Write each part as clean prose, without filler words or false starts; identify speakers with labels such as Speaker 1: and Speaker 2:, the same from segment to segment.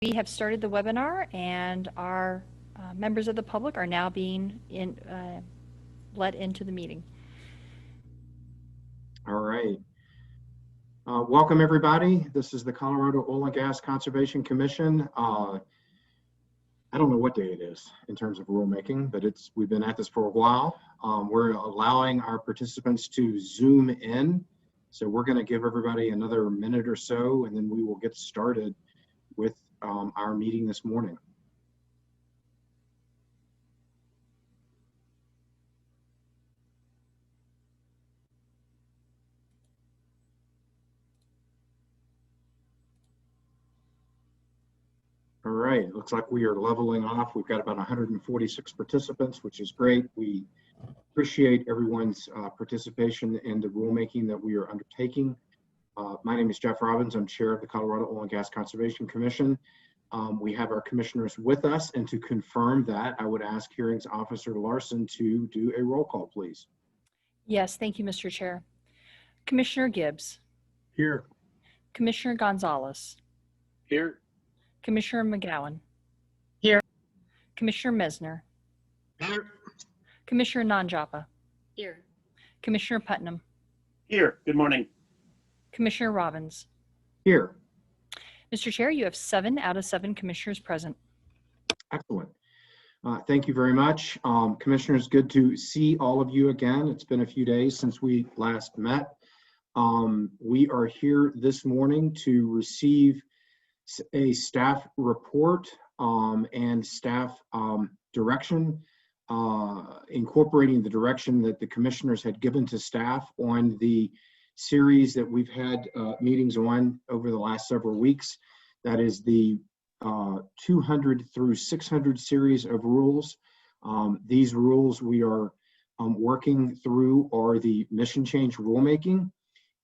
Speaker 1: We have started the webinar, and our members of the public are now being let into the meeting.
Speaker 2: All right. Welcome, everybody. This is the Colorado Oil and Gas Conservation Commission. I don't know what day it is in terms of rulemaking, but we've been at this for a while. We're allowing our participants to Zoom in. So we're going to give everybody another minute or so, and then we will get started with our meeting this morning. All right, looks like we are leveling off. We've got about 146 participants, which is great. We appreciate everyone's participation in the rulemaking that we are undertaking. My name is Jeff Robbins. I'm chair of the Colorado Oil and Gas Conservation Commission. We have our commissioners with us, and to confirm that, I would ask Hearings Officer Larson to do a roll call, please.
Speaker 1: Yes, thank you, Mr. Chair. Commissioner Gibbs.
Speaker 2: Here.
Speaker 1: Commissioner Gonzalez.
Speaker 3: Here.
Speaker 1: Commissioner McGowan.
Speaker 3: Here.
Speaker 1: Commissioner Mesner.
Speaker 3: Here.
Speaker 1: Commissioner Nanjapa.
Speaker 4: Here.
Speaker 1: Commissioner Putnam.
Speaker 3: Here. Good morning.
Speaker 1: Commissioner Robbins.
Speaker 2: Here.
Speaker 1: Mr. Chair, you have 7 out of 7 commissioners present.
Speaker 2: Excellent. Thank you very much. Commissioners, good to see all of you again. It's been a few days since we last met. We are here this morning to receive a staff report and staff direction, incorporating the direction that the commissioners had given to staff on the series that we've had meetings on over the last several weeks. That is the 200 through 600 series of rules. These rules we are working through are the mission change rulemaking.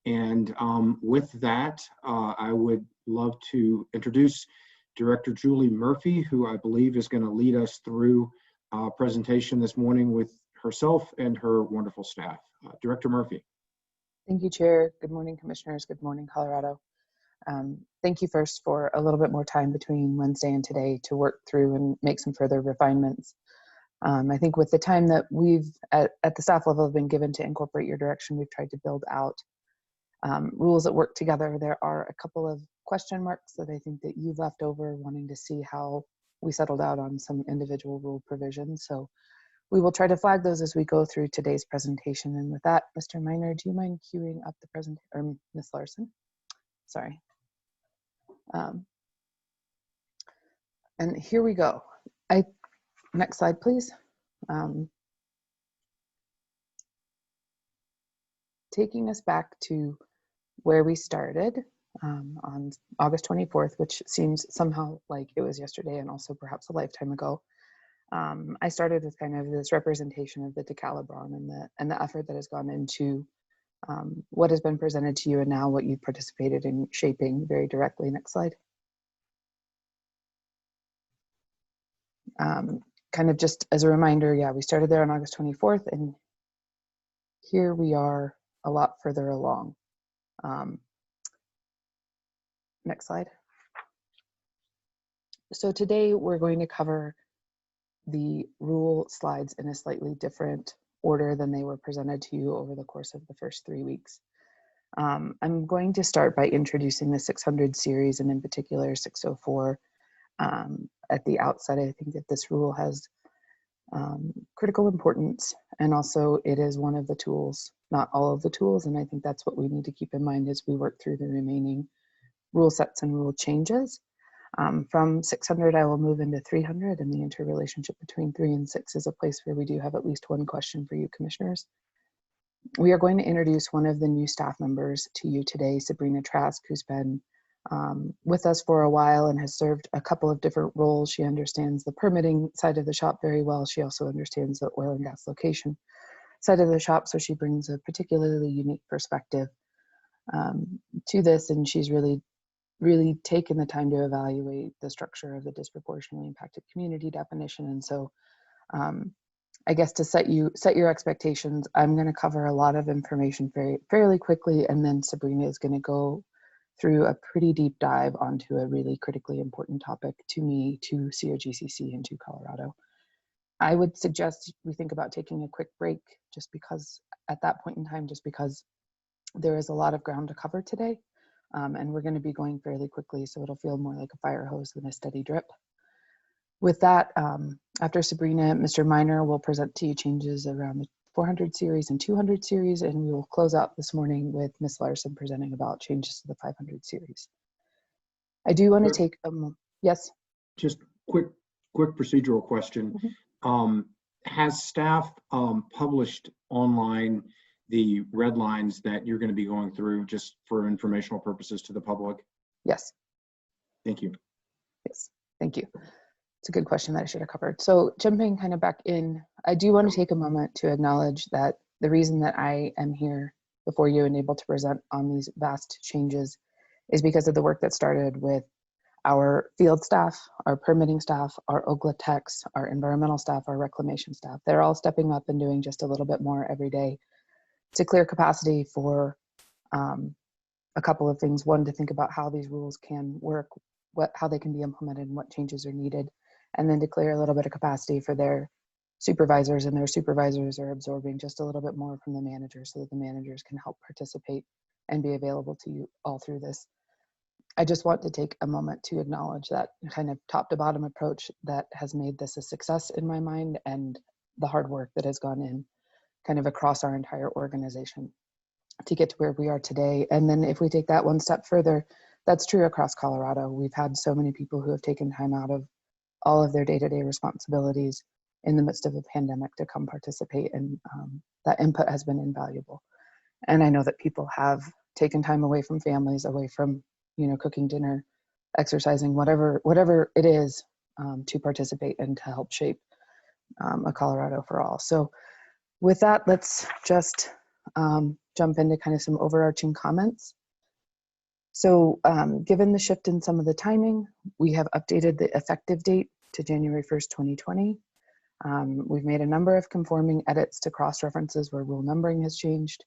Speaker 2: And with that, I would love to introduce Director Julie Murphy, who I believe is going to lead us through a presentation this morning with herself and her wonderful staff. Director Murphy.
Speaker 5: Thank you, Chair. Good morning, Commissioners. Good morning, Colorado. Thank you first for a little bit more time between Wednesday and today to work through and make some further refinements. I think with the time that we've, at the staff level, have been given to incorporate your direction, we've tried to build out rules that work together. There are a couple of question marks that I think that you've left over, wanting to see how we settled out on some individual rule provisions. So we will try to flag those as we go through today's presentation. And with that, Mr. Minor, do you mind queuing up the presentation, or Ms. Larson? Sorry. And here we go. Next slide, please. Taking us back to where we started on August 24th, which seems somehow like it was yesterday and also perhaps a lifetime ago. I started with kind of this representation of the decalibron and the effort that has gone into what has been presented to you and now what you participated in shaping very directly. Next slide. Kind of just as a reminder, yeah, we started there on August 24th, and here we are a lot further along. Next slide. So today we're going to cover the rule slides in a slightly different order than they were presented to you over the course of the first 3 weeks. I'm going to start by introducing the 600 series, and in particular 604. At the outset, I think that this rule has critical importance, and also it is one of the tools, not all of the tools, and I think that's what we need to keep in mind as we work through the remaining rule sets and rule changes. From 600, I will move into 300, and the interrelationship between 3 and 6 is a place where we do have at least one question for you, commissioners. We are going to introduce one of the new staff members to you today, Sabrina Trask, who's been with us for a while and has served a couple of different roles. She understands the permitting side of the shop very well. She also understands the oil and gas location side of the shop, so she brings a particularly unique perspective to this, and she's really taken the time to evaluate the structure of the disproportionately impacted community definition. And so I guess to set your expectations, I'm going to cover a lot of information fairly quickly, and then Sabrina is going to go through a pretty deep dive onto a really critically important topic to me, to COGCC, and to Colorado. I would suggest we think about taking a quick break just because at that point in time, just because there is a lot of ground to cover today, and we're going to be going fairly quickly, so it'll feel more like a fire hose than a steady drip. With that, after Sabrina, Mr. Miner will present to you changes around the 400 series and 200 series, and we will close out this morning with Ms. Larson presenting about changes to the 500 series. I do want to take yes?
Speaker 2: Just quick procedural question. Has staff published online the red lines that you're going to be going through just for informational purposes to the public?
Speaker 5: Yes.
Speaker 2: Thank you.
Speaker 5: Yes, thank you. It's a good question that I should have covered. So jumping kind of back in, I do want to take a moment to acknowledge that the reason that I am here before you and able to present on these vast changes is because of the work that started with our field staff, our permitting staff, our OGLA techs, our environmental staff, our reclamation staff. They're all stepping up and doing just a little bit more every day to clear capacity for a couple of things. One, to think about how these rules can work, how they can be implemented and what changes are needed, and then to clear a little bit of capacity for their supervisors, and their supervisors are absorbing just a little bit more from the managers so that the managers can help participate and be available to you all through this. I just want to take a moment to acknowledge that kind of top to bottom approach that has made this a success in my mind, and the hard work that has gone in kind of across our entire organization to get to where we are today. And then if we take that one step further, that's true across Colorado. We've had so many people who have taken time out of all of their day-to-day responsibilities in the midst of a pandemic to come participate, and that input has been invaluable. And I know that people have taken time away from families, away from, you know, cooking dinner, exercising, whatever it is, to participate and to help shape a Colorado for all. So with that, let's just jump into kind of some overarching comments. So given the shift in some of the timing, we have updated the effective date to January 1st, 2020. We've made a number of conforming edits to cross-references where rule numbering has changed.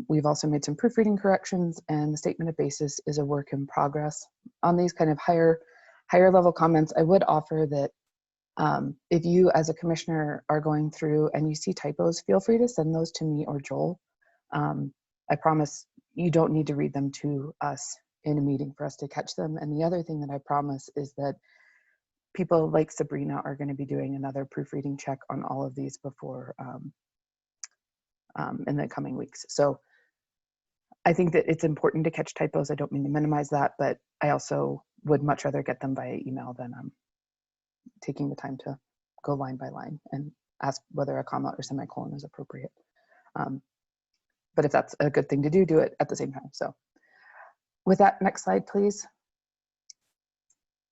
Speaker 5: We've also made some proofreading corrections, and the statement of basis is a work in progress. On these kind of higher level comments, I would offer that if you as a commissioner are going through and you see typos, feel free to send those to me or Joel. I promise you don't need to read them to us in a meeting for us to catch them. And the other thing that I promise is that people like Sabrina are going to be doing another proofreading check on all of these before in the coming weeks. So I think that it's important to catch typos. I don't mean to minimize that, but I also would much rather get them via email than taking the time to go line by line and ask whether a comma or semicolon is appropriate. But if that's a good thing to do, do it at the same time. So with that, next slide, please.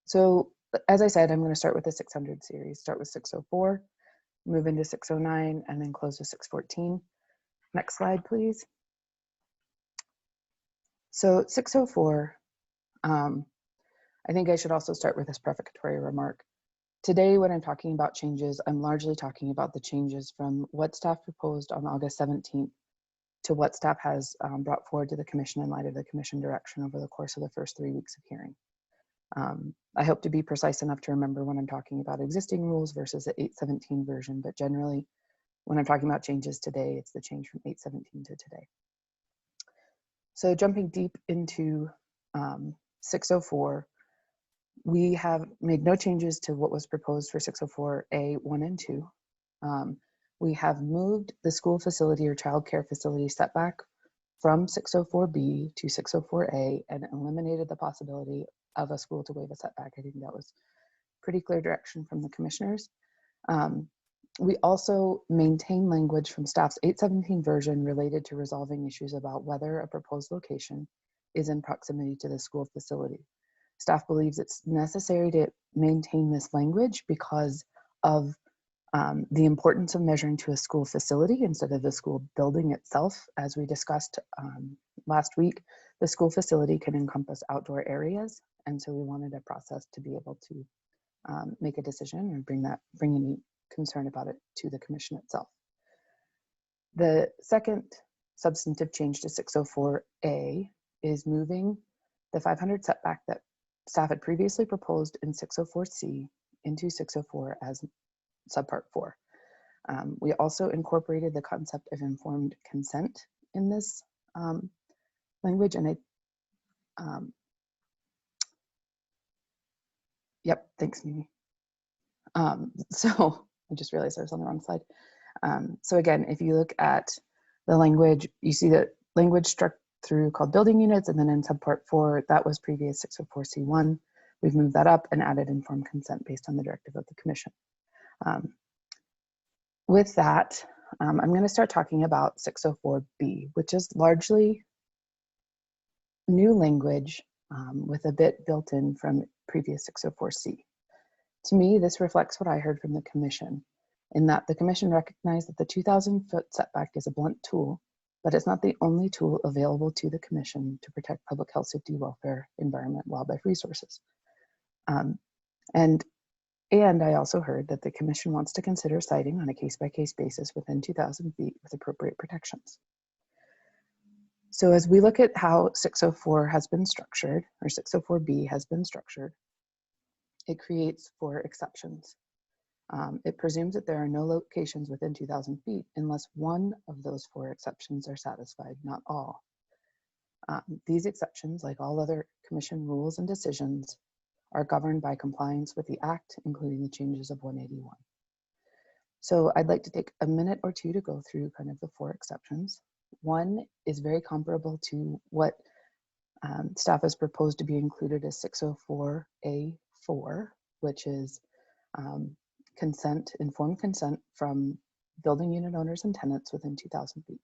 Speaker 5: So as I said, I'm going to start with the 600 series, start with 604, move into 609, and then close with 614. Next slide, please. So 604, I think I should also start with this prefatory remark. Today, when I'm talking about changes, I'm largely talking about the changes from what staff proposed on August 17th to what staff has brought forward to the commission in light of the commission direction over the course of the first 3 weeks of hearing. I hope to be precise enough to remember when I'm talking about existing rules versus the 817 version, but generally, when I'm talking about changes today, it's the change from 817 to today. So jumping deep into 604, we have made no changes to what was proposed for 604A 1 and 2. We have moved the school facility or child care facility setback from 604B to 604A and eliminated the possibility of a school to waive a setback. I think that was pretty clear direction from the commissioners. We also maintain language from staff's 817 version related to resolving issues about whether a proposed location is in proximity to the school facility. Staff believes it's necessary to maintain this language because of the importance of measuring to a school facility instead of the school building itself. As we discussed last week, the school facility can encompass outdoor areas, and so we wanted a process to be able to make a decision and bring any concern about it to the commission itself. The second substantive change to 604A is moving the 500 setback that staff had previously proposed in 604C into 604 as subpart 4. We also incorporated the concept of informed consent in this language, and yep, thanks, Mimi. So I just realized I was on the wrong slide. So again, if you look at the language, you see that language struck through called building units, and then in subpart 4, that was previous 604C1. We've moved that up and added informed consent based on the directive of the commission. With that, I'm going to start talking about 604B, which is largely new language with a bit built in from previous 604C. To me, this reflects what I heard from the commission, in that the commission recognized that the 2,000-foot setback is a blunt tool, but it's not the only tool available to the commission to protect public health, safety, welfare, environment, wildlife resources. And I also heard that the commission wants to consider siting on a case-by-case basis within 2,000 feet with appropriate protections. So as we look at how 604 has been structured, or 604B has been structured, it creates 4 exceptions. It presumes that there are no locations within 2,000 feet unless one of those 4 exceptions are satisfied, not all. These exceptions, like all other commission rules and decisions, are governed by compliance with the Act, including the changes of 181. So I'd like to take a minute or two to go through kind of the 4 exceptions. One is very comparable to what staff has proposed to be included as 604A4, which is informed consent from building unit owners and tenants within 2,000 feet.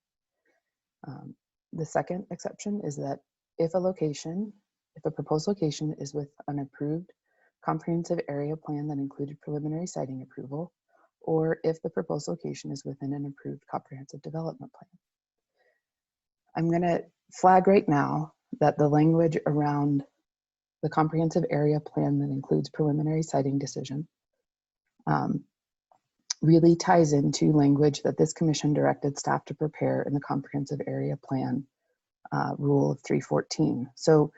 Speaker 5: The second exception is that if a proposed location is with an approved comprehensive area plan that included preliminary siting approval, or if the proposed location is within an approved comprehensive development plan. I'm going to flag right now that the language around the comprehensive area plan that includes preliminary siting decision really ties into language that this commission directed staff to prepare in the comprehensive area plan rule of 314. So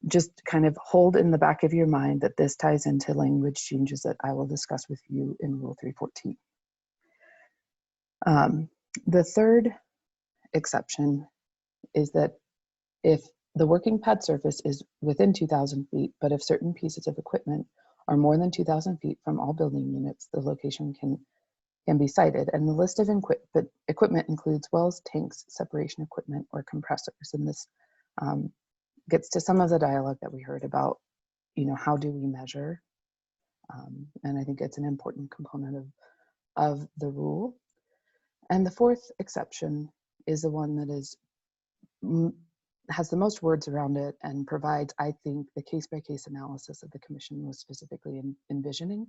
Speaker 5: just kind of hold in the back of your mind that this ties into language changes that I will discuss with you in Rule 314. The third exception is that if the working pad surface is within 2,000 feet, but if certain pieces of equipment are more than 2,000 feet from all building units, the location can be cited. And the list of equipment includes wells, tanks, separation equipment, or compressors. And this gets to some of the dialogue that we heard about, how do we measure? And I think it's an important component of the rule. And the fourth exception is the one that has the most words around it and provides, I think, the case-by-case analysis that the commission was specifically envisioning.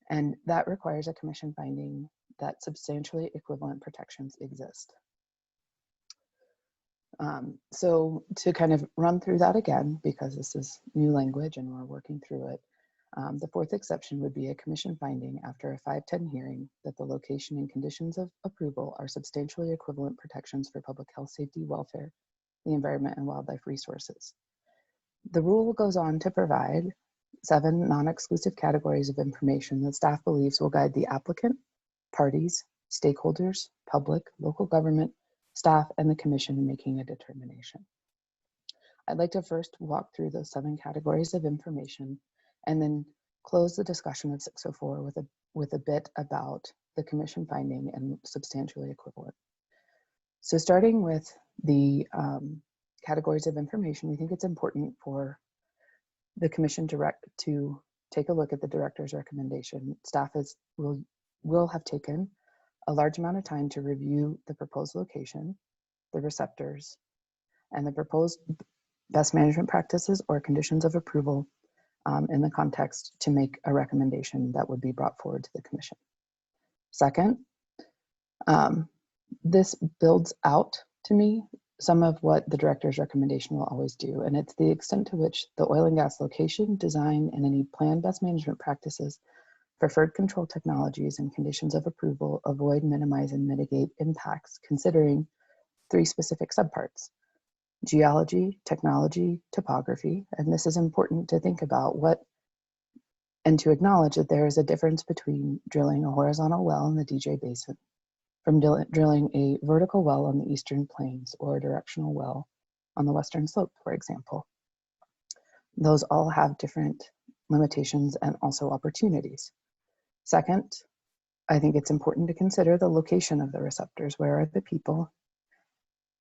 Speaker 5: And that requires a commission finding that substantially equivalent protections exist. So to kind of run through that again, because this is new language and we're working through it, the fourth exception would be a commission finding after a 510 hearing that the location and conditions of approval are substantially equivalent protections for public health, safety, welfare, the environment, and wildlife resources. The rule goes on to provide 7 non-exclusive categories of information that staff believes will guide the applicant, parties, stakeholders, public, local government, staff, and the commission in making a determination. I'd like to first walk through those 7 categories of information and then close the discussion of 604 with a bit about the commission finding and substantially equivalent. So starting with the categories of information, we think it's important for the commission to take a look at the director's recommendation. Staff will have taken a large amount of time to review the proposed location, the receptors, and the proposed best management practices or conditions of approval in the context to make a recommendation that would be brought forward to the commission. Second, this builds out to me some of what the director's recommendation will always do, and it's the extent to which the oil and gas location, design, and any planned best management practices, preferred control technologies, and conditions of approval avoid, minimize, and mitigate impacts, considering 3 specific subparts: geology, technology, topography, and this is important to think about and to acknowledge that there is a difference between drilling a horizontal well in the DJ Basin from drilling a vertical well on the Eastern Plains or a directional well on the Western Slope, for example. Those all have different limitations and also opportunities. Second, I think it's important to consider the location of the receptors. Where are the people?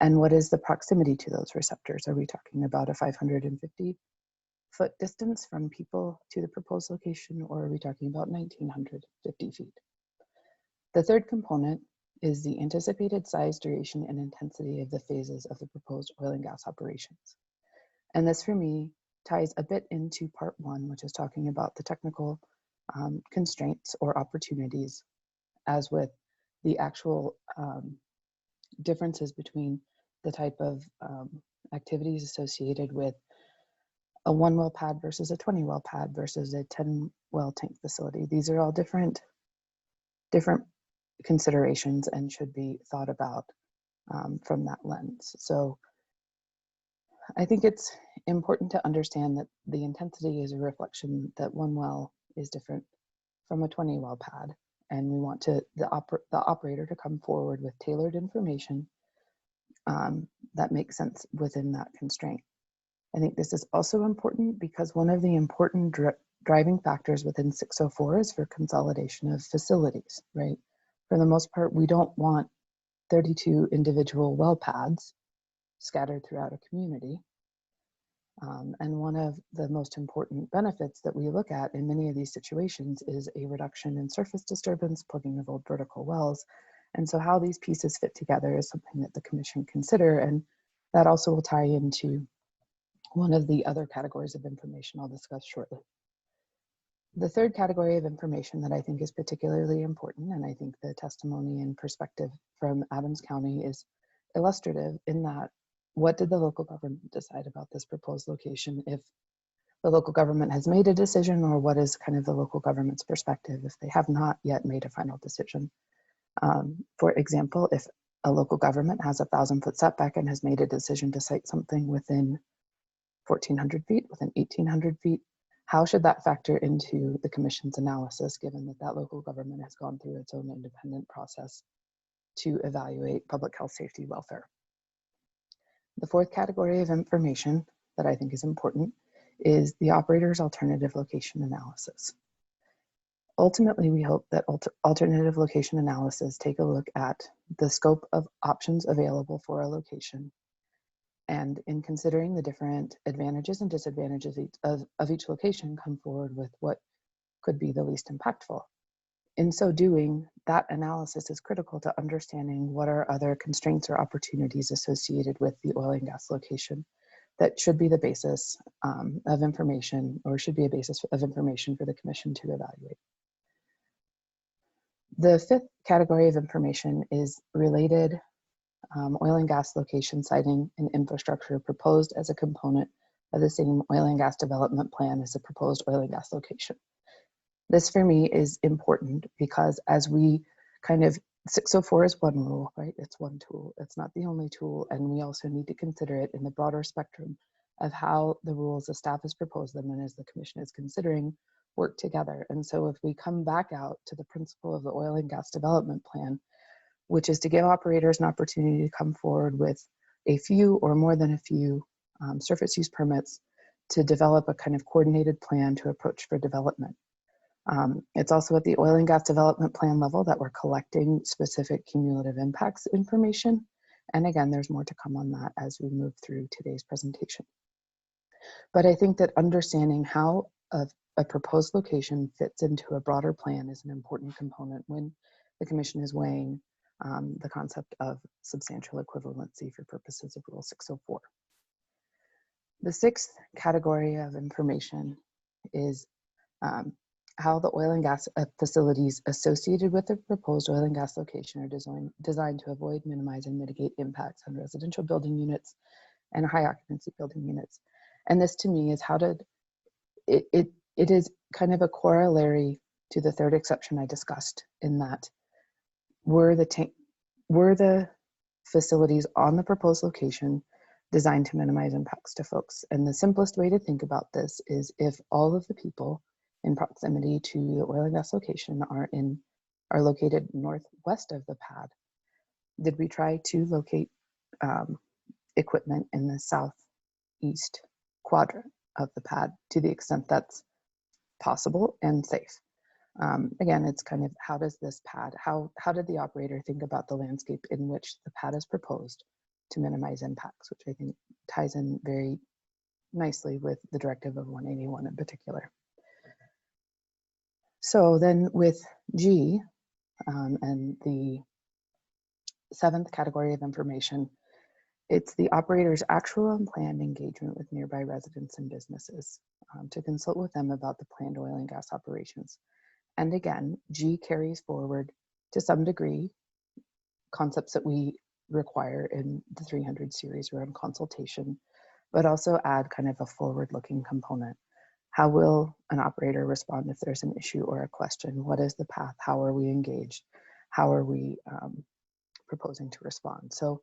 Speaker 5: And what is the proximity to those receptors? Are we talking about a 550-foot distance from people to the proposed location, or are we talking about 1,950 feet? The third component is the anticipated size, duration, and intensity of the phases of the proposed oil and gas operations. And this, for me, ties a bit into part one, which is talking about the technical constraints or opportunities, as with the actual differences between the type of activities associated with a 1-well pad versus a 20-well pad versus a 10-well tank facility. These are all different considerations and should be thought about from that lens. So I think it's important to understand that the intensity is a reflection that 1 well is different from a 20-well pad, and we want the operator to come forward with tailored information that makes sense within that constraint. I think this is also important because one of the important driving factors within 604 is for consolidation of facilities, right? For the most part, we don't want 32 individual well pads scattered throughout a community. And one of the most important benefits that we look at in many of these situations is a reduction in surface disturbance, plugging of old vertical wells. And so how these pieces fit together is something that the commission consider, and that also will tie into one of the other categories of information I'll discuss shortly. The third category of information that I think is particularly important, and I think the testimony and perspective from Adams County is illustrative in that, what did the local government decide about this proposed location? If the local government has made a decision, or what is kind of the local government's perspective if they have not yet made a final decision? For example, if a local government has a 1,000-foot setback and has made a decision to site something within 1,400 feet, within 1,800 feet, how should that factor into the commission's analysis, given that that local government has gone through its own independent process to evaluate public health, safety, welfare? The fourth category of information that I think is important is the operator's alternative location analysis. Ultimately, we hope that alternative location analysis take a look at the scope of options available for a location, and in considering the different advantages and disadvantages of each location, come forward with what could be the least impactful. In so doing, that analysis is critical to understanding what are other constraints or opportunities associated with the oil and gas location that should be the basis of information, or should be a basis of information for the commission to evaluate. The fifth category of information is related oil and gas location siting and infrastructure proposed as a component of the same oil and gas development plan as a proposed oil and gas location. This for me is important because as we kind of, 604 is one rule, right? It's one tool. It's not the only tool, and we also need to consider it in the broader spectrum of how the rules as staff has proposed them and as the commission is considering work together. And so if we come back out to the principle of the oil and gas development plan, which is to give operators an opportunity to come forward with a few or more than a few surface use permits to develop a kind of coordinated plan to approach for development. It's also at the oil and gas development plan level that we're collecting specific cumulative impacts information. And again, there's more to come on that as we move through today's presentation. But I think that understanding how a proposed location fits into a broader plan is an important component when the commission is weighing the concept of substantial equivalency for purposes of Rule 604. The sixth category of information is how the oil and gas facilities associated with the proposed oil and gas location are designed to avoid, minimize, and mitigate impacts on residential building units and high occupancy building units. And this to me is it is kind of a corollary to the third exception I discussed, in that were the facilities on the proposed location designed to minimize impacts to folks. And the simplest way to think about this is if all of the people in proximity to the oil and gas location are located northwest of the pad, did we try to locate equipment in the southeast quadrant of the pad to the extent that's possible and safe? Again, it's kind of how does this pad, how did the operator think about the landscape in which the pad is proposed to minimize impacts, which I think ties in very nicely with the directive of 181 in particular. So then with G and the 7th category of information, it's the operator's actual and planned engagement with nearby residents and businesses to consult with them about the planned oil and gas operations. And again, G carries forward to some degree concepts that we require in the 300 series around consultation, but also add kind of a forward-looking component. How will an operator respond if there's an issue or a question? What is the path? How are we engaged? How are we proposing to respond? So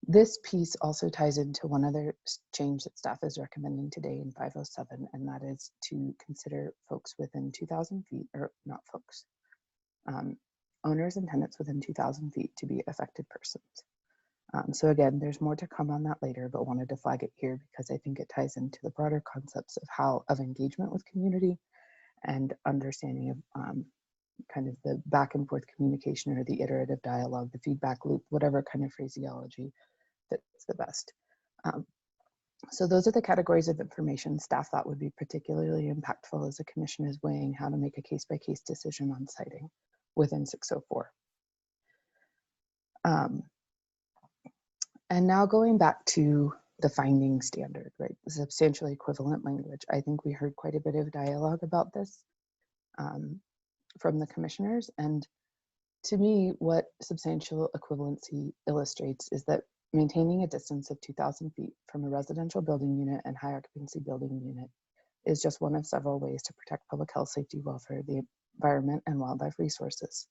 Speaker 5: this piece also ties into one other change that staff is recommending today in 507, and that is to consider folks within 2,000 feet, or not folks, owners and tenants within 2,000 feet to be affected persons. So again, there's more to come on that later, but wanted to flag it here because I think it ties into the broader concepts of engagement with community and understanding of kind of the back and forth communication or the iterative dialogue, the feedback loop, whatever kind of phraseology fits the best. So those are the categories of information staff thought would be particularly impactful as the commission is weighing how to make a case-by-case decision on siting within 604. And now going back to the finding standard, right? The substantially equivalent language. I think we heard quite a bit of dialogue about this from the commissioners. And to me, what substantial equivalency illustrates is that maintaining a distance of 2,000 feet from a residential building unit and high occupancy building unit is just one of several ways to protect public health, safety, welfare, the environment, and wildlife resources.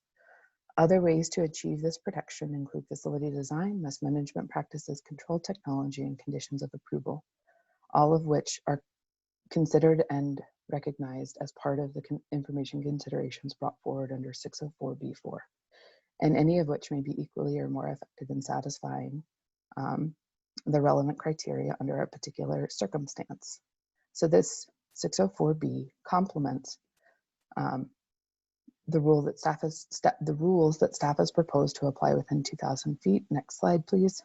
Speaker 5: Other ways to achieve this protection include facility design, mess management practices, control technology, and conditions of approval, all of which are considered and recognized as part of the information considerations brought forward under 604B4, and any of which may be equally or more effective in satisfying the relevant criteria under a particular circumstance. So this 604B complements the rules that staff has proposed to apply within 2,000 feet. Next slide, please.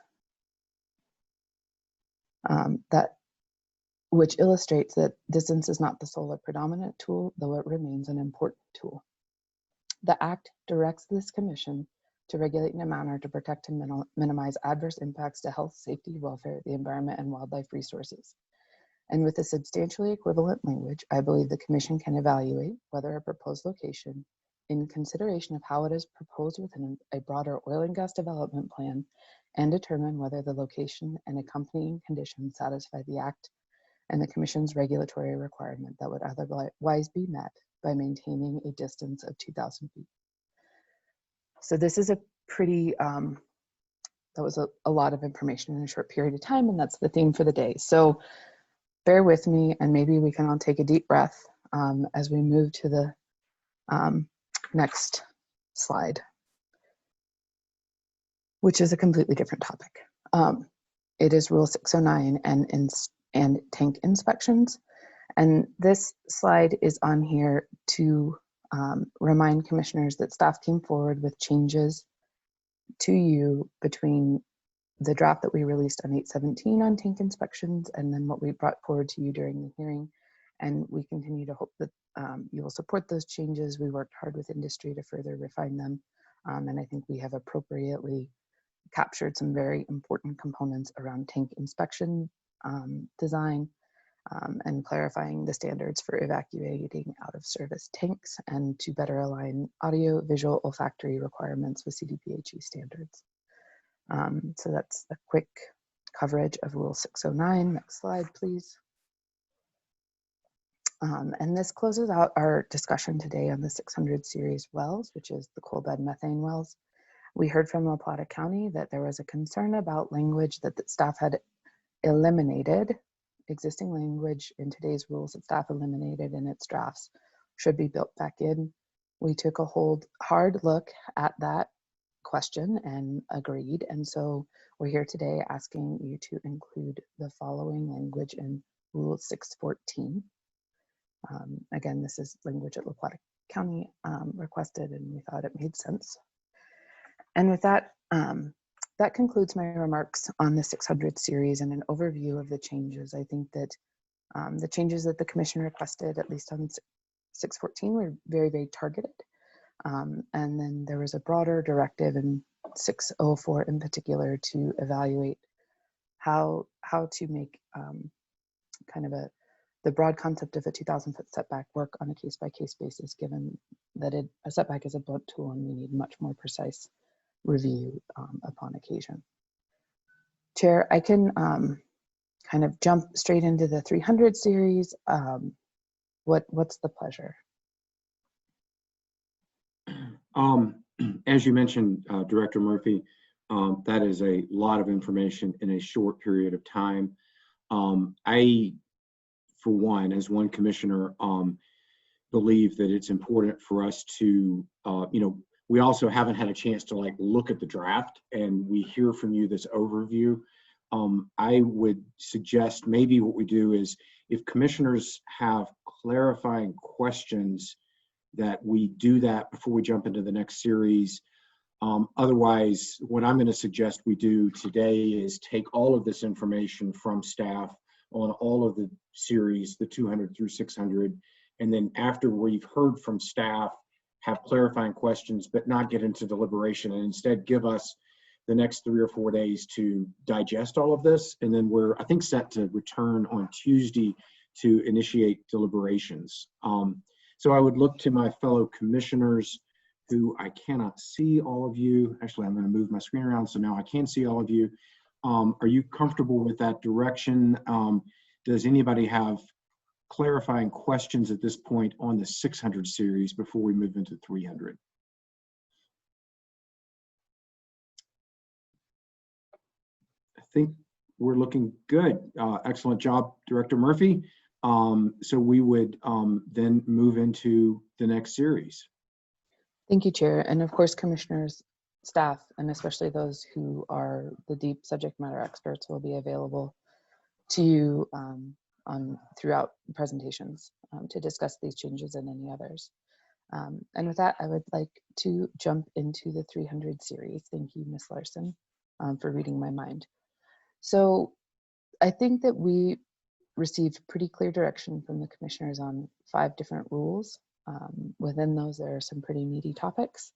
Speaker 5: Which illustrates that distance is not the sole or predominant tool, though it remains an important tool. The Act directs this commission to regulate in a manner to protect and minimize adverse impacts to health, safety, welfare, the environment, and wildlife resources. And with a substantially equivalent language, I believe the commission can evaluate whether a proposed location, in consideration of how it is proposed within a broader oil and gas development plan, and determine whether the location and accompanying conditions satisfy the Act and the commission's regulatory requirement that would otherwise be met by maintaining a distance of 2,000 feet. So this is a pretty, that was a lot of information in a short period of time, and that's the theme for the day. So bear with me, and maybe we can all take a deep breath as we move to the next slide, which is a completely different topic. It is Rule 609 and tank inspections. And this slide is on here to remind commissioners that staff came forward with changes to you between the draft that we released on 8/17 on tank inspections and then what we brought forward to you during the hearing. And we continue to hope that you will support those changes. We worked hard with industry to further refine them. And I think we have appropriately captured some very important components around tank inspection design and clarifying the standards for evacuating out of service tanks and to better align audio, visual, olfactory requirements with CDPHE standards. So that's a quick coverage of Rule 609. Next slide, please. And this closes out our discussion today on the 600 series wells, which is the coal bed methane wells. We heard from La Plata County that there was a concern about language that the staff had eliminated existing language in today's rules that staff eliminated in its drafts should be built back in. We took a hard look at that question and agreed. And so we're here today asking you to include the following language in Rule 614. Again, this is language that LaPlata County requested, and we thought it made sense. And with that, that concludes my remarks on the 600 series and an overview of the changes. I think that the changes that the commission requested, at least on 614, were very, very targeted. And then there was a broader directive in 604 in particular to evaluate how to make kind of the broad concept of a 2,000-foot setback work on a case-by-case basis, given that a setback is a blunt tool and we need much more precise review upon occasion. Chair, I can kind of jump straight into the 300 series. What's the pleasure?
Speaker 2: As you mentioned, Director Murphy, that is a lot of information in a short period of time. I, for one, as one commissioner, believe that it's important for us to, we also haven't had a chance to look at the draft, and we hear from you this overview. I would suggest maybe what we do is, if commissioners have clarifying questions, that we do that before we jump into the next series. Otherwise, what I'm going to suggest we do today is take all of this information from staff on all of the series, the 200 through 600, and then after we've heard from staff, have clarifying questions, but not get into deliberation, and instead give us the next 3 or 4 days to digest all of this. And then we're, I think, set to return on Tuesday to initiate deliberations. So I would look to my fellow commissioners, who I cannot see all of you. Actually, I'm going to move my screen around so now I can see all of you. Are you comfortable with that direction? Does anybody have clarifying questions at this point on the 600 series before we move into 300? I think we're looking good. Excellent job, Director Murphy. So we would then move into the next series.
Speaker 5: Thank you, Chair. And of course, commissioners, staff, and especially those who are the deep subject matter experts will be available to you throughout presentations to discuss these changes and any others. And with that, I would like to jump into the 300 series. Thank you, Ms. Larson, for reading my mind. So I think that we received pretty clear direction from the commissioners on 5 different rules. Within those, there are some pretty meaty topics.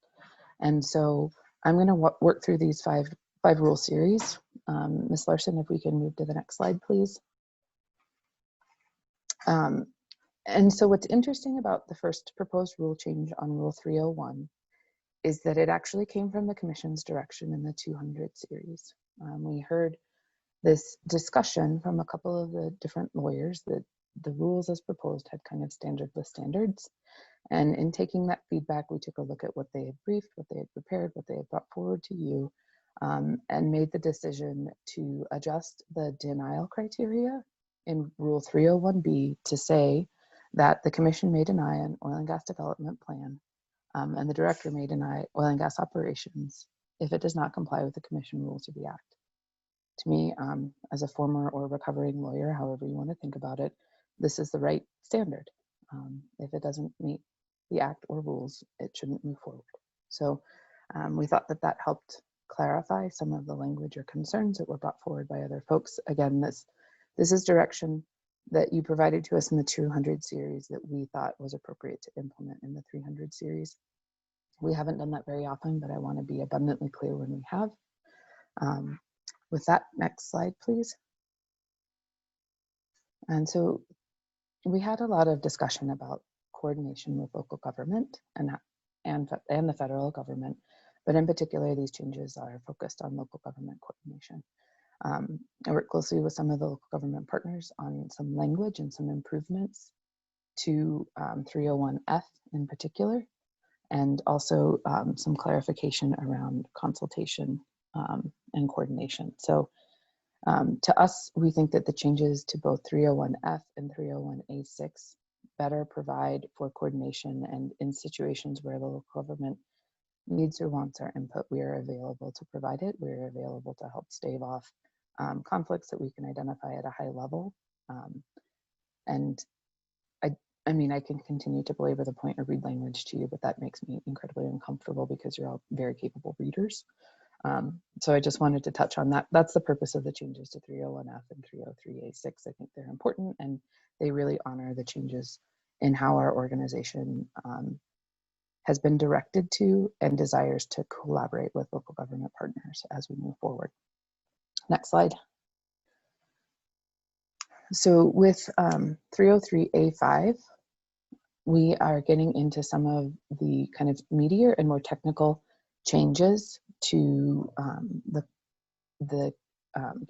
Speaker 5: And so I'm going to work through these five rule series. Ms. Larson, if we can move to the next slide, please. And so what's interesting about the first proposed rule change on Rule 301 is that it actually came from the Commission's direction in the 200 series. We heard this discussion from a couple of the different lawyers that the rules as proposed had kind of standardless standards. And in taking that feedback, we took a look at what they had briefed, what they had prepared, what they had brought forward to you, and made the decision to adjust the denial criteria in Rule 301B to say that the Commission may deny an oil and gas development plan, and the Director may deny oil and gas operations if it does not comply with the Commission rules of the Act. To me, as a former or recovering lawyer, however you want to think about it, this is the right standard. If it doesn't meet the Act or rules, it shouldn't move forward. So we thought that that helped clarify some of the language or concerns that were brought forward by other folks. Again, this is direction that you provided to us in the 200 series that we thought was appropriate to implement in the 300 series. We haven't done that very often, but I want to be abundantly clear when we have. With that, next slide, please. And so we had a lot of discussion about coordination with local government and the federal government, but in particular, these changes are focused on local government coordination. I worked closely with some of the local government partners on some language and some improvements to 301F in particular, and also some clarification around consultation and coordination. So To us, we think that the changes to both 301F and 301A6 better provide for coordination, and in situations where the local government needs or wants our input, we are available to provide it. We are available to help stave off conflicts that we can identify at a high level. And I mean, I can continue to belabor the point or read language to you, but that makes me incredibly uncomfortable because you're all very capable readers. So I just wanted to touch on that. That's the purpose of the changes to 301F and 303A6. I think they're important, and they really honor the changes in how our organization has been directed to and desires to collaborate with local government partners as we move forward. Next slide. So with 303A5, we are getting into some of the kind of meatier and more technical changes to the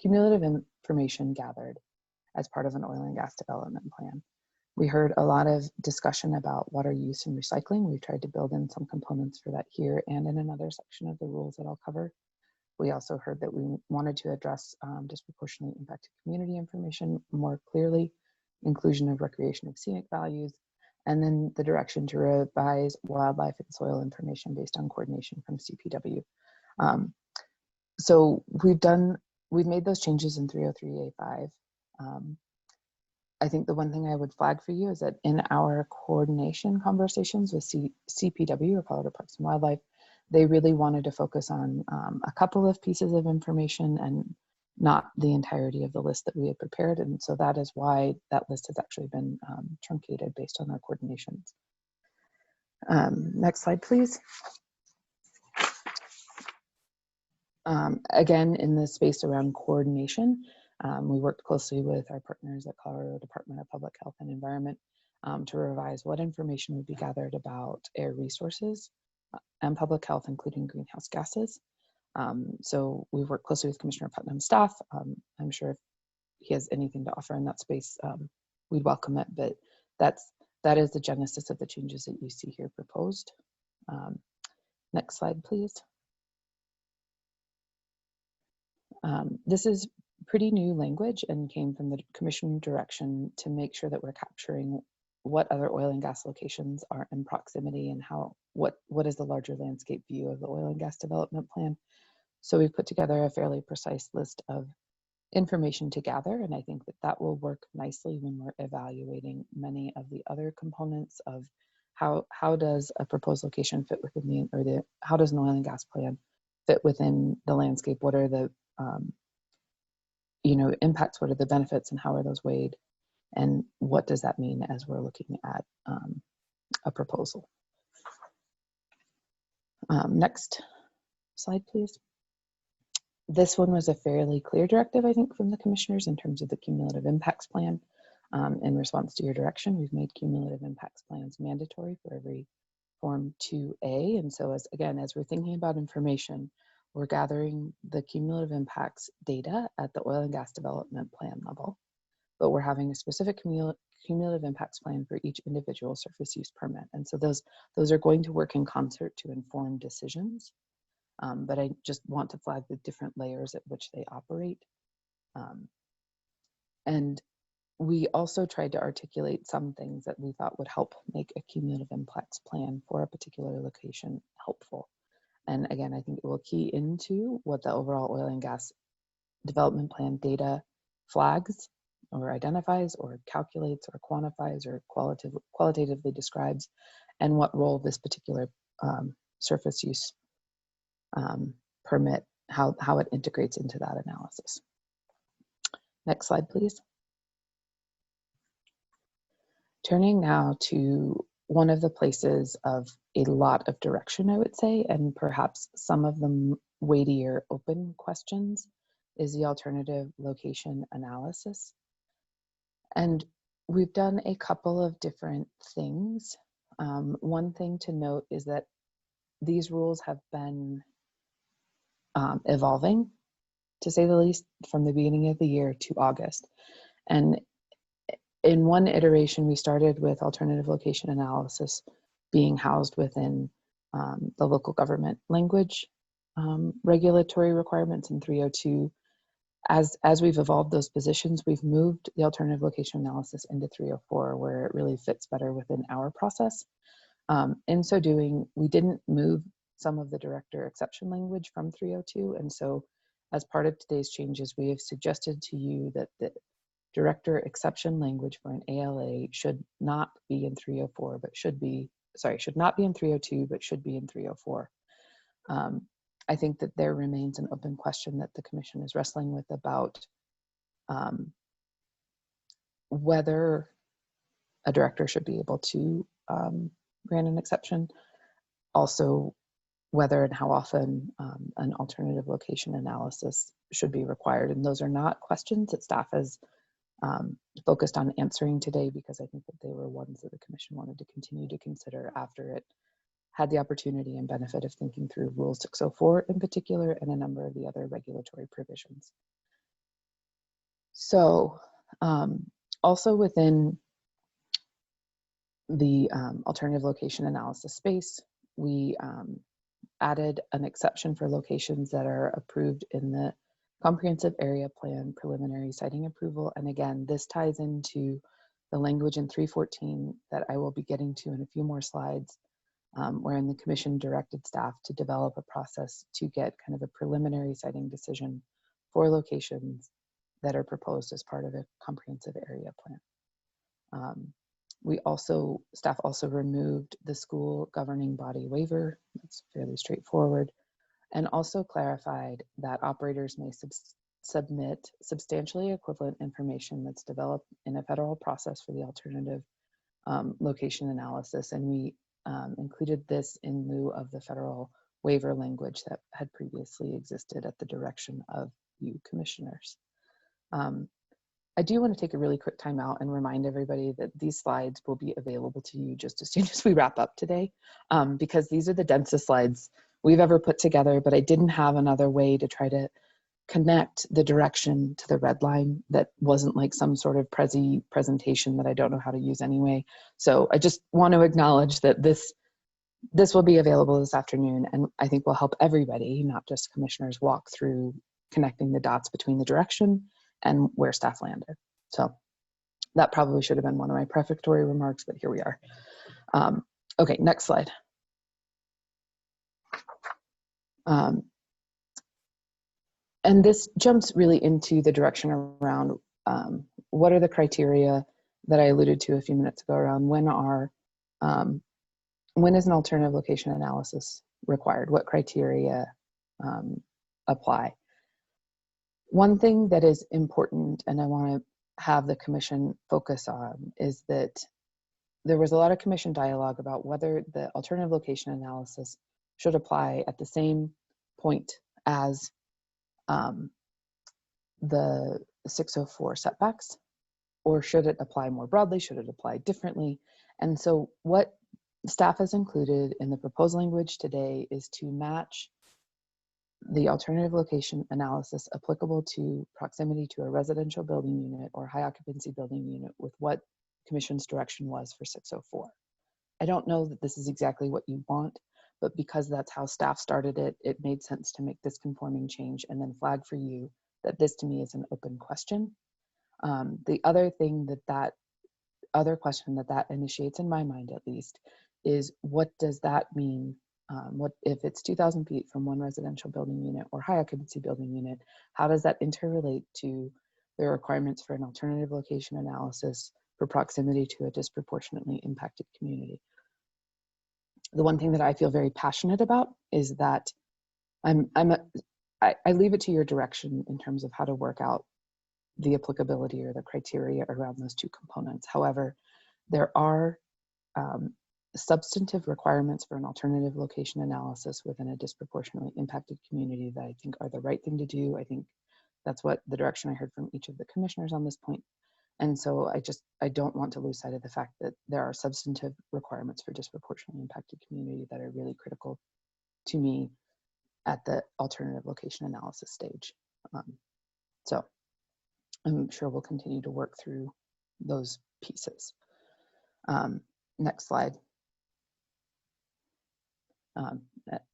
Speaker 5: cumulative information gathered as part of an oil and gas development plan. We heard a lot of discussion about water use and recycling. We've tried to build in some components for that here and in another section of the rules that I'll cover. We also heard that we wanted to address disproportionately impacted community information more clearly, inclusion of recreation of scenic values, and then the direction to revise wildlife and soil information based on coordination from CPW. So we've made those changes in 303A5. I think the one thing I would flag for you is that in our coordination conversations with CPW, or Colorado Parks and Wildlife, they really wanted to focus on a couple of pieces of information and not the entirety of the list that we had prepared. And so that is why that list has actually been truncated based on our coordinations. Next slide, please. Again, in the space around coordination, we worked closely with our partners at Colorado Department of Public Health and Environment to revise what information would be gathered about air resources and public health, including greenhouse gases. So we've worked closely with Commissioner Putnam's staff. I'm sure if he has anything to offer in that space, we'd welcome it, but that is the genesis of the changes that you see here proposed. Next slide, please. This is pretty new language and came from the Commission direction to make sure that we're capturing what other oil and gas locations are in proximity and what is the larger landscape view of the oil and gas development plan. So we've put together a fairly precise list of information to gather, and I think that will work nicely when we're evaluating many of the other components of how does a proposed location fit within how does an oil and gas plan fit within the landscape? What are the impacts? What are the benefits, and how are those weighed? And what does that mean as we're looking at a proposal? Next slide, please. This one was a fairly clear directive, I think, from the commissioners in terms of the cumulative impacts plan. In response to your direction, we've made cumulative impacts plans mandatory for every Form 2A. And so as we're thinking about information, we're gathering the cumulative impacts data at the oil and gas development plan level, but we're having a specific cumulative impacts plan for each individual surface use permit. And so those are going to work in concert to inform decisions. But I just want to flag the different layers at which they operate. And we also tried to articulate some things that we thought would help make a cumulative impacts plan for a particular location helpful. And again, I think it will key into what the overall oil and gas development plan data flags or identifies or calculates or quantifies or qualitatively describes, and what role this particular surface use permit, how it integrates into that analysis. Next slide, please. Turning now to one of the places of a lot of direction, I would say, and perhaps some of the weightier open questions, is the alternative location analysis. And we've done a couple of different things. One thing to note is that these rules have been evolving, to say the least, from the beginning of the year to August. And in one iteration, we started with alternative location analysis being housed within the local government language regulatory requirements in 302. as we've evolved those positions, we've moved the alternative location analysis into 304, where it really fits better within our process. In so doing, we didn't move some of the director exception language from 302. And so as part of today's changes, we have suggested to you that the director exception language for an ALA should not be in 304, but should not be in 302, but should be in 304. I think that there remains an open question that the commission is wrestling with about whether a director should be able to grant an exception. Also, whether and how often an alternative location analysis should be required. And those are not questions that staff has focused on answering today, because I think that they were ones that the commission wanted to continue to consider after it had the opportunity and benefit of thinking through Rule 604 in particular and a number of the other regulatory provisions. So also within the alternative location analysis space, we added an exception for locations that are approved in the comprehensive area plan preliminary siting approval. And again, this ties into the language in 314 that I will be getting to in a few more slides, wherein the commission directed staff to develop a process to get kind of a preliminary siting decision for locations that are proposed as part of a comprehensive area plan. Staff also removed the school governing body waiver. That's fairly straightforward. And also clarified that operators may submit substantially equivalent information that's developed in a federal process for the alternative location analysis. And we included this in lieu of the federal waiver language that had previously existed at the direction of you commissioners. I do want to take a really quick time out and remind everybody that these slides will be available to you just as soon as we wrap up today, because these are the densest slides we've ever put together, but I didn't have another way to try to connect the direction to the red line that wasn't like some sort of presentation that I don't know how to use anyway. So I just want to acknowledge that this will be available this afternoon, and I think will help everybody, not just commissioners, walk through connecting the dots between the direction and where staff landed. So that probably should have been one of my prefatory remarks, but here we are. Okay, next slide. And this jumps really into the direction around what are the criteria that I alluded to a few minutes ago around when is an alternative location analysis required? What criteria apply? One thing that is important, and I want to have the commission focus on, is that there was a lot of commission dialogue about whether the alternative location analysis should apply at the same point as the 604 setbacks, or should it apply more broadly? Should it apply differently? And so what staff has included in the proposed language today is to match the alternative location analysis applicable to proximity to a residential building unit or high occupancy building unit with what commission's direction was for 604. I don't know that this is exactly what you want, but because that's how staff started it, it made sense to make this conforming change and then flag for you that this to me is an open question. The other thing that other question that initiates in my mind at least is, what does that mean? What if it's 2,000 feet from one residential building unit or high occupancy building unit? How does that interrelate to the requirements for an alternative location analysis for proximity to a disproportionately impacted community? The one thing that I feel very passionate about is that I leave it to your direction in terms of how to work out the applicability or the criteria around those two components. However, there are substantive requirements for an alternative location analysis within a disproportionately impacted community that I think are the right thing to do. I think that's what the direction I heard from each of the commissioners on this point. And so I don't want to lose sight of the fact that there are substantive requirements for disproportionately impacted community that are really critical to me at the alternative location analysis stage. So I'm sure we'll continue to work through those pieces. Next slide.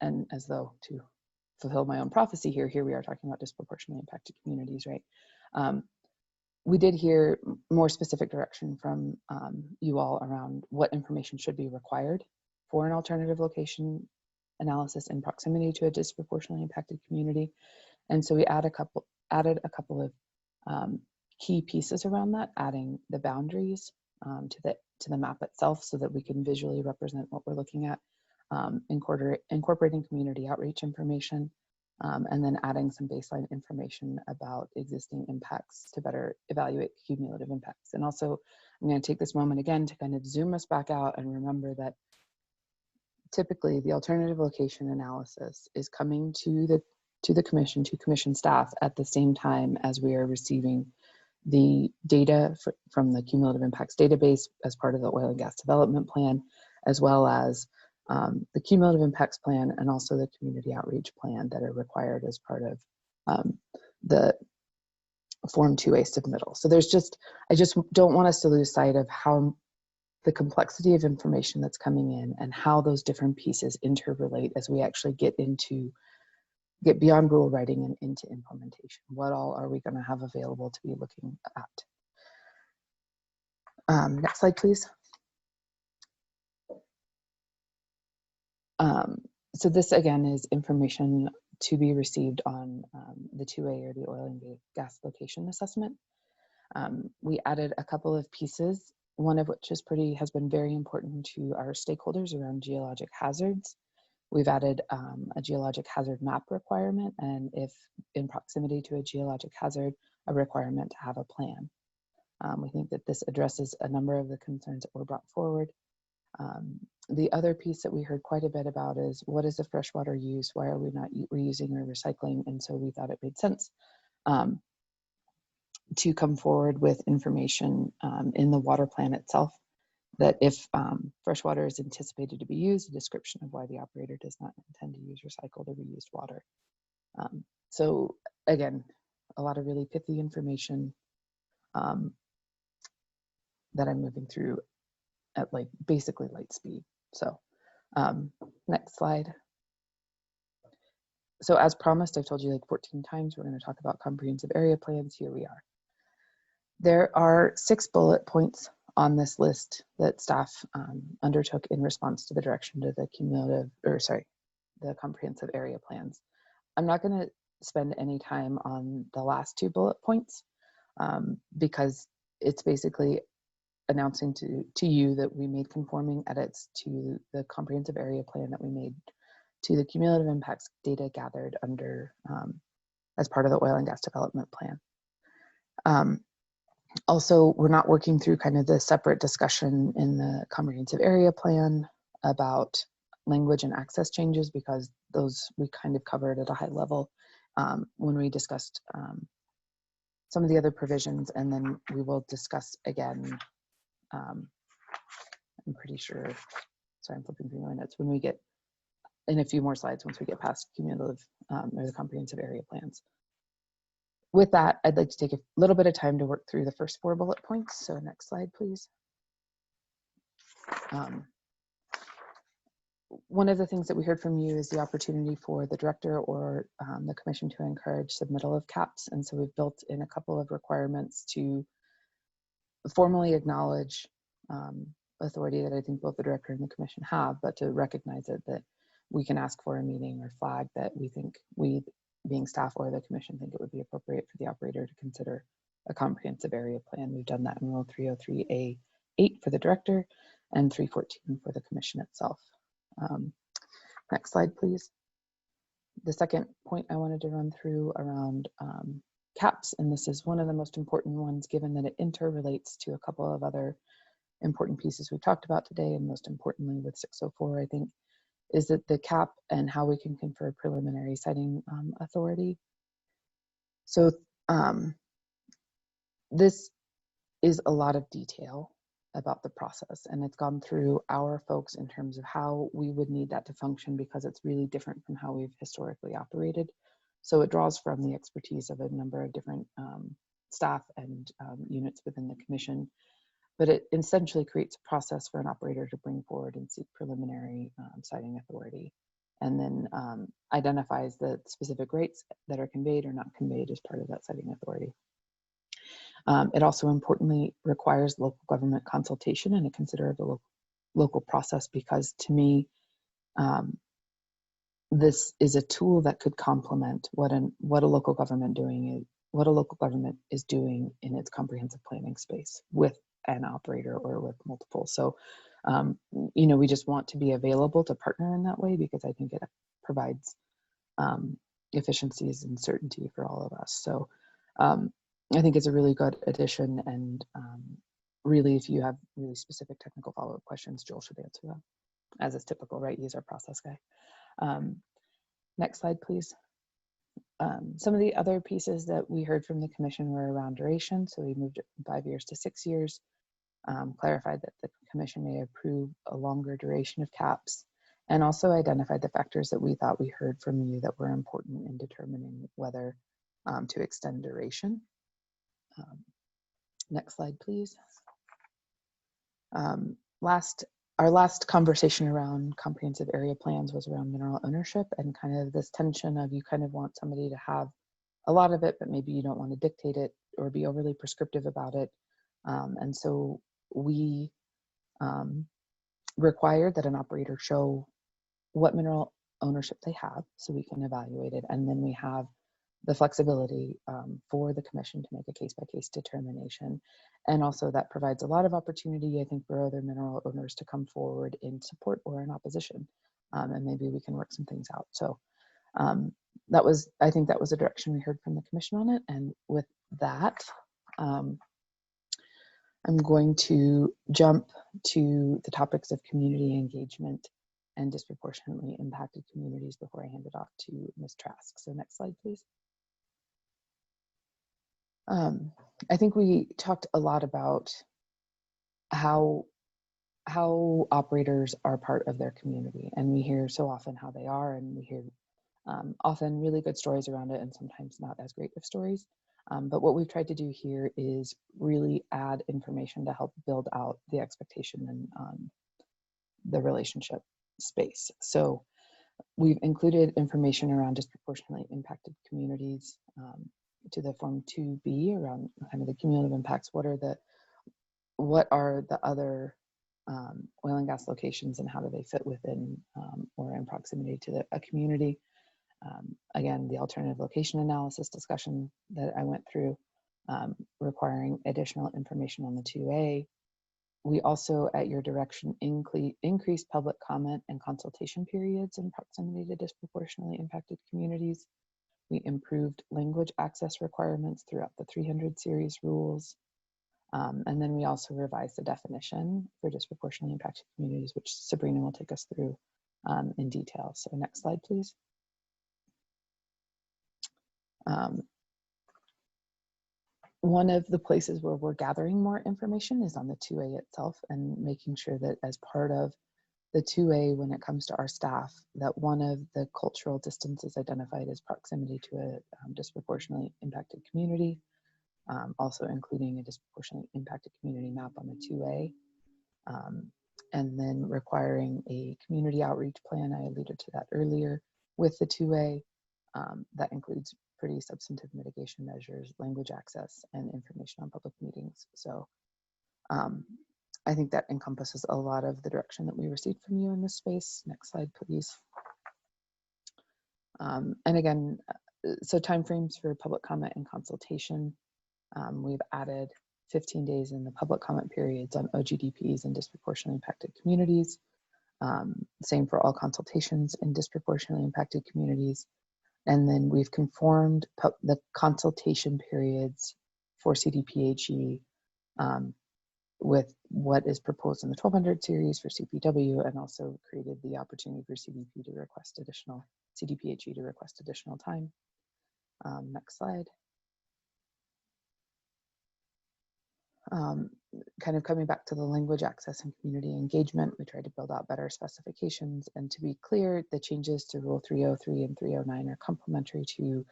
Speaker 5: And as though to fulfill my own prophecy here, here we are talking about disproportionately impacted communities, right? We did hear more specific direction from you all around what information should be required for an alternative location analysis in proximity to a disproportionately impacted community. And so we added a couple of key pieces around that, adding the boundaries to the map itself so that we can visually represent what we're looking at, incorporating community outreach information, and then adding some baseline information about existing impacts to better evaluate cumulative impacts. And also, I'm going to take this moment again to kind of zoom us back out and remember that typically the alternative location analysis is coming to the commission, to commission staff at the same time as we are receiving the data from the cumulative impacts database as part of the oil and gas development plan, as well as the cumulative impacts plan and also the community outreach plan that are required as part of the Form 2A submittal. So I just don't want us to lose sight of how the complexity of information that's coming in and how those different pieces interrelate as we actually get beyond rule writing and into implementation. What all are we going to have available to be looking at? Next slide, please. So this again is information to be received on the 2A or the oil and gas location assessment. We added a couple of pieces, one of which has been very important to our stakeholders around geologic hazards. We've added a geologic hazard map requirement, and if in proximity to a geologic hazard, a requirement to have a plan. We think that this addresses a number of the concerns that were brought forward. The other piece that we heard quite a bit about is what is the freshwater use? Why are we not reusing or recycling? And so we thought it made sense to come forward with information in the water plan itself, that if freshwater is anticipated to be used, a description of why the operator does not intend to use recycled or reused water. So again, a lot of really pithy information that I'm moving through at basically light speed. So next slide. So as promised, I've told you 14 times, we're going to talk about comprehensive area plans. Here we are. There are 6 bullet points on this list that staff undertook in response to the direction to the the comprehensive area plans. I'm not going to spend any time on the last 2 bullet points because it's basically announcing to you that we made conforming edits to the comprehensive area plan that we made to the cumulative impacts data gathered under as part of the oil and gas development plan. Also, we're not working through kind of the separate discussion in the comprehensive area plan about language and access changes because those we kind of covered at a high level when we discussed some of the other provisions, and then we will discuss again. I'm pretty sure, sorry, I'm flipping through my notes, when we get in a few more slides once we get past cumulative or the comprehensive area plans. With that, I'd like to take a little bit of time to work through the first 4 bullet points. So next slide, please. One of the things that we heard from you is the opportunity for the director or the commission to encourage submittal of caps. And so we've built in a couple of requirements to formally acknowledge authority that I think both the director and the commission have, but to recognize it that we can ask for a meeting or flag that we think we, being staff or the commission, think it would be appropriate for the operator to consider a comprehensive area plan. We've done that in Rule 303A8 for the director and 314 for the commission itself. Next slide, please. The second point I wanted to run through around caps, and this is one of the most important ones given that it interrelates to a couple of other important pieces we've talked about today, and most importantly with 604, I think, is that the cap and how we can confer preliminary siting authority. So this is a lot of detail about the process, and it's gone through our folks in terms of how we would need that to function because it's really different from how we've historically operated. So it draws from the expertise of a number of different staff and units within the commission, but it essentially creates a process for an operator to bring forward and seek preliminary siting authority. and then identifies the specific rates that are conveyed or not conveyed as part of that siting authority. It also importantly requires local government consultation and a considerable local process, because to me, this is a tool that could complement what a local government is doing in its comprehensive planning space with an operator or with multiple. So, we just want to be available to partner in that way, because I think it provides efficiencies and certainty for all of us. So I think it's a really good addition, and really, if you have really specific technical follow-up questions, Joel should answer them, as is typical, right? He's our process guy. Next slide, please. Some of the other pieces that we heard from the commission were around duration. So we moved it from 5 years to 6 years, clarified that the commission may approve a longer duration of caps, and also identified the factors that we thought we heard from you that were important in determining whether to extend duration. Next slide, please. Our last conversation around comprehensive area plans was around mineral ownership, and kind of this tension of you kind of want somebody to have a lot of it, but maybe you don't want to dictate it or be overly prescriptive about it. And so we required that an operator show what mineral ownership they have so we can evaluate it. And then we have the flexibility for the commission to make a case-by-case determination. And also that provides a lot of opportunity, I think, for other mineral owners to come forward in support or in opposition. And maybe we can work some things out. So I think that was a direction we heard from the commission on it. And with that, I'm going to jump to the topics of community engagement and disproportionately impacted communities before I hand it off to Ms. Trask. So next slide, please. I think we talked a lot about how operators are part of their community, and we hear so often how they are, and we hear often really good stories around it and sometimes not as great of stories. But what we've tried to do here is really add information to help build out the expectation and the relationship space. So we've included information around disproportionately impacted communities to the Form 2B around kind of the cumulative impacts. What are the other oil and gas locations, and how do they fit within or in proximity to a community? Again, the alternative location analysis discussion that I went through, requiring additional information on the 2A. We also, at your direction, increased public comment and consultation periods in proximity to disproportionately impacted communities. We improved language access requirements throughout the 300 series rules. And then we also revised the definition for disproportionately impacted communities, which Sabrina will take us through in detail. So next slide, please. One of the places where we're gathering more information is on the 2A itself, and making sure that as part of the 2A, when it comes to our staff, that one of the cultural distances identified as proximity to a disproportionately impacted community, also including a disproportionately impacted community map on the 2A, and then requiring a community outreach plan. I alluded to that earlier with the 2A. That includes pretty substantive mitigation measures, language access, and information on public meetings. So I think that encompasses a lot of the direction that we received from you in this space. Next slide, please. And again, so timeframes for public comment and consultation. We've added 15 days in the public comment periods on OGDPs and disproportionately impacted communities. Same for all consultations in disproportionately impacted communities. And then we've conformed the consultation periods for CDPHE with what is proposed in the 1200 series for CPW, and also created the opportunity for CDPHE to request additional time. Next slide. Kind of coming back to the language access and community engagement, we tried to build out better specifications. And to be clear, the changes to Rule 303 and 309 are complementary to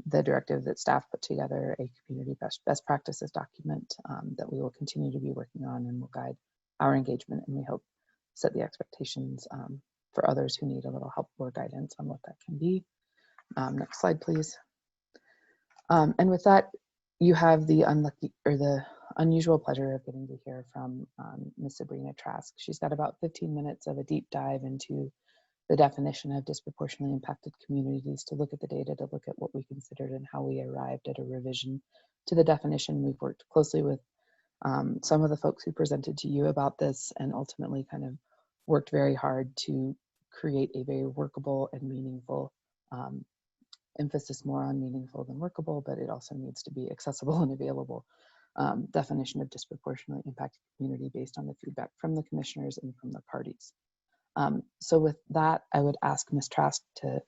Speaker 5: the directive that staff put together, a community best practices document that we will continue to be working on and will guide our engagement, and we hope set the expectations for others who need a little help or guidance on what that can be. Next slide, please. And with that, you have the unusual pleasure of getting to hear from Ms. Sabrina Trask. She's got about 15 minutes of a deep dive into the definition of disproportionately impacted communities, to look at the data, to look at what we considered and how we arrived at a revision to the definition. We've worked closely with some of the folks who presented to you about this, and ultimately kind of worked very hard to create a very workable and meaningful, emphasis more on meaningful than workable, but it also needs to be accessible and available, definition of disproportionately impacted community based on the feedback from the commissioners and from the parties. So with that, I would ask Ms. Trask to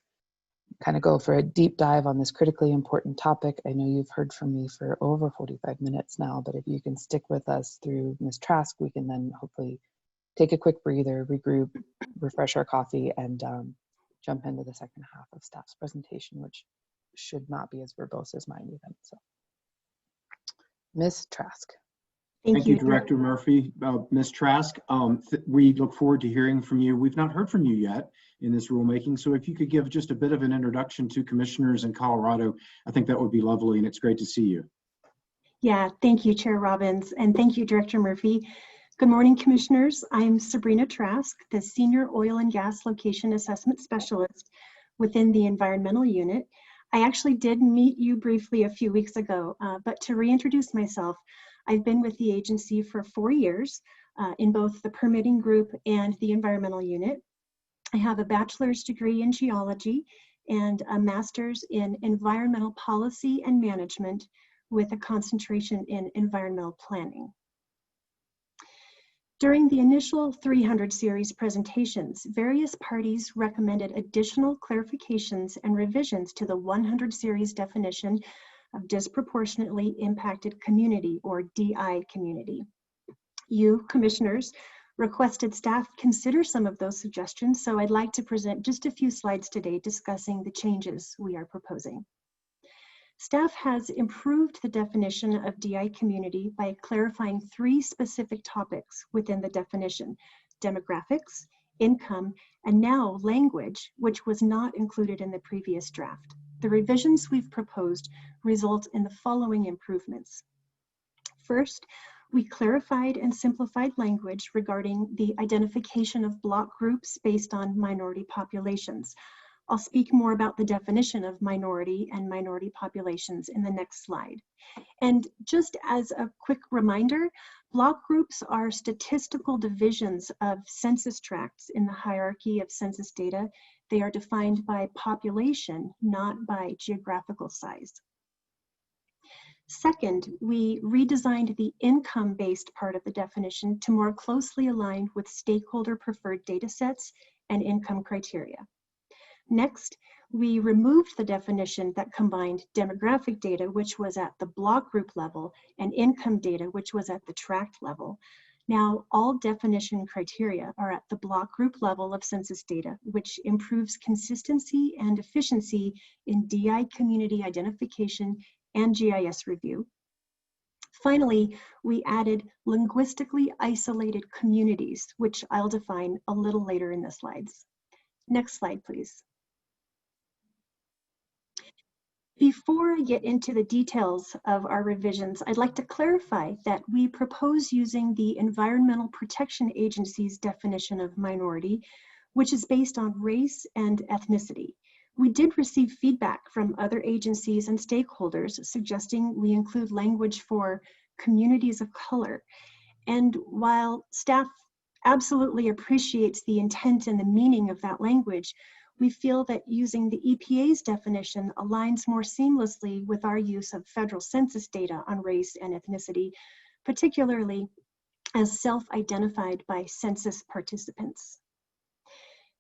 Speaker 5: kind of go for a deep dive on this critically important topic. I know you've heard from me for over 45 minutes now, but if you can stick with us through Ms. Trask, we can then hopefully take a quick breather, regroup, refresh our coffee, and jump into the second half of staff's presentation, which should not be as verbose as mine even. So, Ms. Trask.
Speaker 2: Thank you, Director Murphy. Ms. Trask, we look forward to hearing from you. We've not heard from you yet in this rulemaking, so if you could give just a bit of an introduction to commissioners in Colorado, I think that would be lovely, and it's great to see you.
Speaker 4: Yeah, thank you, Chair Robbins, and thank you, Director Murphy. Good morning, Commissioners. I'm Sabrina Trask, the Senior Oil and Gas Location Assessment Specialist within the Environmental Unit. I actually did meet you briefly a few weeks ago, but to reintroduce myself, I've been with the agency for 4 years in both the permitting group and the environmental unit. I have a bachelor's degree in geology and a master's in environmental policy and management with a concentration in environmental planning. During the initial 300 series presentations, various parties recommended additional clarifications and revisions to the 100 series definition of disproportionately impacted community, or DI community. You, commissioners, requested staff consider some of those suggestions, so I'd like to present just a few slides today discussing the changes we are proposing. Staff has improved the definition of DI community by clarifying 3 specific topics within the definition: demographics, income, and now language, which was not included in the previous draft. The revisions we've proposed result in the following improvements. First, we clarified and simplified language regarding the identification of block groups based on minority populations. I'll speak more about the definition of minority and minority populations in the next slide. And just as a quick reminder, block groups are statistical divisions of census tracts in the hierarchy of census data. They are defined by population, not by geographical size. Second, we redesigned the income-based part of the definition to more closely align with stakeholder-preferred data sets and income criteria. Next, we removed the definition that combined demographic data, which was at the block group level, and income data, which was at the tract level. Now, all definition criteria are at the block group level of census data, which improves consistency and efficiency in DI community identification and GIS review. Finally, we added linguistically isolated communities, which I'll define a little later in the slides. Next slide, please. Before I get into the details of our revisions, I'd like to clarify that we propose using the Environmental Protection Agency's definition of minority, which is based on race and ethnicity. We did receive feedback from other agencies and stakeholders suggesting we include language for communities of color. And while staff absolutely appreciates the intent and the meaning of that language, we feel that using the EPA's definition aligns more seamlessly with our use of federal census data on race and ethnicity, particularly as self-identified by census participants.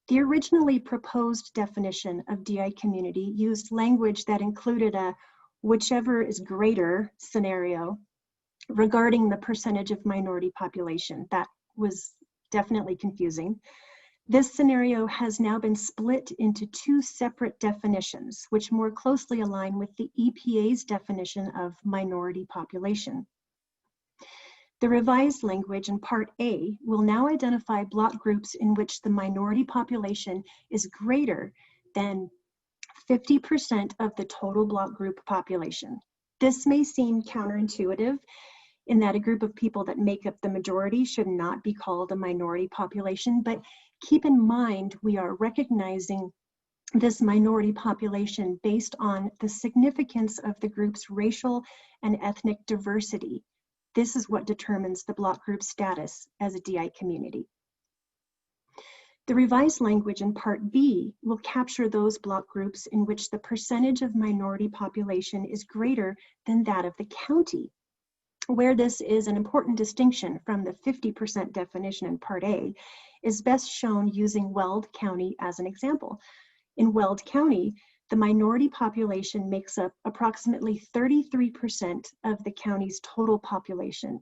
Speaker 4: The originally proposed definition of DI community used language that included a whichever is greater scenario regarding the percentage of minority population. That was definitely confusing. This scenario has now been split into 2 separate definitions, which more closely align with the EPA's definition of minority population. The revised language in Part A will now identify block groups in which the minority population is greater than 50% of the total block group population. This may seem counterintuitive in that a group of people that make up the majority should not be called a minority population, but keep in mind we are recognizing this minority population based on the significance of the group's racial and ethnic diversity. This is what determines the block group status as a DI community. The revised language in Part B will capture those block groups in which the percentage of minority population is greater than that of the county. Where this is an important distinction from the 50% definition in Part A is best shown using Weld County as an example. In Weld County, the minority population makes up approximately 33% of the county's total population.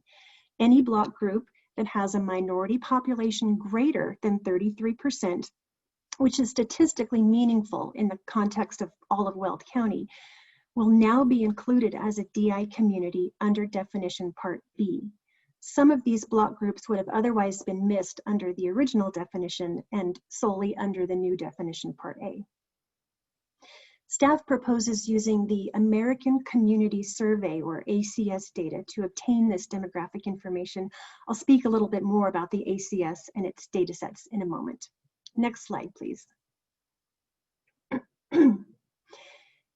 Speaker 4: Any block group that has a minority population greater than 33%, which is statistically meaningful in the context of all of Weld County, will now be included as a DI community under definition Part B. Some of these block groups would have otherwise been missed under the original definition and solely under the new definition Part A. Staff proposes using the American Community Survey, or ACS data, to obtain this demographic information. I'll speak a little bit more about the ACS and its data sets in a moment. Next slide, please.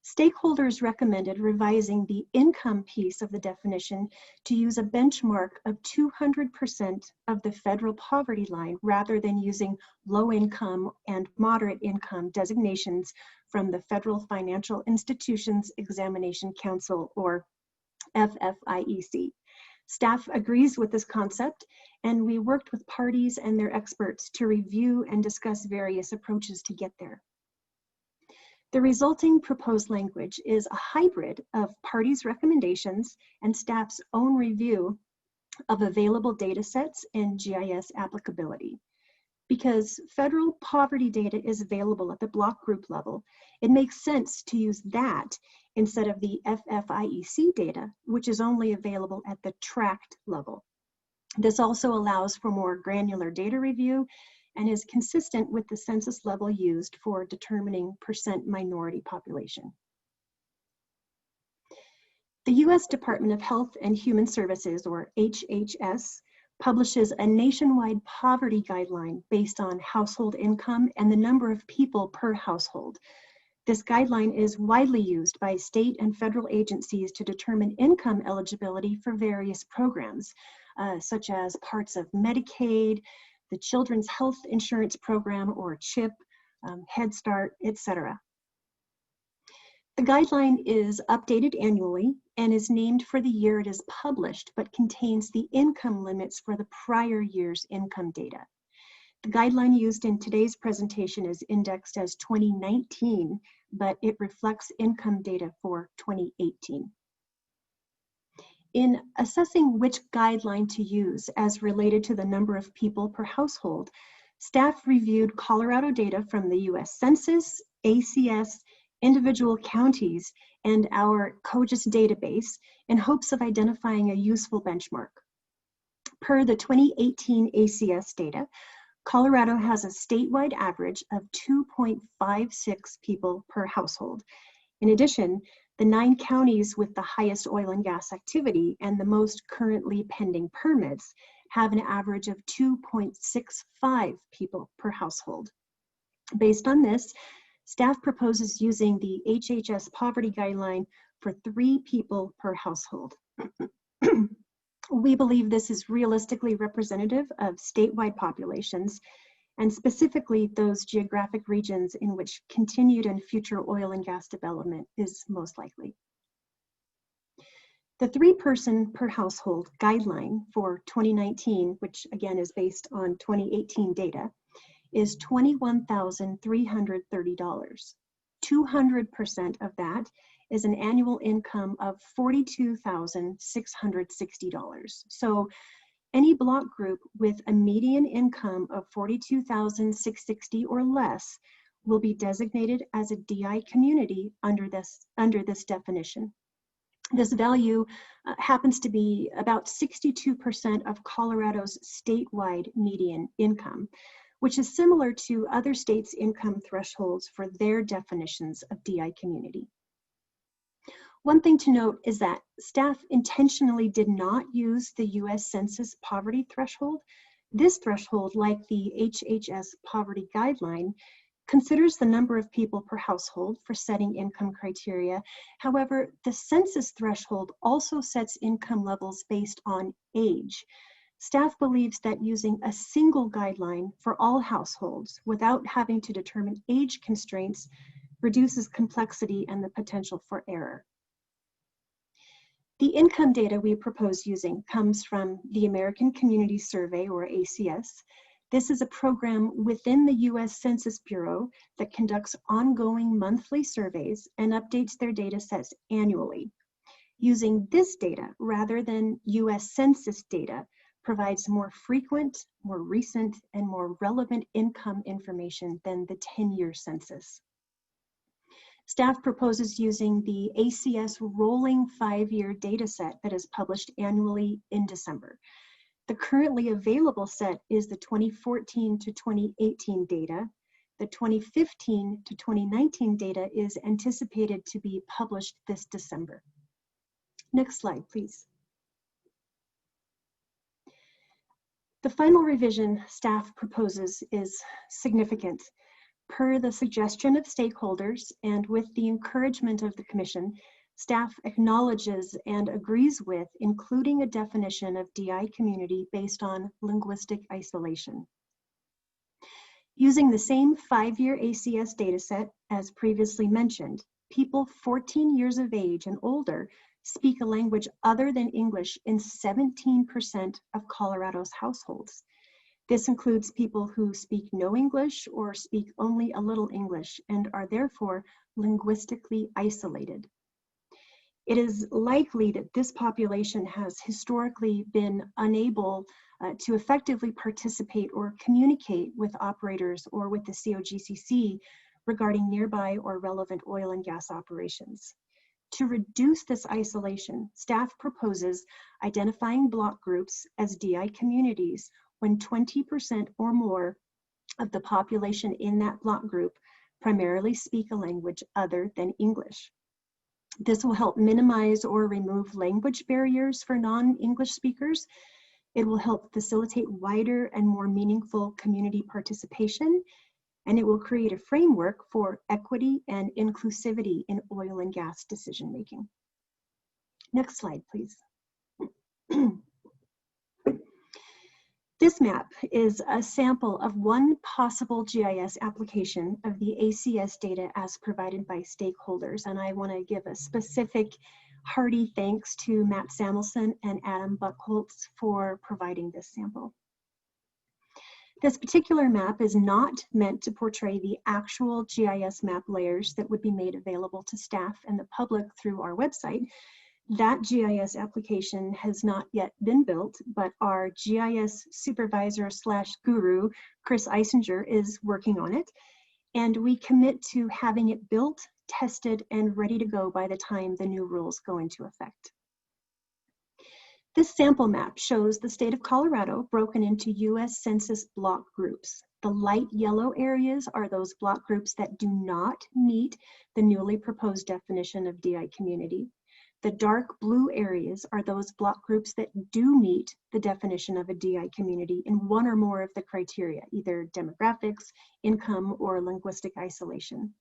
Speaker 4: Stakeholders recommended revising the income piece of the definition to use a benchmark of 200% of the federal poverty line rather than using low income and moderate income designations from the Federal Financial Institutions Examination Council, or FFIEC. Staff agrees with this concept, and we worked with parties and their experts to review and discuss various approaches to get there. The resulting proposed language is a hybrid of parties' recommendations and staff's own review of available data sets and GIS applicability. Because federal poverty data is available at the block group level, it makes sense to use that instead of the FFIEC data, which is only available at the tract level. This also allows for more granular data review and is consistent with the census level used for determining percent minority population. The U.S. Department of Health and Human Services, or HHS, publishes a nationwide poverty guideline based on household income and the number of people per household. This guideline is widely used by state and federal agencies to determine income eligibility for various programs, such as parts of Medicaid, the Children's Health Insurance Program, or CHIP, Head Start, etc. The guideline is updated annually and is named for the year it is published, but contains the income limits for the prior year's income data. The guideline used in today's presentation is indexed as 2019, but it reflects income data for 2018. In assessing which guideline to use as related to the number of people per household, staff reviewed Colorado data from the U.S. Census, ACS, individual counties, and our COGIS database in hopes of identifying a useful benchmark. Per the 2018 ACS data, Colorado has a statewide average of 2.56 people per household. In addition, the 9 counties with the highest oil and gas activity and the most currently pending permits have an average of 2.65 people per household. Based on this, staff proposes using the HHS Poverty Guideline for 3 people per household. We believe this is realistically representative of statewide populations, and specifically those geographic regions in which continued and future oil and gas development is most likely. The 3-person per household guideline for 2019, which again is based on 2018 data, is $21,330. 200% of that is an annual income of $42,660. So any block group with a median income of $42,660 or less will be designated as a DI community under this definition. This value happens to be about 62% of Colorado's statewide median income, which is similar to other states' income thresholds for their definitions of DI community. One thing to note is that staff intentionally did not use the US Census poverty threshold. This threshold, like the Hhs Poverty Guideline, considers the number of people per household for setting income criteria. However, the census threshold also sets income levels based on age. Staff believes that using a single guideline for all households without having to determine age constraints reduces complexity and the potential for error. The income data we propose using comes from the American Community Survey, or ACS. This is a program within the US Census Bureau that conducts ongoing monthly surveys and updates their data sets annually. Using this data rather than US Census data provides more frequent, more recent, and more relevant income information than the 10-year census. Staff proposes using the ACS rolling 5-year data set that is published annually in December. The currently available set is the 2014 to 2018 data. The 2015 to 2019 data is anticipated to be published this December. Next slide, please. The final revision staff proposes is significant. Per the suggestion of stakeholders and with the encouragement of the Commission, staff acknowledges and agrees with including a definition of DI community based on linguistic isolation. Using the same 5-year ACS dataset as previously mentioned, people 14 years of age and older speak a language other than English in 17% of Colorado's households. This includes people who speak no English or speak only a little English and are therefore linguistically isolated. It is likely that this population has historically been unable to effectively participate or communicate with operators or with the COGCC regarding nearby or relevant oil and gas operations. To reduce this isolation, staff proposes identifying block groups as DI communities when 20% or more of the population in that block group primarily speak a language other than English. This will help minimize or remove language barriers for non-English speakers. It will help facilitate wider and more meaningful community participation, and it will create a framework for equity and inclusivity in oil and gas decision-making. Next slide, please. This map is a sample of one possible GIS application of the ACS data as provided by stakeholders, and I want to give a specific hearty thanks to Matt Samuelson and Adam Buchholz for providing this sample. This particular map is not meant to portray the actual GIS map layers that would be made available to staff and the public through our website. That GIS application has not yet been built, but our GIS supervisor / guru, Chris Eisinger, is working on it. And we commit to having it built, tested, and ready to go by the time the new rules go into effect. This sample map shows the state of Colorado broken into US Census block groups. The light yellow areas are those block groups that do not meet the newly proposed definition of DI community. The dark blue areas are those block groups that do meet the definition of a DI community in one or more of the criteria, either demographics, income, or linguistic isolation.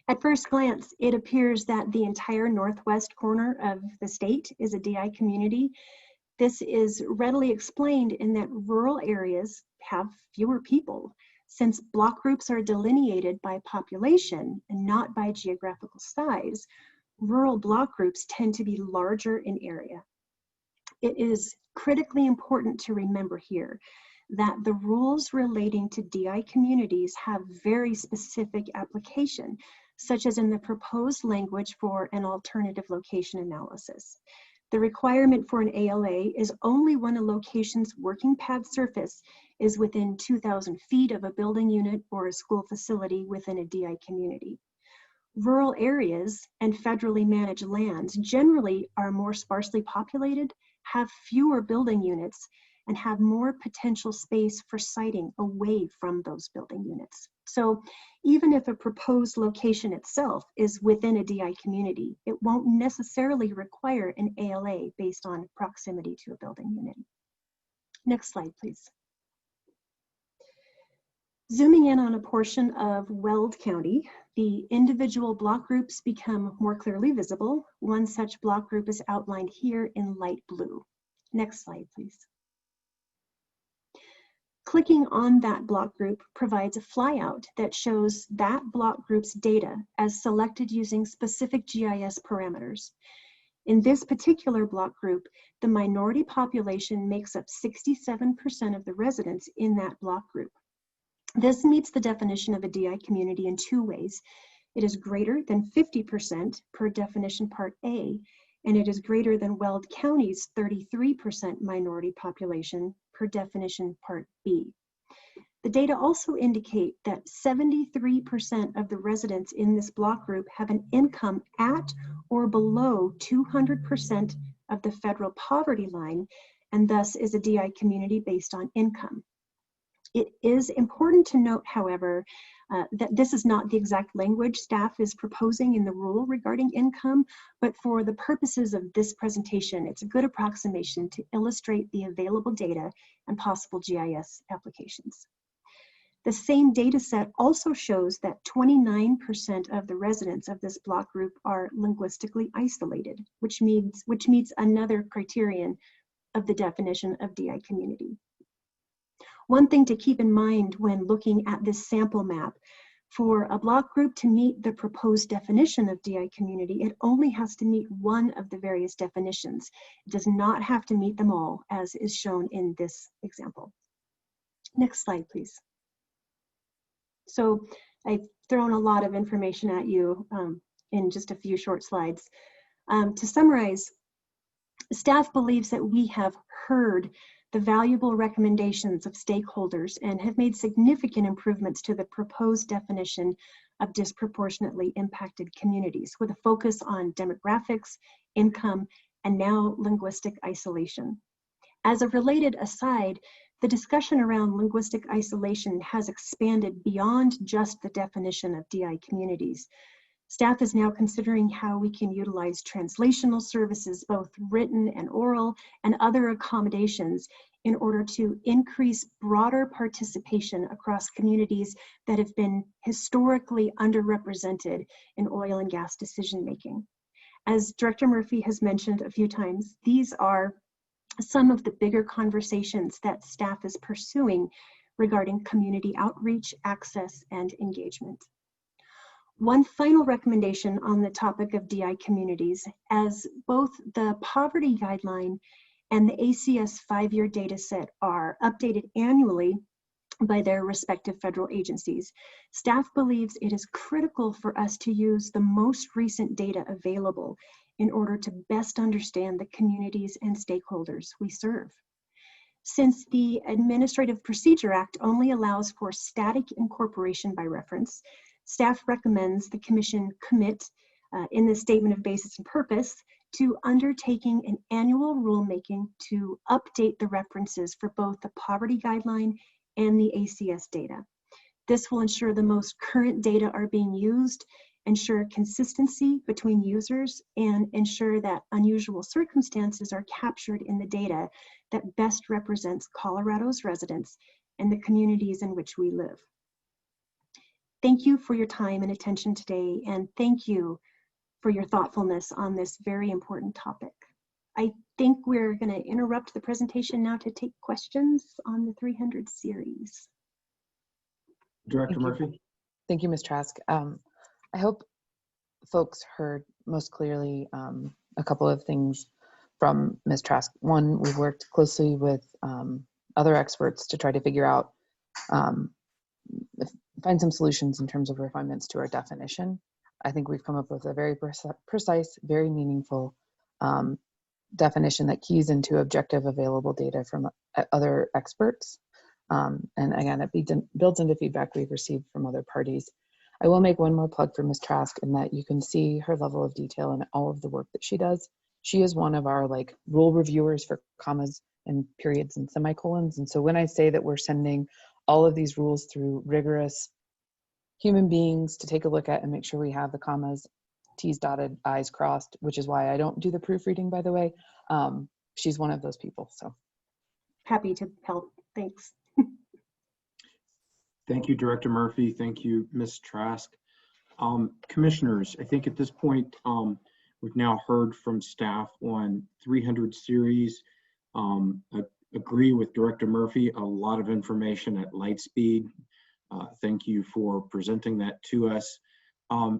Speaker 4: At first glance, it appears that the entire northwest corner of the state is a DI community. This is readily explained in that rural areas have fewer people, since block groups are delineated by population and not by geographical size. Rural block groups tend to be larger in area. It is critically important to remember here that the rules relating to DI communities have very specific application, such as in the proposed language for an alternative location analysis. The requirement for an ALA is only when a location's working pad surface is within 2,000 feet of a building unit or a school facility within a DI community. Rural areas and federally managed lands generally are more sparsely populated, have fewer building units, and have more potential space for siting away from those building units. So even if a proposed location itself is within a DI community, it won't necessarily require an ALA based on proximity to a building unit. Next slide, please. Zooming in on a portion of Weld County, the individual block groups become more clearly visible. One such block group is outlined here in light blue. Next slide, please. Clicking on that block group provides a flyout that shows that block group's data as selected using specific GIS parameters. In this particular block group, the minority population makes up 67% of the residents in that block group. This meets the definition of a DI community in two ways. It is greater than 50% per definition Part A, and it is greater than Weld County's 33% minority population per definition Part B. The data also indicate that 73% of the residents in this block group have an income at or below 200% of the federal poverty line, and thus is a DI community based on income. It is important to note, however, that this is not the exact language staff is proposing in the rule regarding income, but for the purposes of this presentation, it's a good approximation to illustrate the available data and possible GIS applications. The same data set also shows that 29% of the residents of this block group are linguistically isolated, which meets another criterion of the definition of DI community. One thing to keep in mind when looking at this sample map, for a block group to meet the proposed definition of DI community, it only has to meet one of the various definitions. It does not have to meet them all, as is shown in this example. Next slide, please. So I've thrown a lot of information at you in just a few short slides. To summarize, staff believes that we have heard the valuable recommendations of stakeholders and have made significant improvements to the proposed definition of disproportionately impacted communities with a focus on demographics, income, and now linguistic isolation. As a related aside, the discussion around linguistic isolation has expanded beyond just the definition of DI communities. Staff is now considering how we can utilize translational services, both written and oral, and other accommodations in order to increase broader participation across communities that have been historically underrepresented in oil and gas decision-making. As Director Murphy has mentioned a few times, these are some of the bigger conversations that staff is pursuing regarding community outreach, access, and engagement. One final recommendation on the topic of DI communities, as both the Poverty Guideline and the ACS 5-year data set are updated annually by their respective federal agencies, staff believes it is critical for us to use the most recent data available in order to best understand the communities and stakeholders we serve. Since the Administrative Procedure Act only allows for static incorporation by reference, staff recommends the Commission commit in the Statement of Basis and Purpose to undertaking an annual rulemaking to update the references for both the Poverty Guideline and the ACS data. This will ensure the most current data are being used, ensure consistency between users, and ensure that unusual circumstances are captured in the data that best represents Colorado's residents and the communities in which we live. Thank you for your time and attention today, and thank you for your thoughtfulness on this very important topic. I think we're going to interrupt the presentation now to take questions on the 300 series.
Speaker 2: Director Murphy?
Speaker 5: Thank you, Ms. Trask. I hope folks heard most clearly a couple of things from Ms. Trask. One, we've worked closely with other experts to try to figure out, find some solutions in terms of refinements to our definition. I think we've come up with a very precise, very meaningful definition that keys into objective available data from other experts. And again, it builds into feedback we've received from other parties. I will make one more plug for Ms. Trask in that you can see her level of detail in all of the work that she does. She is one of our like rule reviewers for commas and periods and semicolons. And so when I say that we're sending all of these rules through rigorous human beings to take a look at and make sure we have the commas, T's dotted, I's crossed, which is why I don't do the proofreading, by the way. She's one of those people, so.
Speaker 4: Happy to help. Thanks.
Speaker 2: Thank you, Director Murphy. Thank you, Ms. Trask. Commissioners, I think at this point, we've now heard from staff on 300 series. I agree with Director Murphy, a lot of information at light speed. Thank you for presenting that to us.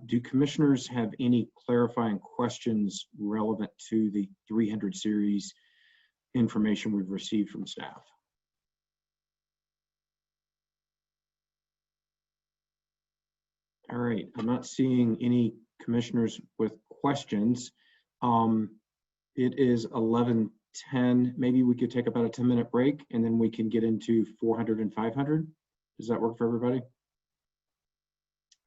Speaker 2: Do commissioners have any clarifying questions relevant to the 300 series information we've received from staff? All right, I'm not seeing any commissioners with questions. It is 11:10. Maybe we could take about a 10-minute break and then we can get into 400 and 500. Does that work for everybody?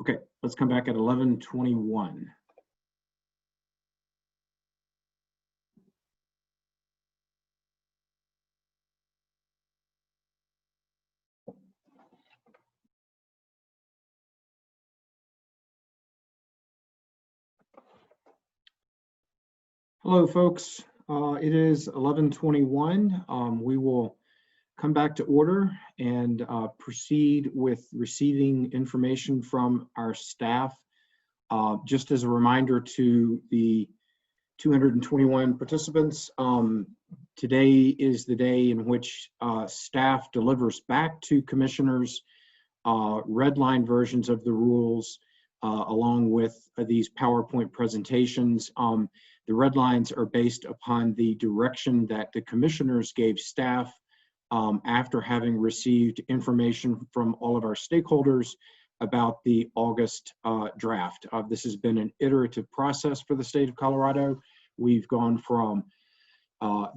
Speaker 2: Okay, let's come back at 11:21. Hello, folks. It is 11:21. We will come back to order and proceed with receiving information from our staff. Just as a reminder to the 221 participants, today is the day in which staff delivers back to commissioners red line versions of the rules along with these PowerPoint presentations. The red lines are based upon the direction that the commissioners gave staff after having received information from all of our stakeholders about the August draft. This has been an iterative process for the state of Colorado. We've gone from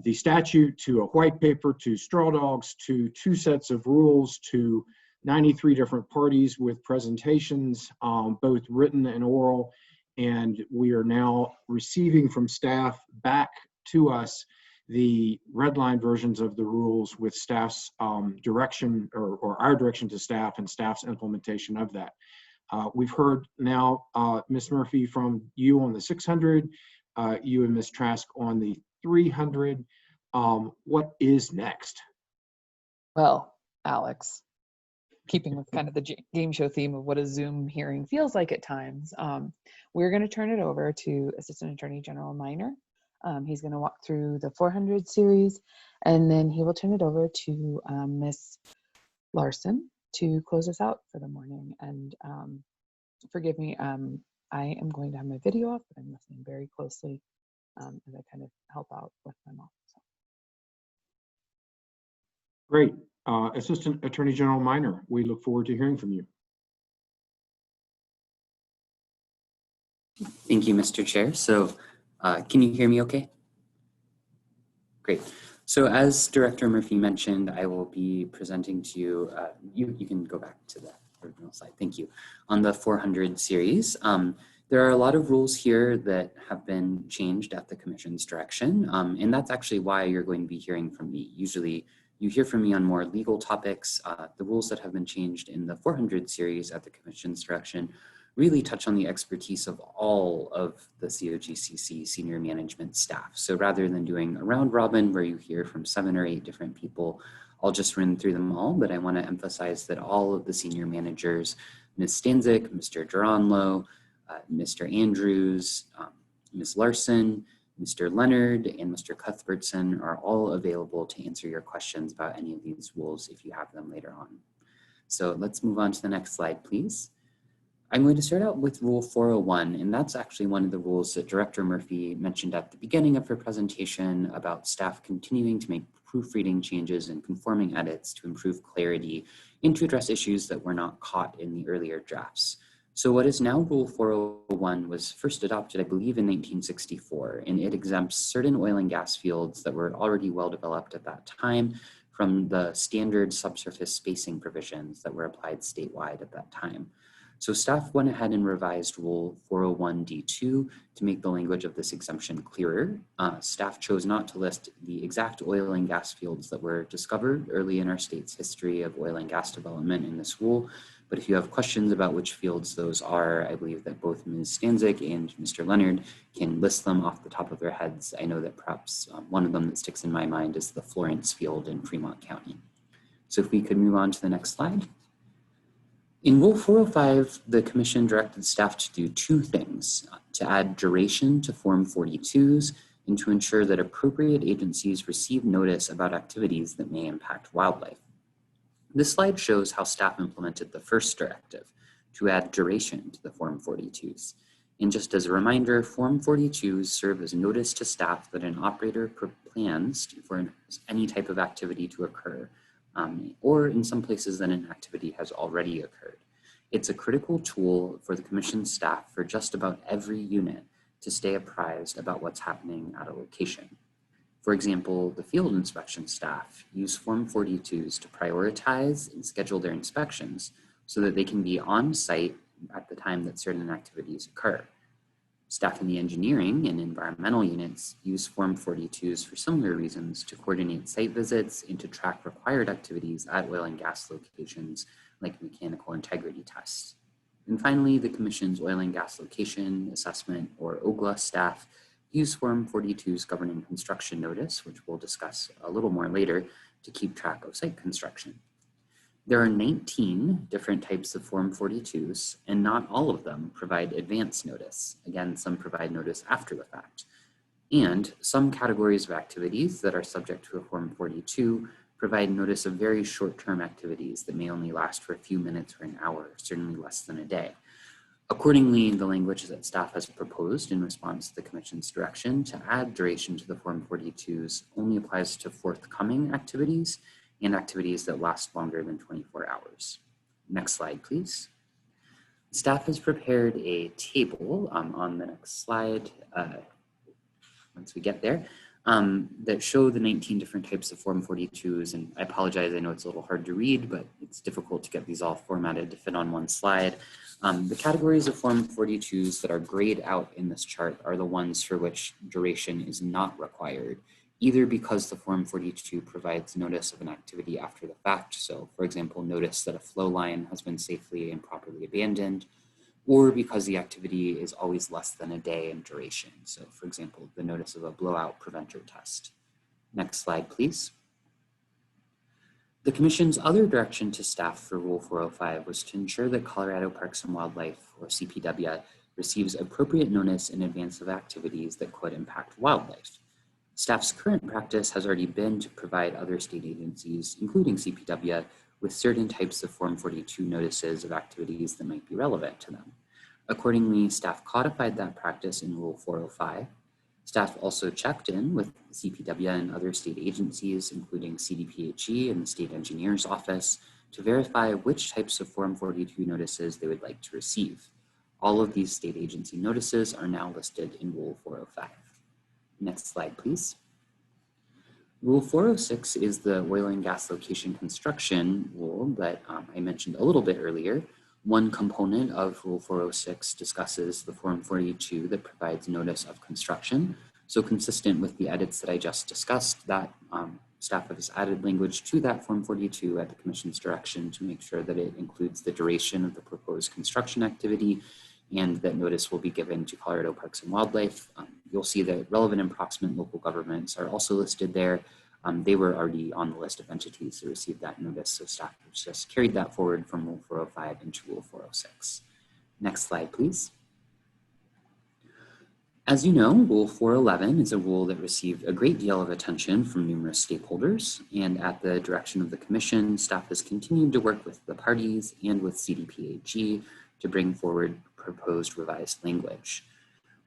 Speaker 2: the statute to a white paper to straw dogs to 2 sets of rules to 93 different parties with presentations, both written and oral. And we are now receiving from staff back to us the red line versions of the rules with staff's direction or our direction to staff and staff's implementation of that. We've heard now, Ms. Murphy, from you on the 600, you and Ms. Trask on the 300. What is next?
Speaker 5: Well, Alex, keeping with kind of the game show theme of what a Zoom hearing feels like at times, we're going to turn it over to Assistant Attorney General Minor. He's going to walk through the 400 series, and then he will turn it over to Ms. Larson to close us out for the morning. And forgive me, I am going to have my video off, but I'm listening very closely as I kind of help out with my mom. So.
Speaker 2: Great. Assistant Attorney General Minor, we look forward to hearing from you.
Speaker 6: Thank you, Mr. Chair. So can you hear me okay? Great. So as Director Murphy mentioned, I will be presenting to you, you can go back to the original slide, thank you, on the 400 series. There are a lot of rules here that have been changed at the Commission's direction, and that's actually why you're going to be hearing from me. Usually you hear from me on more legal topics. The rules that have been changed in the 400 series at the Commission's direction really touch on the expertise of all of the COGCC senior management staff. So rather than doing a round robin where you hear from 7 or 8 different people, I'll just run through them all, but I want to emphasize that all of the senior managers, Ms. Stanzik, Mr. Duranlo, Mr. Andrews, Ms. Larson, Mr. Leonard, and Mr. Cuthbertson are all available to answer your questions about any of these rules if you have them later on. So let's move on to the next slide, please. I'm going to start out with Rule 401, and that's actually one of the rules that Director Murphy mentioned at the beginning of her presentation about staff continuing to make proofreading changes and conforming edits to improve clarity and to address issues that were not caught in the earlier drafts. So what is now Rule 401 was first adopted, I believe, in 1964, and it exempts certain oil and gas fields that were already well developed at that time from the standard subsurface spacing provisions that were applied statewide at that time. So staff went ahead and revised Rule 401D2 to make the language of this exemption clearer. Staff chose not to list the exact oil and gas fields that were discovered early in our state's history of oil and gas development in this rule. But if you have questions about which fields those are, I believe that both Ms. Stanzik and Mr. Leonard can list them off the top of their heads. I know that perhaps one of them that sticks in my mind is the Florence field in Fremont County. So if we could move on to the next slide. In Rule 405, the Commission directed staff to do two things: to add duration to Form 42s and to ensure that appropriate agencies receive notice about activities that may impact wildlife. This slide shows how staff implemented the first directive, to add duration to the Form 42s. And just as a reminder, Form 42s serve as notice to staff that an operator plans for any type of activity to occur, or in some places that an activity has already occurred. It's a critical tool for the Commission staff for just about every unit to stay apprised about what's happening at a location. For example, the field inspection staff use Form 42s to prioritize and schedule their inspections so that they can be on site at the time that certain activities occur. Staff in the engineering and environmental units use Form 42s for similar reasons to coordinate site visits and to track required activities at oil and gas locations like mechanical integrity tests. And finally, the Commission's Oil and Gas Location Assessment, or OGLA staff, use Form 42's governing construction notice, which we'll discuss a little more later, to keep track of site construction. There are 19 different types of Form 42s, and not all of them provide advance notice. Again, some provide notice after the fact. And some categories of activities that are subject to a Form 42 provide notice of very short-term activities that may only last for a few minutes or an hour, certainly less than a day. Accordingly, the language that staff has proposed in response to the Commission's direction to add duration to the Form 42s only applies to forthcoming activities and activities that last longer than 24 hours. Next slide, please. Staff has prepared a table on the next slide, once we get there, that show the 19 different types of Form 42s. And I apologize, I know it's a little hard to read, but it's difficult to get these all formatted to fit on one slide. The categories of Form 42s that are grayed out in this chart are the ones for which duration is not required, either because the Form 42 provides notice of an activity after the fact. So for example, notice that a flow line has been safely and properly abandoned, or because the activity is always less than a day in duration. So for example, the notice of a blowout preventer test. Next slide, please. The Commission's other direction to staff for Rule 405 was to ensure that Colorado Parks and Wildlife, or CPW, receives appropriate notice in advance of activities that could impact wildlife. Staff's current practice has already been to provide other state agencies, including CPW, with certain types of Form 42 notices of activities that might be relevant to them. Accordingly, staff codified that practice in Rule 405. Staff also checked in with CPW and other state agencies, including CDPHE and the State Engineer's Office, to verify which types of Form 42 notices they would like to receive. All of these state agency notices are now listed in Rule 405. Next slide, please. Rule 406 is the oil and gas location construction rule that I mentioned a little bit earlier. One component of Rule 406 discusses the Form 42 that provides notice of construction. So consistent with the edits that I just discussed, that staff has added language to that Form 42 at the Commission's direction to make sure that it includes the duration of the proposed construction activity and that notice will be given to Colorado Parks and Wildlife. You'll see that relevant and proximate local governments are also listed there. They were already on the list of entities that received that notice, so staff has just carried that forward from Rule 405 into Rule 406. Next slide, please. As you know, Rule 411 is a rule that received a great deal of attention from numerous stakeholders, and at the direction of the Commission, staff has continued to work with the parties and with CDPHE to bring forward proposed revised language.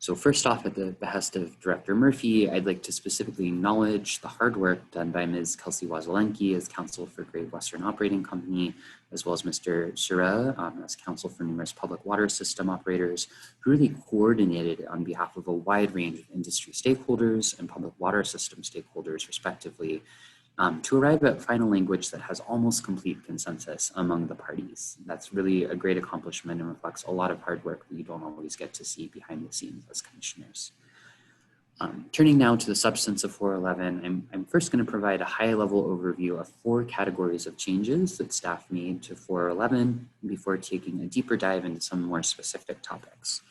Speaker 6: So first off, at the behest of Director Murphy, I'd like to specifically acknowledge the hard work done by Ms. Kelsey Wazelenki as counsel for Great Western Operating Company, as well as Mr. Sura as counsel for numerous public water system operators, who really coordinated on behalf of a wide range of industry stakeholders and public water system stakeholders, respectively, to arrive at final language that has almost complete consensus among the parties. That's really a great accomplishment and reflects a lot of hard work that you don't always get to see behind the scenes as commissioners. Turning now to the substance of 411, I'm first going to provide a high-level overview of 4 categories of changes that staff made to 411 before taking a deeper dive into some more specific topics.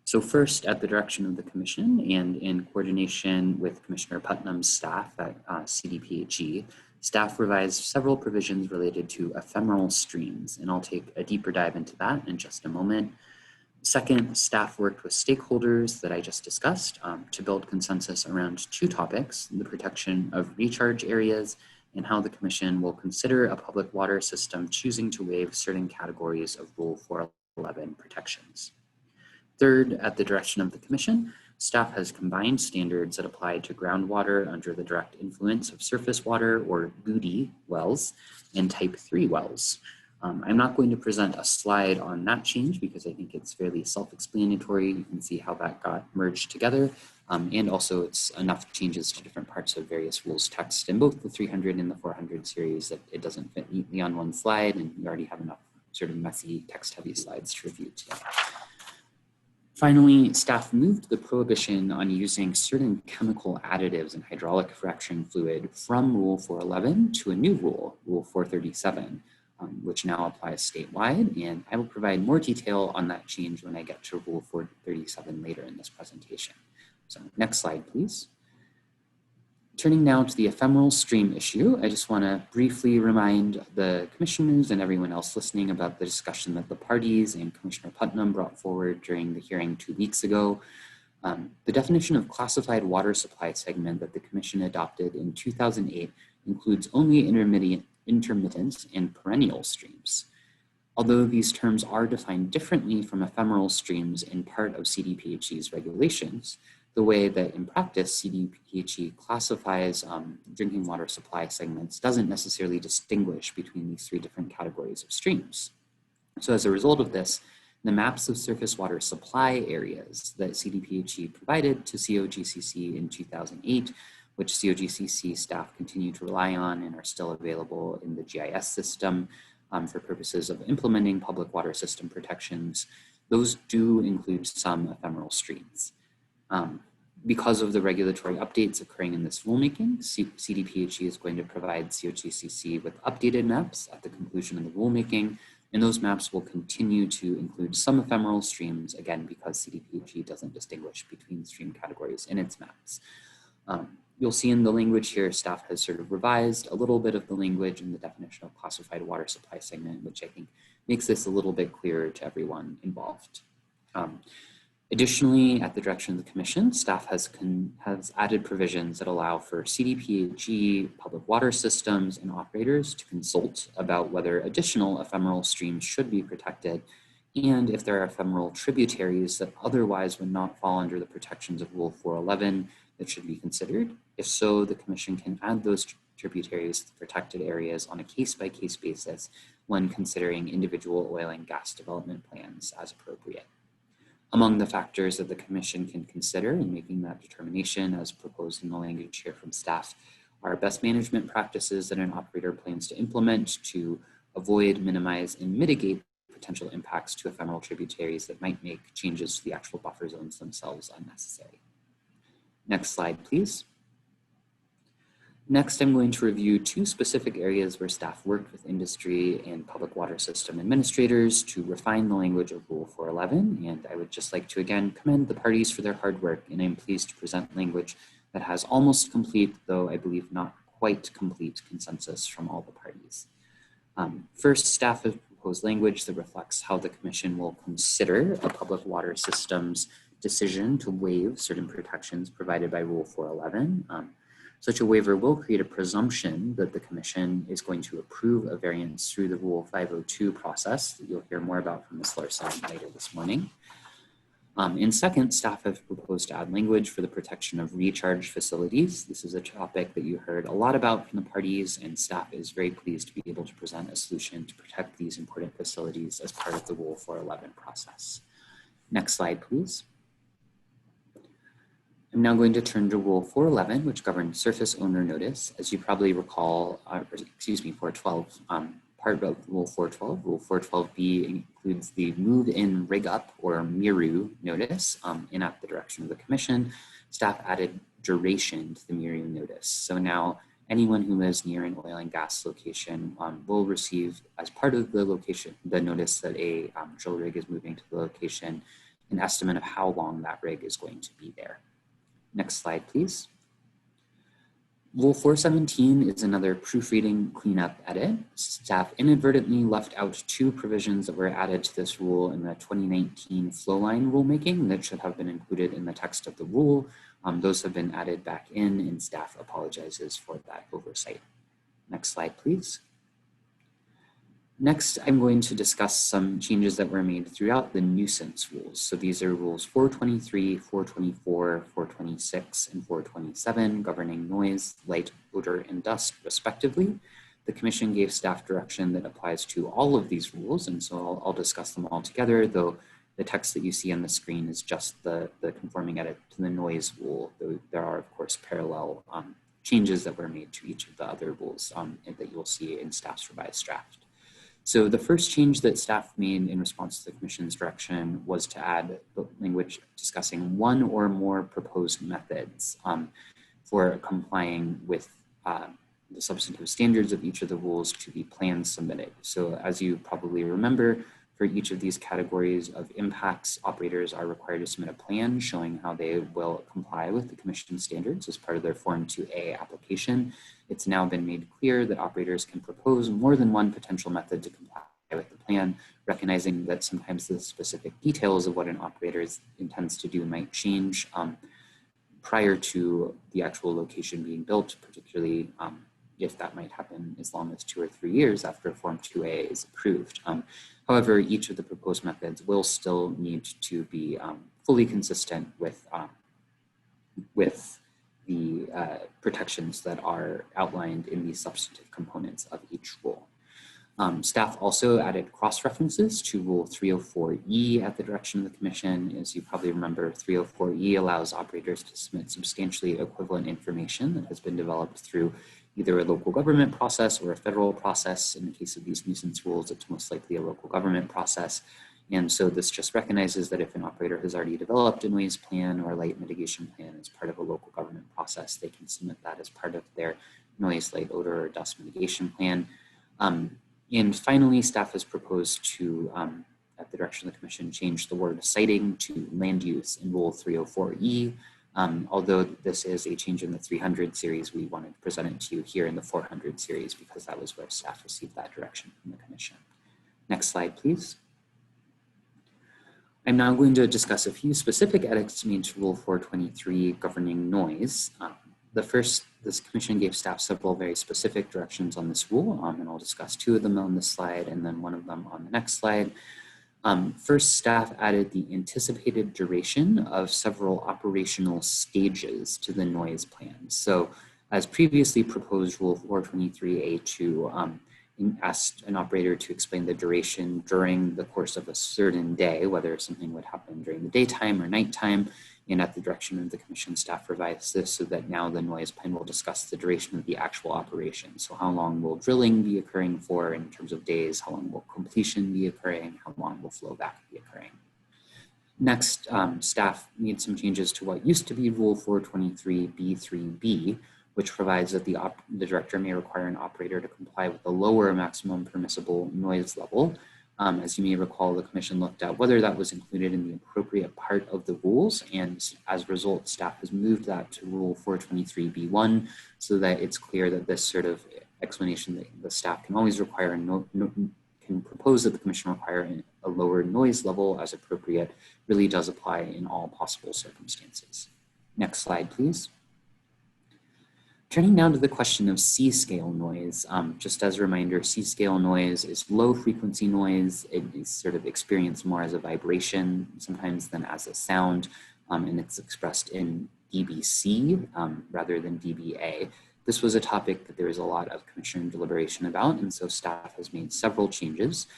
Speaker 6: So first, at the direction of the Commission and in coordination with Commissioner Putnam's staff at CDPHE, staff revised several provisions related to ephemeral streams, and I'll take a deeper dive into that in just a moment. Second, staff worked with stakeholders that I just discussed to build consensus around 2 topics, the protection of recharge areas and how the Commission will consider a public water system choosing to waive certain categories of Rule 411 protections. Third, at the direction of the Commission, staff has combined standards that apply to groundwater under the direct influence of surface water or GUDI wells and type 3 wells. I'm not going to present a slide on that change because I think it's fairly self-explanatory. You can see how that got merged together. And also it's enough changes to different parts of various rules text in both the 300 and the 400 series that it doesn't fit neatly on one slide, and you already have enough sort of messy text-heavy slides to review today. Finally, staff moved the prohibition on using certain chemical additives in hydraulic fracturing fluid from Rule 411 to a new rule, Rule 437. Which now applies statewide, and I will provide more detail on that change when I get to Rule 437 later in this presentation. So next slide, please. Turning now to the ephemeral stream issue, I just want to briefly remind the commissioners and everyone else listening about the discussion that the parties and Commissioner Putnam brought forward during the hearing 2 weeks ago. The definition of classified water supply segment that the Commission adopted in 2008 includes only intermittent and perennial streams. Although these terms are defined differently from ephemeral streams in part of CDPHE's regulations, the way that in practice CDPHE classifies drinking water supply segments doesn't necessarily distinguish between these 3 different categories of streams. So as a result of this, the maps of surface water supply areas that CDPHE provided to COGCC in 2008, which COGCC staff continue to rely on and are still available in the GIS system for purposes of implementing public water system protections, those do include some ephemeral streams. Because of the regulatory updates occurring in this rulemaking, CDPHE is going to provide COGCC with updated maps at the conclusion of the rulemaking, and those maps will continue to include some ephemeral streams, again, because CDPHE doesn't distinguish between stream categories in its maps. You'll see in the language here, staff has sort of revised a little bit of the language in the definition of classified water supply segment, which I think makes this a little bit clearer to everyone involved. Additionally, at the direction of the Commission, staff has added provisions that allow for CDPHE, public water systems, and operators to consult about whether additional ephemeral streams should be protected, and if there are ephemeral tributaries that otherwise would not fall under the protections of Rule 411 that should be considered. If so, the Commission can add those tributaries to protected areas on a case-by-case basis when considering individual oil and gas development plans as appropriate. Among the factors that the Commission can consider in making that determination, as proposed in the language here from staff, are best management practices that an operator plans to implement to avoid, minimize, and mitigate potential impacts to ephemeral tributaries that might make changes to the actual buffer zones themselves unnecessary. Next slide, please. Next, I'm going to review 2 specific areas where staff worked with industry and public water system administrators to refine the language of Rule 411. And I would just like to again commend the parties for their hard work, and I'm pleased to present language that has almost complete, though I believe not quite complete, consensus from all the parties. First, staff has proposed language that reflects how the Commission will consider a public water system's decision to waive certain protections provided by Rule 411. Such a waiver will create a presumption that the Commission is going to approve a variance through the Rule 502 process that you'll hear more about from Ms. Larson later this morning. And second, staff have proposed to add language for the protection of recharge facilities. This is a topic that you heard a lot about from the parties, and staff is very pleased to be able to present a solution to protect these important facilities as part of the Rule 411 process. Next slide, please. I'm now going to turn to Rule 411, which governs surface owner notice. As you probably recall, excuse me, 412, part of Rule 412. Rule 412B includes the move-in rig-up or MIRU notice in at the direction of the Commission. Staff added duration to the MIRU notice. So now anyone who lives near an oil and gas location will receive, as part of the notice that a drill rig is moving to the location, an estimate of how long that rig is going to be there. Next slide, please. Rule 417 is another proofreading cleanup edit. Staff inadvertently left out two provisions that were added to this rule in the 2019 flowline rulemaking that should have been included in the text of the rule. Those have been added back in, and staff apologizes for that oversight. Next slide, please. Next, I'm going to discuss some changes that were made throughout the nuisance rules. So these are rules 423, 424, 426, and 427 governing noise, light, odor, and dust, respectively. The Commission gave staff direction that applies to all of these rules, and so I'll discuss them all together, though the text that you see on the screen is just the conforming edit to the noise rule. There are, of course, parallel changes that were made to each of the other rules that you'll see in staff's revised draft. So the first change that staff made in response to the Commission's direction was to add the language discussing one or more proposed methods for complying with the substantive standards of each of the rules to the plans submitted. So as you probably remember, for each of these categories of impacts, operators are required to submit a plan showing how they will comply with the Commission standards as part of their Form 2A application. It's now been made clear that operators can propose more than one potential method to comply with the plan, recognizing that sometimes the specific details of what an operator intends to do might change prior to the actual location being built, particularly if that might happen as long as 2 or 3 years after Form 2A is approved. However, each of the proposed methods will still need to be fully consistent with the protections that are outlined in the substantive components of each rule. Staff also added cross-references to Rule 304E at the direction of the Commission. As you probably remember, 304E allows operators to submit substantially equivalent information that has been developed through either a local government process or a federal process. In the case of these nuisance rules, it's most likely a local government process. And so this just recognizes that if an operator has already developed a noise plan or a light mitigation plan as part of a local government process, they can submit that as part of their noise, light, odor, or dust mitigation plan. And finally, staff has proposed to, at the direction of the Commission, change the word siting to land use in Rule 304E. Although this is a change in the 300 series, we wanted to present it to you here in the 400 series because that was where staff received that direction from the Commission. Next slide, please. I'm now going to discuss a few specific edits made to Rule 423 governing noise. This Commission gave staff several very specific directions on this rule, and I'll discuss 2 of them on this slide and then 1 of them on the next slide. First, staff added the anticipated duration of several operational stages to the noise plan. So as previously proposed, Rule 423A2 asked an operator to explain the duration during the course of a certain day, whether something would happen during the daytime or nighttime. And at the direction of the Commission, staff revised this so that now the noise plan will discuss the duration of the actual operation. So how long will drilling be occurring for in terms of days? How long will completion be occurring? How long will flowback be occurring? Next, staff made some changes to what used to be Rule 423B3B, which provides that the director may require an operator to comply with the lower maximum permissible noise level. As you may recall, the Commission looked at whether that was included in the appropriate part of the rules, and as a result, staff has moved that to Rule 423B1 so that it's clear that this sort of explanation that the staff can always require can propose that the Commission require a lower noise level as appropriate really does apply in all possible circumstances. Next slide, please. Turning now to the question of C-scale noise, just as a reminder, C-scale noise is low frequency noise. It is sort of experienced more as a vibration sometimes than as a sound, and it's expressed in dBc rather than dBA. This was a topic that there was a lot of Commission deliberation about, and so staff has made several changes.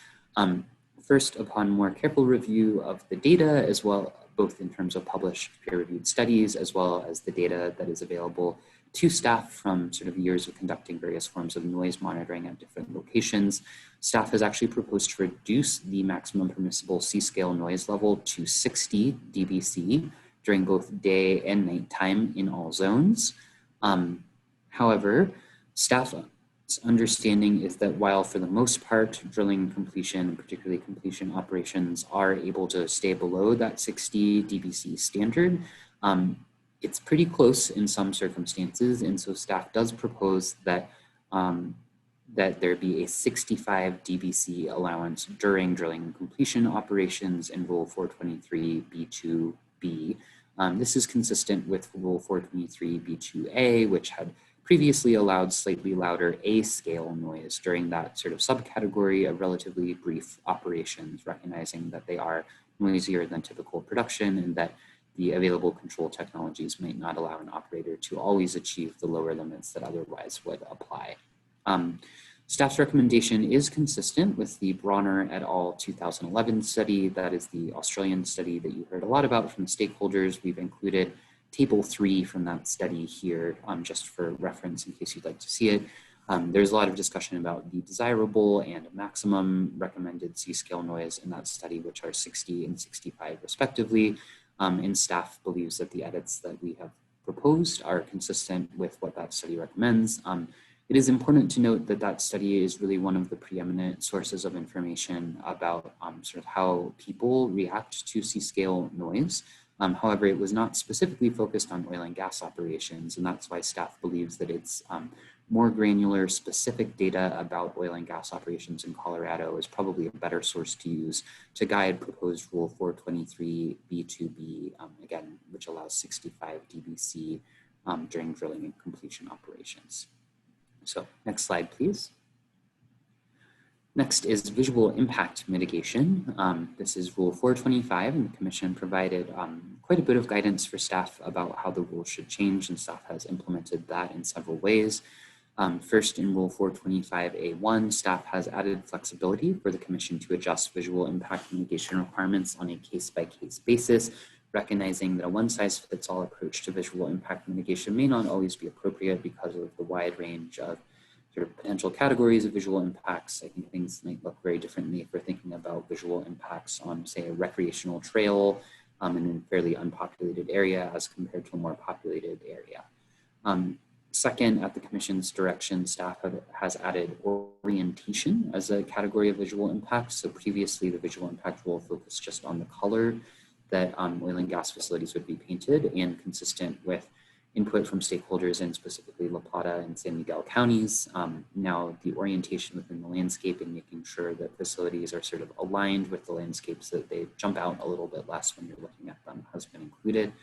Speaker 6: First, upon more careful review of the data as well both in terms of published peer-reviewed studies as well as the data that is available to staff from sort of years of conducting various forms of noise monitoring at different locations. Staff has actually proposed to reduce the maximum permissible C-scale noise level to 60 dBc during both day and nighttime in all zones. However, staff's understanding is that while for the most part, drilling completion, and particularly completion operations, are able to stay below that 60 dBc standard, it's pretty close in some circumstances. And so staff does propose that, that there be a 65 dBc allowance during drilling and completion operations in Rule 423 B2B. This is consistent with Rule 423 B2A, which had previously allowed slightly louder A-scale noise during that sort of subcategory of relatively brief operations, recognizing that they are noisier than typical production and that the available control technologies might not allow an operator to always achieve the lower limits that otherwise would apply. Staff's recommendation is consistent with the Bronner et al. 2011 study. That is the Australian study that you heard a lot about from stakeholders. We've included Table 3 from that study here, just for reference in case you'd like to see it. There's a lot of discussion about the desirable and maximum recommended C-scale noise in that study, which are 60 and 65 respectively. And staff believes that the edits that we have proposed are consistent with what that study recommends. It is important to note that that study is really one of the preeminent sources of information about sort of how people react to C-scale noise. However, it was not specifically focused on oil and gas operations, and that's why staff believes that it's more granular, specific data about oil and gas operations in Colorado is probably a better source to use to guide proposed Rule 423 B2B, again, which allows 65 dBc during drilling and completion operations. So next slide, please. Next is visual impact mitigation. This is Rule 425, and the Commission provided quite a bit of guidance for staff about how the rule should change, and staff has implemented that in several ways. First, in Rule 425A1, staff has added flexibility for the Commission to adjust visual impact mitigation requirements on a case-by-case basis, recognizing that a one-size-fits-all approach to visual impact mitigation may not always be appropriate because of the wide range of sort of potential categories of visual impacts. I think things might look very differently if we're thinking about visual impacts on, say, a recreational trail in a fairly unpopulated area as compared to a more populated area. Second, at the Commission's direction, staff has added orientation as a category of visual impacts. So previously, the visual impact rule focused just on the color that oil and gas facilities would be painted, and consistent with input from stakeholders in specifically La Plata and San Miguel counties. Now the orientation within the landscape and making sure that facilities are sort of aligned with the landscape so that they jump out a little bit less when you're looking at them has been included.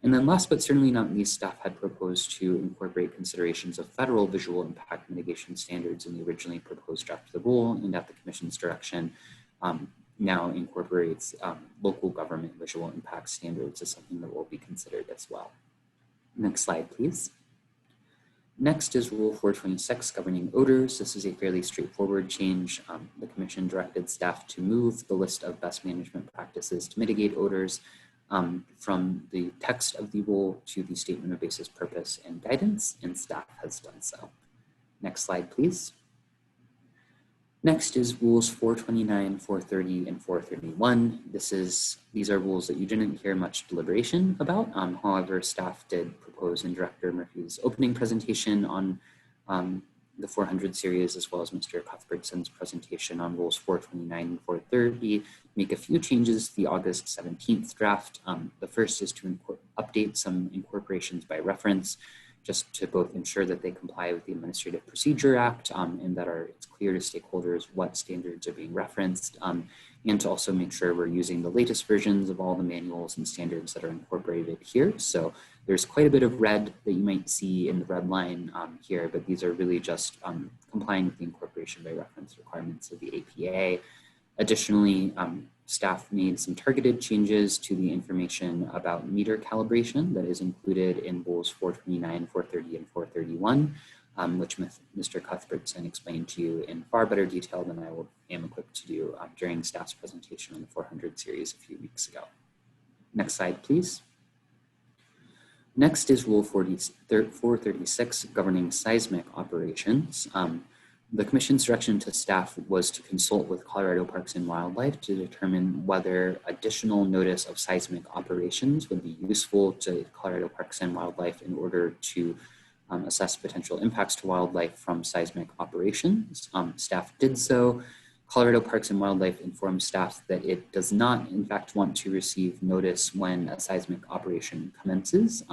Speaker 6: And then last but certainly not least, staff had proposed to incorporate considerations of federal visual impact mitigation standards in the originally proposed draft of the rule, and at the Commission's direction, now incorporates local government visual impact standards as something that will be considered as well. Next slide, please. Next is Rule 426 governing odors. This is a fairly straightforward change. The Commission directed staff to move the list of best management practices to mitigate odors from the text of the rule to the statement of basis, purpose, and guidance, and staff has done so. Next slide, please. Next is Rules 429, 430, and 431. These are rules that you didn't hear much deliberation about. However, staff did propose in Director Murphy's opening presentation on the 400 series, as well as Mr. Cuthbertson's presentation on Rules 429 and 430, make a few changes to the August 17th draft. The first is to update some incorporations by reference, just to both ensure that they comply with the Administrative Procedure Act and that it's clear to stakeholders what standards are being referenced, and to also make sure we're using the latest versions of all the manuals and standards that are incorporated here. So there's quite a bit of red that you might see in the red line here, but these are really just complying with the incorporation by reference requirements of the APA. Additionally, staff made some targeted changes to the information about meter calibration that is included in Rules 429, 430, and 431, which Mr. Cuthbertson explained to you in far better detail than I am equipped to do during staff's presentation on the 400 series a few weeks ago. Next slide, please. Next is Rule 436, governing seismic operations. The Commission's direction to staff was to consult with Colorado Parks and Wildlife to determine whether additional notice of seismic operations would be useful to Colorado Parks and Wildlife in order to assess potential impacts to wildlife from seismic operations. Staff did so. Colorado Parks and Wildlife informed staff that it does not, in fact, want to receive notice when a seismic operation commences.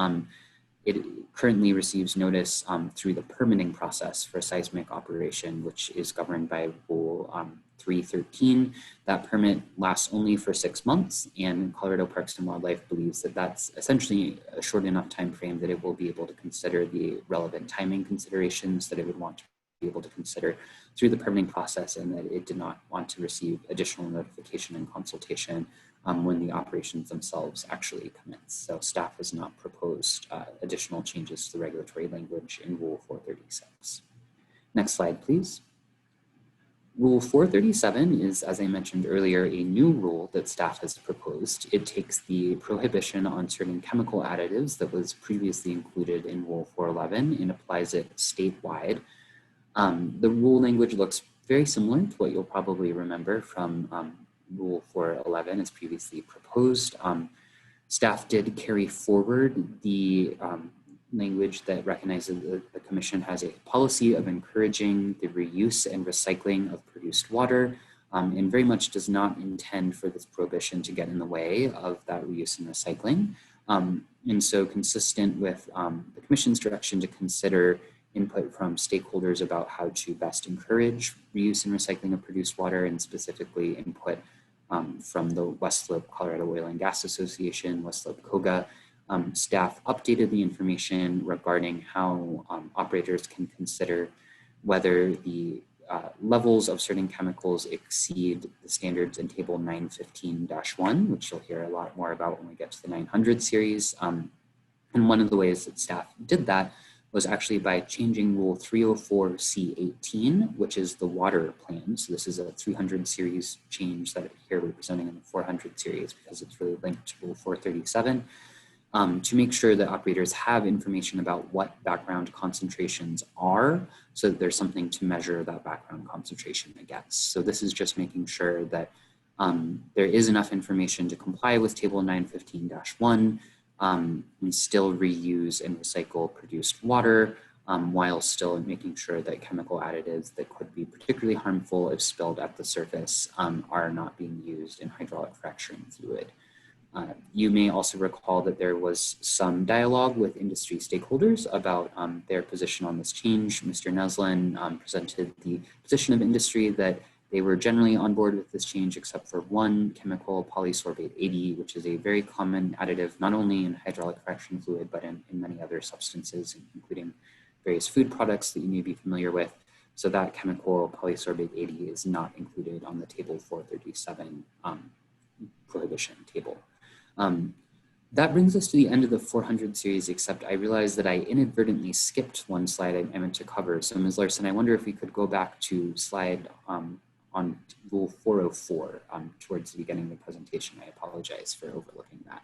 Speaker 6: It currently receives notice through the permitting process for a seismic operation, which is governed by Rule 313. That permit lasts only for 6 months, and Colorado Parks and Wildlife believes that that's essentially a short enough time frame that it will be able to consider the relevant timing considerations that it would want to be able to consider through the permitting process, and that it did not want to receive additional notification and consultation when the operations themselves actually commence. So staff has not proposed additional changes to the regulatory language in Rule 436. Next slide, please. Rule 437 is, as I mentioned earlier, a new rule that staff has proposed. It takes the prohibition on certain chemical additives that was previously included in Rule 411 and applies it statewide. The rule language looks very similar to what you'll probably remember from Rule 411 as previously proposed. Staff did carry forward the language that recognizes that the Commission has a policy of encouraging the reuse and recycling of produced water, and very much does not intend for this prohibition to get in the way of that reuse and recycling. And so consistent with the Commission's direction to consider input from stakeholders about how to best encourage reuse and recycling of produced water, and specifically input from the West Slope Colorado Oil and Gas Association, West Slope COGA. Staff updated the information regarding how operators can consider whether the levels of certain chemicals exceed the standards in Table 915-1, which you'll hear a lot more about when we get to the 900 series. And one of the ways that staff did that was actually by changing Rule 304C18, which is the water plan. So this is a 300 series change that here we're presenting in the 400 series because it's really linked to Rule 437, to make sure that operators have information about what background concentrations are, so that there's something to measure that background concentration against. So this is just making sure that there is enough information to comply with Table 915-1, and still reuse and recycle produced water, while still making sure that chemical additives that could be particularly harmful if spilled at the surface are not being used in hydraulic fracturing fluid. You may also recall that there was some dialogue with industry stakeholders about their position on this change. Mr. Neslin presented the position of industry that they were generally on board with this change, except for one chemical, polysorbate 80, which is a very common additive, not only in hydraulic fracturing fluid, but in many other substances, including various food products that you may be familiar with. So that chemical, polysorbate 80, is not included on the Table 437 prohibition table. That brings us to the end of the 400 series, except I realized that I inadvertently skipped one slide I meant to cover. So Ms. Larson, I wonder if we could go back to slide on Rule 404 towards the beginning of the presentation. I apologize for overlooking that.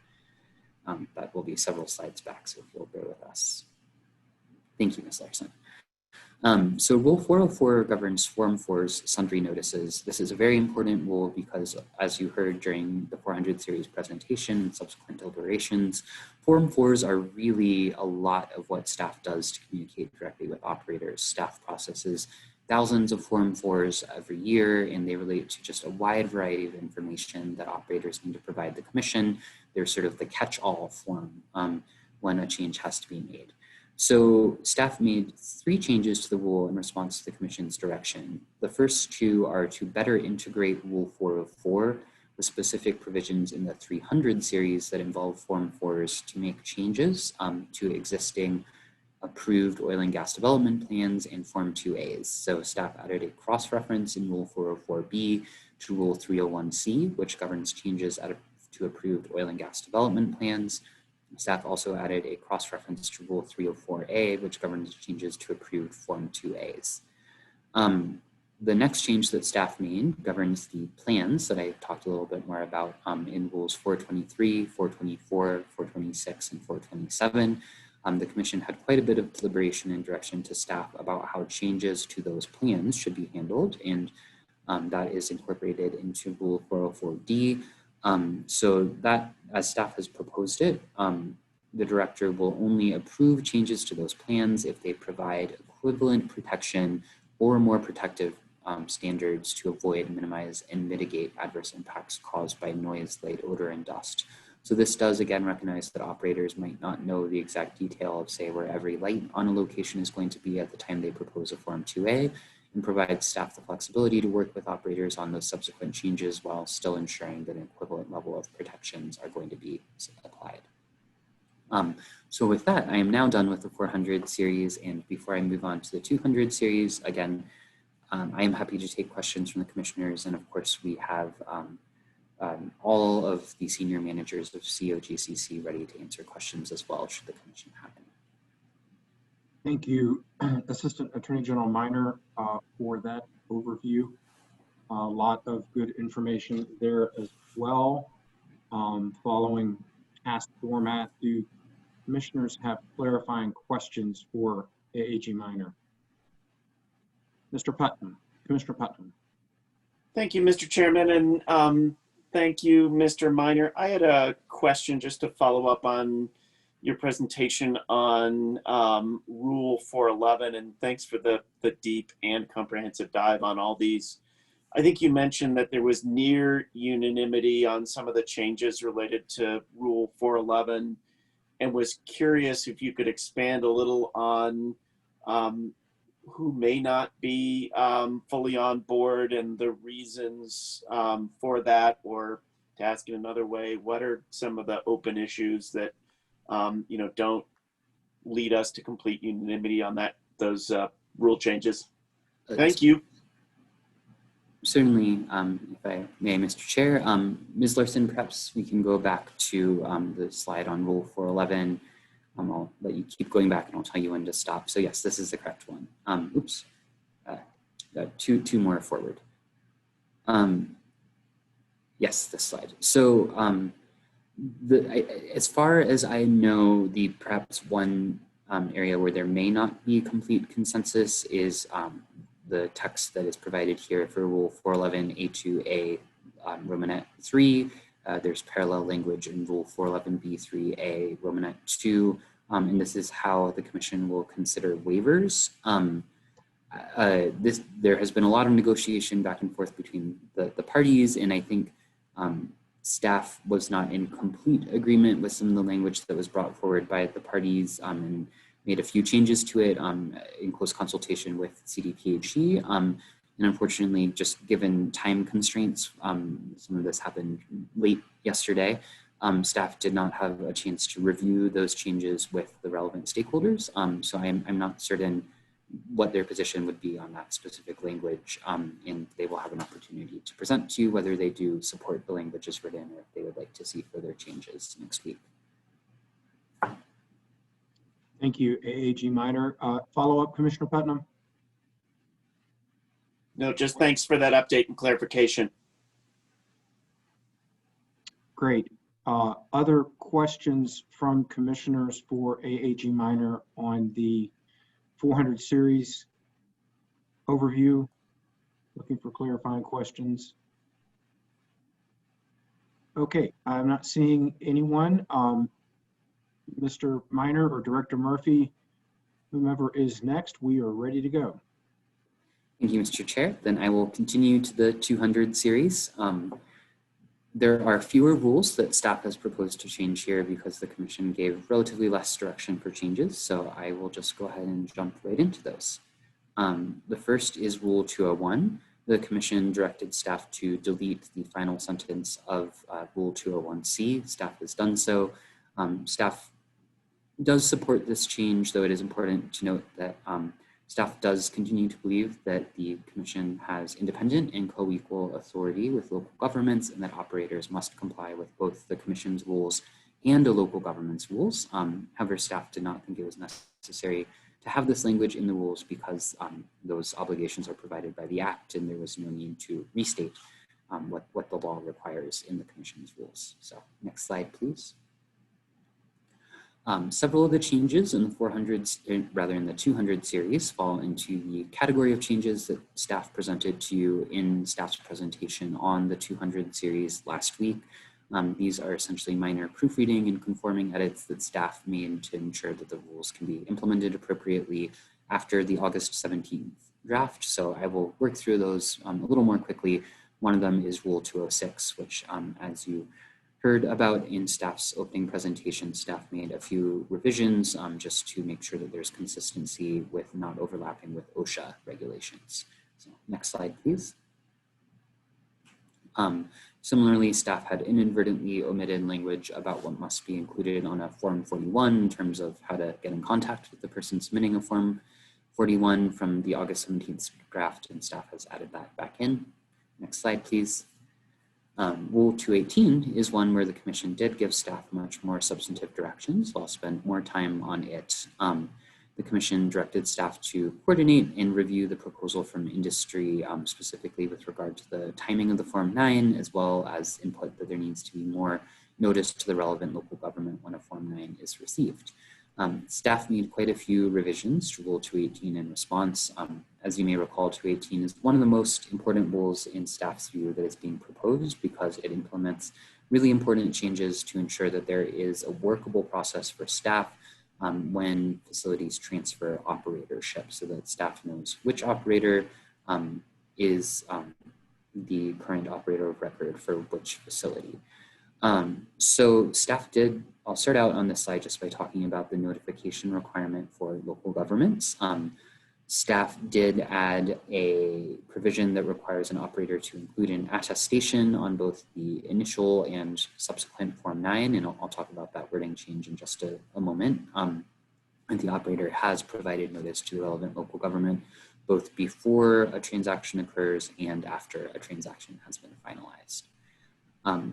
Speaker 6: That will be several slides back, so if you'll bear with us. Thank you, Ms. Larson. So Rule 404 governs Form 4's sundry notices. This is a very important rule because, as you heard during the 400 series presentation and subsequent deliberations, Form 4s are really a lot of what staff does to communicate directly with operators. Staff processes thousands of Form 4s every year, and they relate to just a wide variety of information that operators need to provide the Commission. They're sort of the catch-all form when a change has to be made. So staff made 3 changes to the rule in response to the Commission's direction. The first 2 are to better integrate Rule 404 with specific provisions in the 300 series that involve Form 4s to make changes to existing approved oil and gas development plans and Form 2As. So staff added a cross-reference in Rule 404B to Rule 301C, which governs changes to approved oil and gas development plans. Staff also added a cross-reference to Rule 304A, which governs changes to approved Form 2As. The next change that staff made governs the plans that I talked a little bit more about in rules 423, 424, 426, and 427. The Commission had quite a bit of deliberation and direction to staff about how changes to those plans should be handled, and that is incorporated into Rule 404D. So that, as staff has proposed it, the director will only approve changes to those plans if they provide equivalent protection or more protective standards to avoid, minimize, and mitigate adverse impacts caused by noise, light, odor, and dust. So this does again recognize that operators might not know the exact detail of, say, where every light on a location is going to be at the time they propose a Form 2A, and provides staff the flexibility to work with operators on those subsequent changes while still ensuring that an equivalent level of protections are going to be applied. So with that, I am now done with the 400 series, and before I move on to the 200 series, again, I am happy to take questions from the commissioners, and of course we have all of the senior managers of COGCC ready to answer questions as well, should the commission have any.
Speaker 2: Thank you, Assistant Attorney General Minor, for that overview. A lot of good information there as well. Following ask format, do commissioners have clarifying questions for AAG Minor? Mr. Putnam, Commissioner Putnam.
Speaker 3: Thank you, Mr. Chairman, and thank you, Mr. Minor. I had a question just to follow up on your presentation on Rule 411, and thanks for the deep and comprehensive dive on all these. I think you mentioned that there was near unanimity on some of the changes related to Rule 411, and was curious if you could expand a little on who may not be fully on board and the reasons for that, or to ask it another way, what are some of the open issues that don't lead us to complete unanimity on those rule changes? Thank you.
Speaker 6: Certainly, if I may, Mr. Chair. Ms. Larson, perhaps we can go back to the slide on Rule 411. I'll let you keep going back and I'll tell you when to stop. So yes, this is the correct one. Oops, two more forward. Yes, this slide. So as far as I know, the perhaps one area where there may not be complete consensus is the text that is provided here for Rule 411A2A Romanet 3. There's parallel language in Rule 411B3A Romanet 2, and this is how the Commission will consider waivers. There has been a lot of negotiation back and forth between the parties, and I think staff was not in complete agreement with some of the language that was brought forward by the parties, and made a few changes to it in close consultation with CDPHE. And unfortunately, just given time constraints, some of this happened late yesterday. Staff did not have a chance to review those changes with the relevant stakeholders. So I'm not certain what their position would be on that specific language. And they will have an opportunity to present to you whether they do support the language as written or if they would like to see further changes next week.
Speaker 2: Thank you, AAG Minor. Follow-up, Commissioner Putnam?
Speaker 3: No, just thanks for that update and clarification.
Speaker 2: Great. Other questions from commissioners for AAG Minor on the 400 series overview? Looking for clarifying questions. Okay, I'm not seeing anyone. Mr. Minor or Director Murphy, whomever is next, we are ready to go.
Speaker 6: Thank you, Mr. Chair. Then I will continue to the 200 series. There are fewer rules that staff has proposed to change here because the Commission gave relatively less direction for changes. So I will just go ahead and jump right into those. The first is Rule 201. The Commission directed staff to delete the final sentence of Rule 201C. Staff has done so. Staff does support this change, though it is important to note that staff does continue to believe that the Commission has independent and co-equal authority with local governments and that operators must comply with both the Commission's rules and the local government's rules. However, staff did not think it was necessary to have this language in the rules because those obligations are provided by the Act, and there was no need to restate what the law requires in the Commission's rules. So next slide, please. Several of the changes in the 200 series fall into the category of changes that staff presented to you in staff's presentation on the 200 series last week. These are essentially minor proofreading and conforming edits that staff made to ensure that the rules can be implemented appropriately after the August 17th draft. So I will work through those a little more quickly. One of them is Rule 206, which as you heard about in staff's opening presentation, staff made a few revisions just to make sure that there's consistency with not overlapping with OSHA regulations. So next slide, please. Similarly, staff had inadvertently omitted language about what must be included on a Form 41 in terms of how to get in contact with the person submitting a Form 41 from the August 17th draft, and staff has added that back in. Next slide, please. Rule 218 is one where the Commission did give staff much more substantive directions, so I'll spend more time on it. The Commission directed staff to coordinate and review the proposal from industry, specifically with regard to the timing of the Form 9, as well as input that there needs to be more notice to the relevant local government when a Form 9 is received. Staff made quite a few revisions to Rule 218 in response. As you may recall, 218 is one of the most important rules in staff's view that is being proposed because it implements really important changes to ensure that there is a workable process for staff when facilities transfer operatorship, so that staff knows which operator is the current operator of record for which facility. So staff did, I'll start out on this slide just by talking about the notification requirement for local governments. Staff did add a provision that requires an operator to include an attestation on both the initial and subsequent Form 9, and I'll talk about that wording change in just a moment. And the operator has provided notice to the relevant local government both before a transaction occurs and after a transaction has been finalized.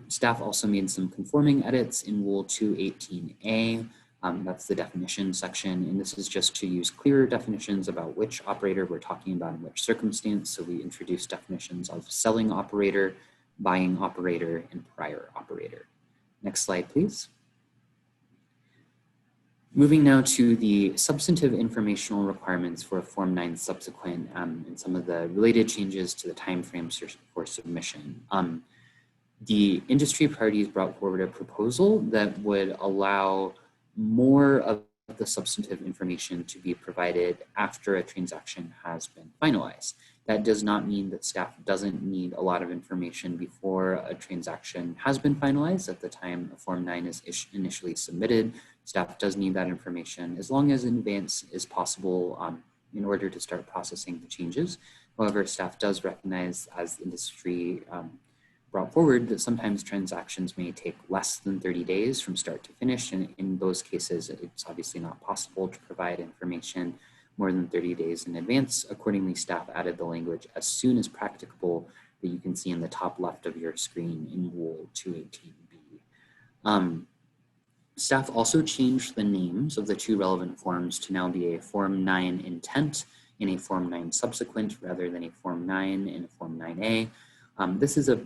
Speaker 6: Staff also made some conforming edits in Rule 218A. That's the definition section, and this is just to use clearer definitions about which operator we're talking about in which circumstance. So we introduced definitions of selling operator, buying operator, and prior operator. Next slide, please. Moving now to the substantive informational requirements for Form 9 subsequent and some of the related changes to the timeframes for submission. The industry parties brought forward a proposal that would allow more of the substantive information to be provided after a transaction has been finalized. That does not mean that staff doesn't need a lot of information before a transaction has been finalized. At the time a Form 9 is initially submitted, staff does need that information as long as in advance is possible in order to start processing the changes. However, staff does recognize, as industry brought forward, that sometimes transactions may take less than 30 days from start to finish, and in those cases it's obviously not possible to provide information more than 30 days in advance. Accordingly, staff added the language "as soon as practicable" that you can see in the top left of your screen in Rule 218B. Staff also changed the names of the two relevant forms to now be a Form 9 intent and a Form 9 subsequent rather than a Form 9 and a Form 9A. This is a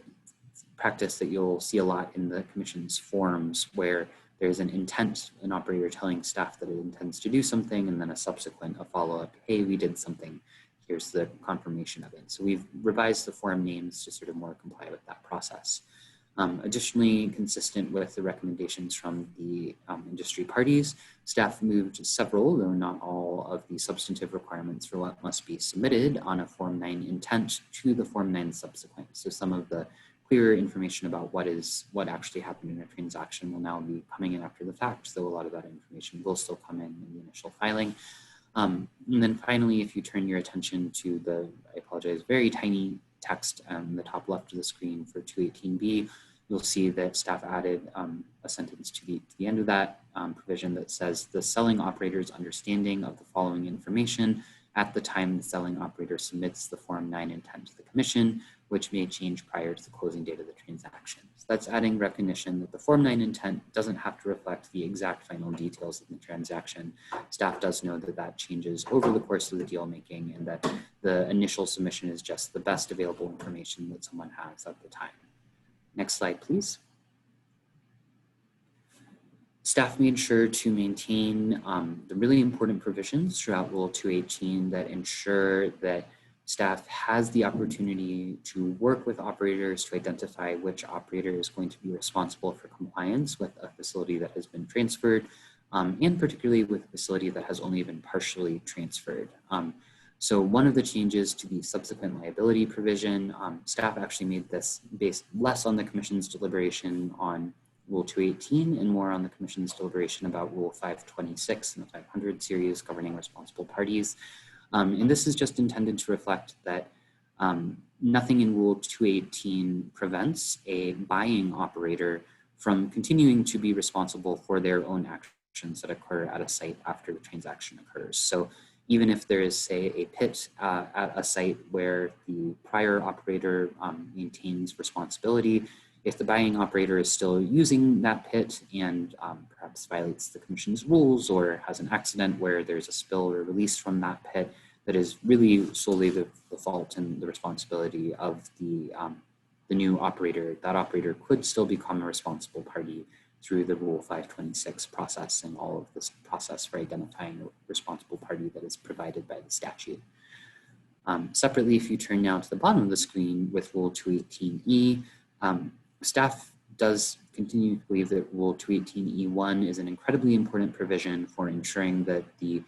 Speaker 6: practice that you'll see a lot in the Commission's forms, where there's an intent, an operator telling staff that it intends to do something, and then a subsequent, a follow-up, hey, we did something, here's the confirmation of it. So we've revised the form names to sort of more comply with that process. Additionally, consistent with the recommendations from the industry parties, staff moved several, though not all, of the substantive requirements for what must be submitted on a Form 9 intent to the Form 9 subsequent. So some of the clearer information about what actually happened in a transaction will now be coming in after the fact, though a lot of that information will still come in the initial filing. And then finally, if you turn your attention to the, I apologize, very tiny text in the top left of the screen for 218B, you'll see that staff added a sentence to the end of that provision that says the selling operator's understanding of the following information at the time the selling operator submits the Form 9 intent to the Commission which may change prior to the closing date of the transaction. So that's adding recognition that the Form 9 intent doesn't have to reflect the exact final details of the transaction. Staff does know that that changes over the course of the deal making, and that the initial submission is just the best available information that someone has at the time. Next slide, please. Staff made sure to maintain the really important provisions throughout Rule 218 that ensure that staff has the opportunity to work with operators to identify which operator is going to be responsible for compliance with a facility that has been transferred, and particularly with a facility that has only been partially transferred. So one of the changes to the subsequent liability provision, staff actually made this based less on the Commission's deliberation on Rule 218 and more on the Commission's deliberation about Rule 526 and the 500 series governing responsible parties. And this is just intended to reflect that nothing in Rule 218 prevents a buying operator from continuing to be responsible for their own actions that occur at a site after the transaction occurs. So even if there is, say, a pit at a site where the prior operator maintains responsibility, if the buying operator is still using that pit and perhaps violates the Commission's rules or has an accident where there's a spill or release from that pit, that is really solely the fault and the responsibility of the new operator, that operator could still become a responsible party through the Rule 526 process and all of this process for identifying a responsible party that is provided by the statute. Separately, if you turn now to the bottom of the screen with Rule 218E, staff does continue to believe that Rule 218E1 is an incredibly important provision for ensuring that the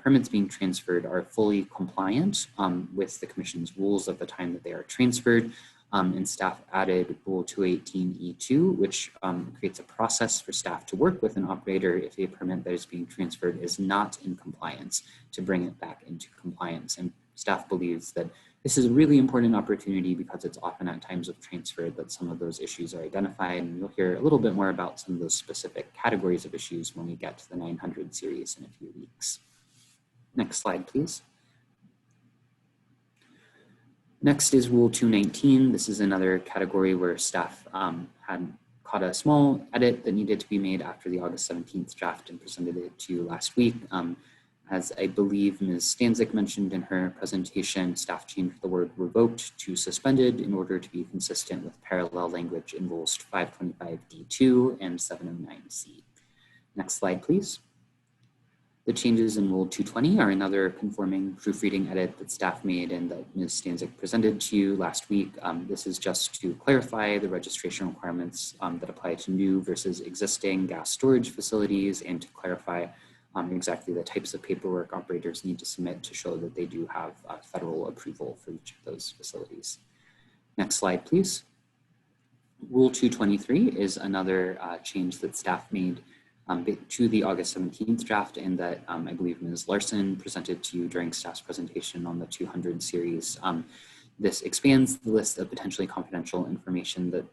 Speaker 6: permits being transferred are fully compliant with the Commission's rules at the time that they are transferred. And staff added Rule 218E2, which creates a process for staff to work with an operator if a permit that is being transferred is not in compliance, to bring it back into compliance. And staff believes that this is a really important opportunity because it's often at times of transfer that some of those issues are identified, and you'll hear a little bit more about some of those specific categories of issues when we get to the 900 series in a few weeks. Next slide, please. Next is Rule 219. This is another category where staff had caught a small edit that needed to be made after the August 17th draft and presented it to you last week. As I believe Ms. Stanzik mentioned in her presentation, staff changed the word revoked to suspended in order to be consistent with parallel language in Rules 525D2 and 709C. Next slide, please. The changes in Rule 220 are another conforming proofreading edit that staff made and that Ms. Stanzik presented to you last week. This is just to clarify the registration requirements that apply to new versus existing gas storage facilities, and to clarify exactly the types of paperwork operators need to submit to show that they do have federal approval for each of those facilities. Next slide, please. Rule 223 is another change that staff made to the August 17th draft, and that I believe Ms. Larson presented to you during staff's presentation on the 200 series. This expands the list of potentially confidential information that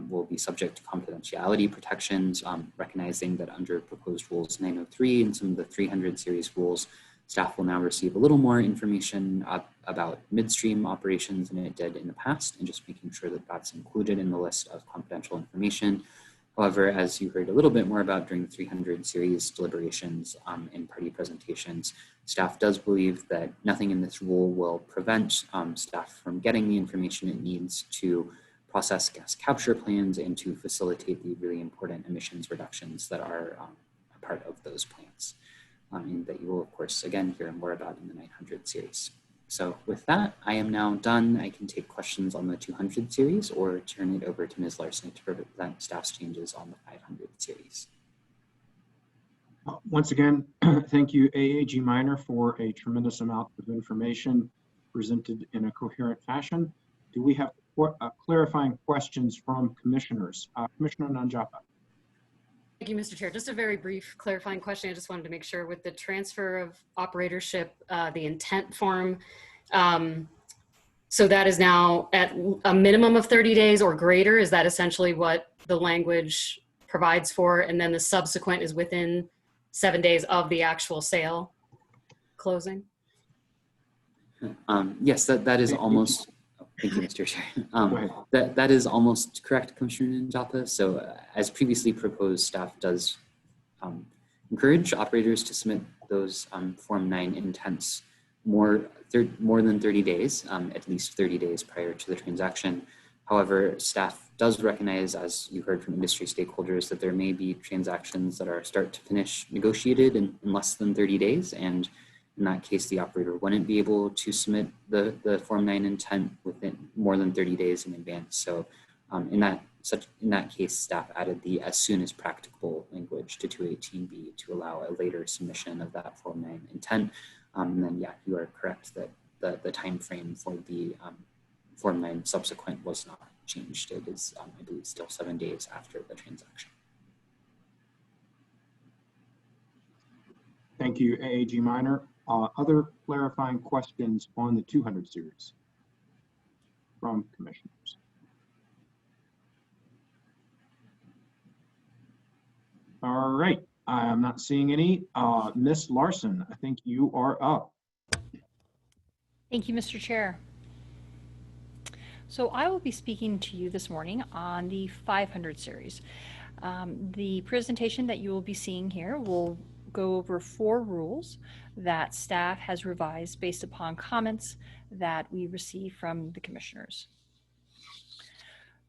Speaker 6: will be subject to confidentiality protections, recognizing that under proposed rules 903 and some of the 300 series rules, staff will now receive a little more information about midstream operations than it did in the past, and just making sure that that's included in the list of confidential information. However, as you heard a little bit more about during the 300 series deliberations and party presentations, staff does believe that nothing in this rule will prevent staff from getting the information it needs to process gas capture plans and to facilitate the really important emissions reductions that are a part of those plans. And that you will, of course, again, hear more about in the 900 series. So with that, I am now done. I can take questions on the 200 series or turn it over to Ms. Larson to present staff's changes on the 500 series.
Speaker 2: Once again, thank you, AAG Minor, for a tremendous amount of information presented in a coherent fashion. Do we have clarifying questions from commissioners? Commissioner Nanjapa.
Speaker 7: Thank you, Mr. Chair. Just a very brief clarifying question. I just wanted to make sure with the transfer of operatorship, the intent form, so that is now at a minimum of 30 days or greater. Is that essentially what the language provides for? And then the subsequent is within 7 days of the actual sale closing?
Speaker 6: Yes, that is almost, Thank you, Mr. Chair.
Speaker 2: Go ahead.
Speaker 6: That is almost correct, Commissioner Njapa. So as previously proposed, staff does encourage operators to submit those Form 9 intents more than 30 days, at least 30 days prior to the transaction. However, staff does recognize, as you heard from industry stakeholders, that there may be transactions that are start to finish negotiated in less than 30 days. And in that case, the operator wouldn't be able to submit the Form 9 intent within more than 30 days in advance. So in that case, staff added the as soon as practicable language to 218B to allow a later submission of that Form 9 intent. And then, yeah, you are correct that the time frame for the Form 9 subsequent was not changed. It is, I believe, still 7 days after the transaction.
Speaker 2: Thank you, AAG Minor. Other clarifying questions on the 200 series from commissioners? All right, I'm not seeing any. Ms. Larson, I think you are up.
Speaker 1: Thank you, Mr. Chair. So I will be speaking to you this morning on the 500 series. The presentation that you will be seeing here will go over 4 rules that staff has revised based upon comments that we received from the commissioners.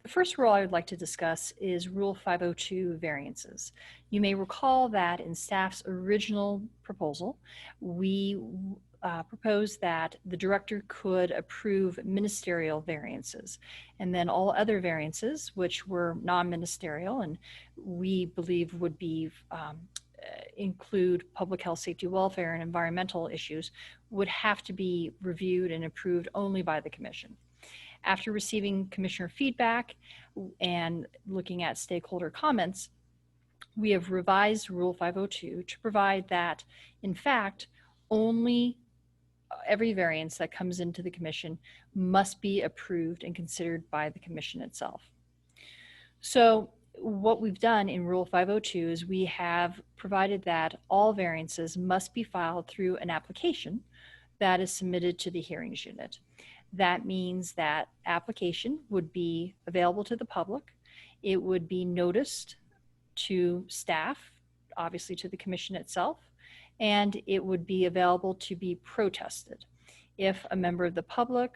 Speaker 1: The first rule I would like to discuss is Rule 502 variances. You may recall that in staff's original proposal, we proposed that the director could approve ministerial variances, and then all other variances, which were non-ministerial and we believe would be include public health, safety, welfare, and environmental issues, would have to be reviewed and approved only by the commission. After receiving commissioner feedback and looking at stakeholder comments, we have revised Rule 502 to provide that, in fact, only every variance that comes into the commission must be approved and considered by the commission itself. So what we've done in Rule 502 is we have provided that all variances must be filed through an application that is submitted to the hearings unit. That means that application would be available to the public. It would be noticed to staff, obviously to the commission itself, and it would be available to be protested. If a member of the public,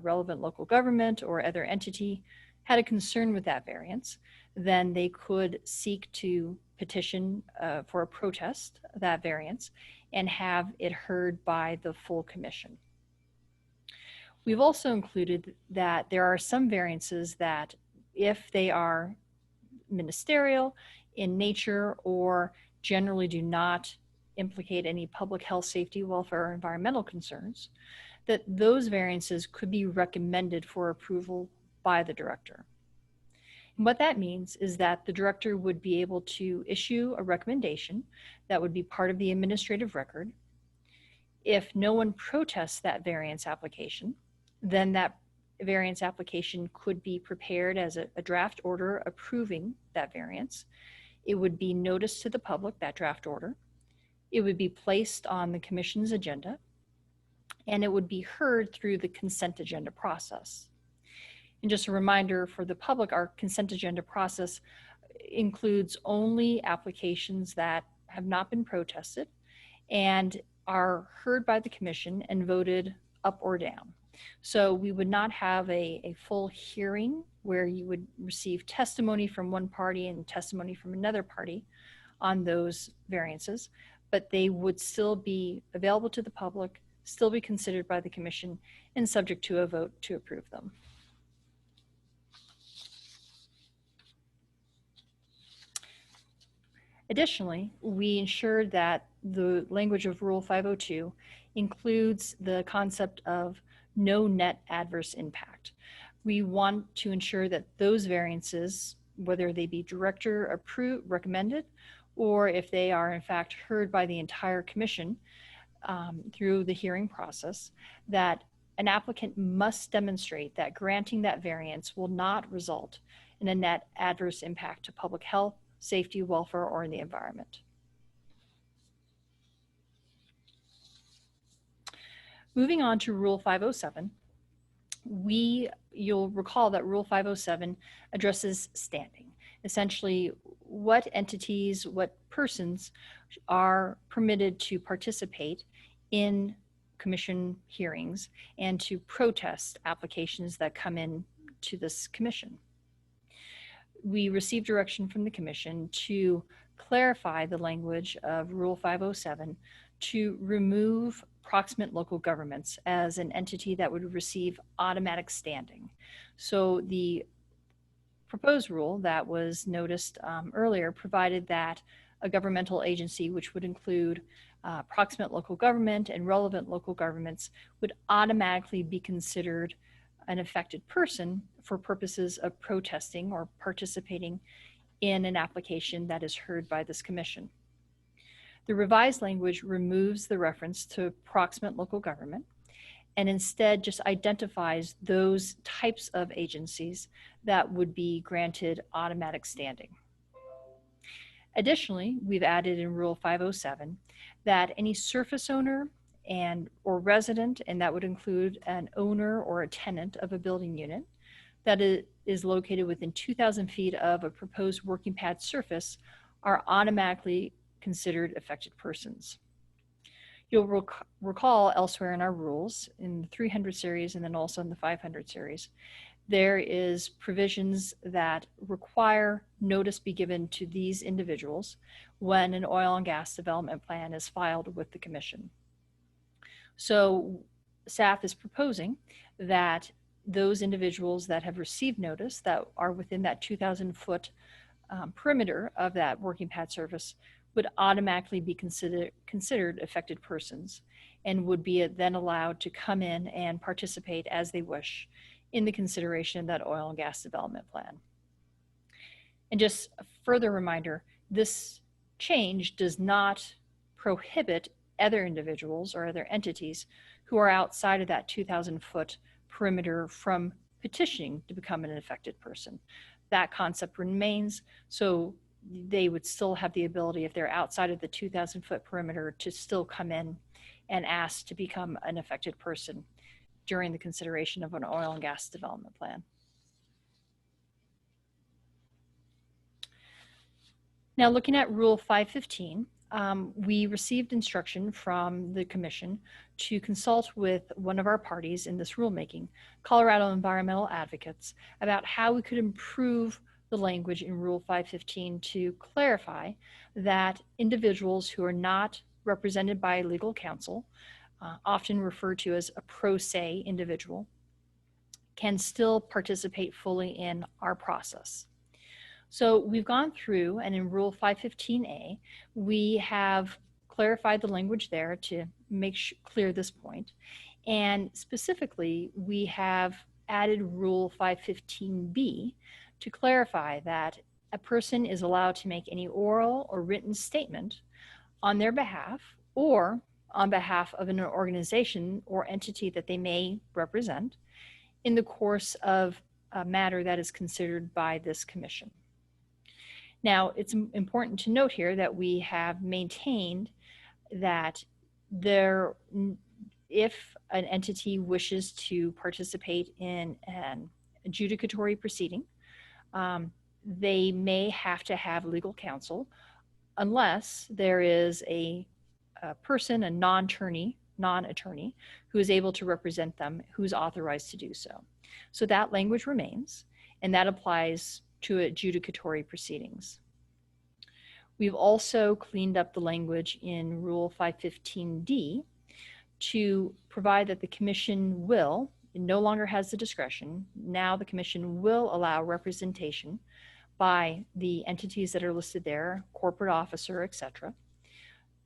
Speaker 1: relevant local government, or other entity had a concern with that variance, then they could seek to petition for a protest of that variance and have it heard by the full commission. We've also included that there are some variances that, if they are ministerial in nature or generally do not implicate any public health, safety, welfare, or environmental concerns, that those variances could be recommended for approval by the director. And what that means is that the director would be able to issue a recommendation that would be part of the administrative record. If no one protests that variance application, then that variance application could be prepared as a draft order approving that variance. It would be noticed to the public, that draft order. It would be placed on the commission's agenda, and it would be heard through the consent agenda process. And just a reminder for the public, our consent agenda process includes only applications that have not been protested and are heard by the commission and voted up or down. So we would not have a full hearing where you would receive testimony from one party and testimony from another party on those variances, but they would still be available to the public, still be considered by the commission, and subject to a vote to approve them. Additionally, we ensured that the language of Rule 502 includes the concept of no net adverse impact. We want to ensure that those variances, whether they be director approved, recommended, or if they are in fact heard by the entire commission through the hearing process, that an applicant must demonstrate that granting that variance will not result in a net adverse impact to public health, safety, welfare, or in the environment. Moving on to Rule 507, You'll recall that Rule 507 addresses standing. Essentially, what entities, what persons are permitted to participate in commission hearings and to protest applications that come in to this commission. We received direction from the commission to clarify the language of Rule 507 to remove proximate local governments as an entity that would receive automatic standing. So the proposed rule that was noticed earlier provided that a governmental agency, which would include proximate local government and relevant local governments, would automatically be considered an affected person for purposes of protesting or participating in an application that is heard by this commission. The revised language removes the reference to proximate local government and instead just identifies those types of agencies that would be granted automatic standing. Additionally, we've added in Rule 507 that any surface owner or resident, and that would include an owner or a tenant of a building unit, that is located within 2,000 feet of a proposed working pad surface are automatically considered affected persons. You'll recall elsewhere in our rules, in the 300 series and then also in the 500 series, there is provisions that require notice be given to these individuals when an oil and gas development plan is filed with the commission. So staff is proposing that those individuals that have received notice that are within that 2,000-foot perimeter of that working pad surface would automatically be considered affected persons and would be then allowed to come in and participate as they wish in the consideration of that oil and gas development plan. And just a further reminder, this change does not prohibit other individuals or other entities who are outside of that 2,000-foot perimeter from petitioning to become an affected person. That concept remains, so they would still have the ability, if they're outside of the 2,000-foot perimeter, to still come in and ask to become an affected person during the consideration of an oil and gas development plan. Now, looking at Rule 515, we received instruction from the commission to consult with one of our parties in this rulemaking, Colorado Environmental Advocates, about how we could improve the language in Rule 515 to clarify that individuals who are not represented by legal counsel, often referred to as a pro se individual, can still participate fully in our process. So we've gone through, and in Rule 515A, we have clarified the language there to make clear this point. And specifically, we have added Rule 515B to clarify that a person is allowed to make any oral or written statement on their behalf or on behalf of an organization or entity that they may represent in the course of a matter that is considered by this commission. Now, it's important to note here that we have maintained that if an entity wishes to participate in an adjudicatory proceeding, they may have to have legal counsel unless there is a person, a non-attorney, who is able to represent them, who's authorized to do so. So that language remains, and that applies to adjudicatory proceedings. We've also cleaned up the language in Rule 515D to provide that the commission will, it no longer has the discretion, now the commission will allow representation by the entities that are listed there, corporate officer, etc.,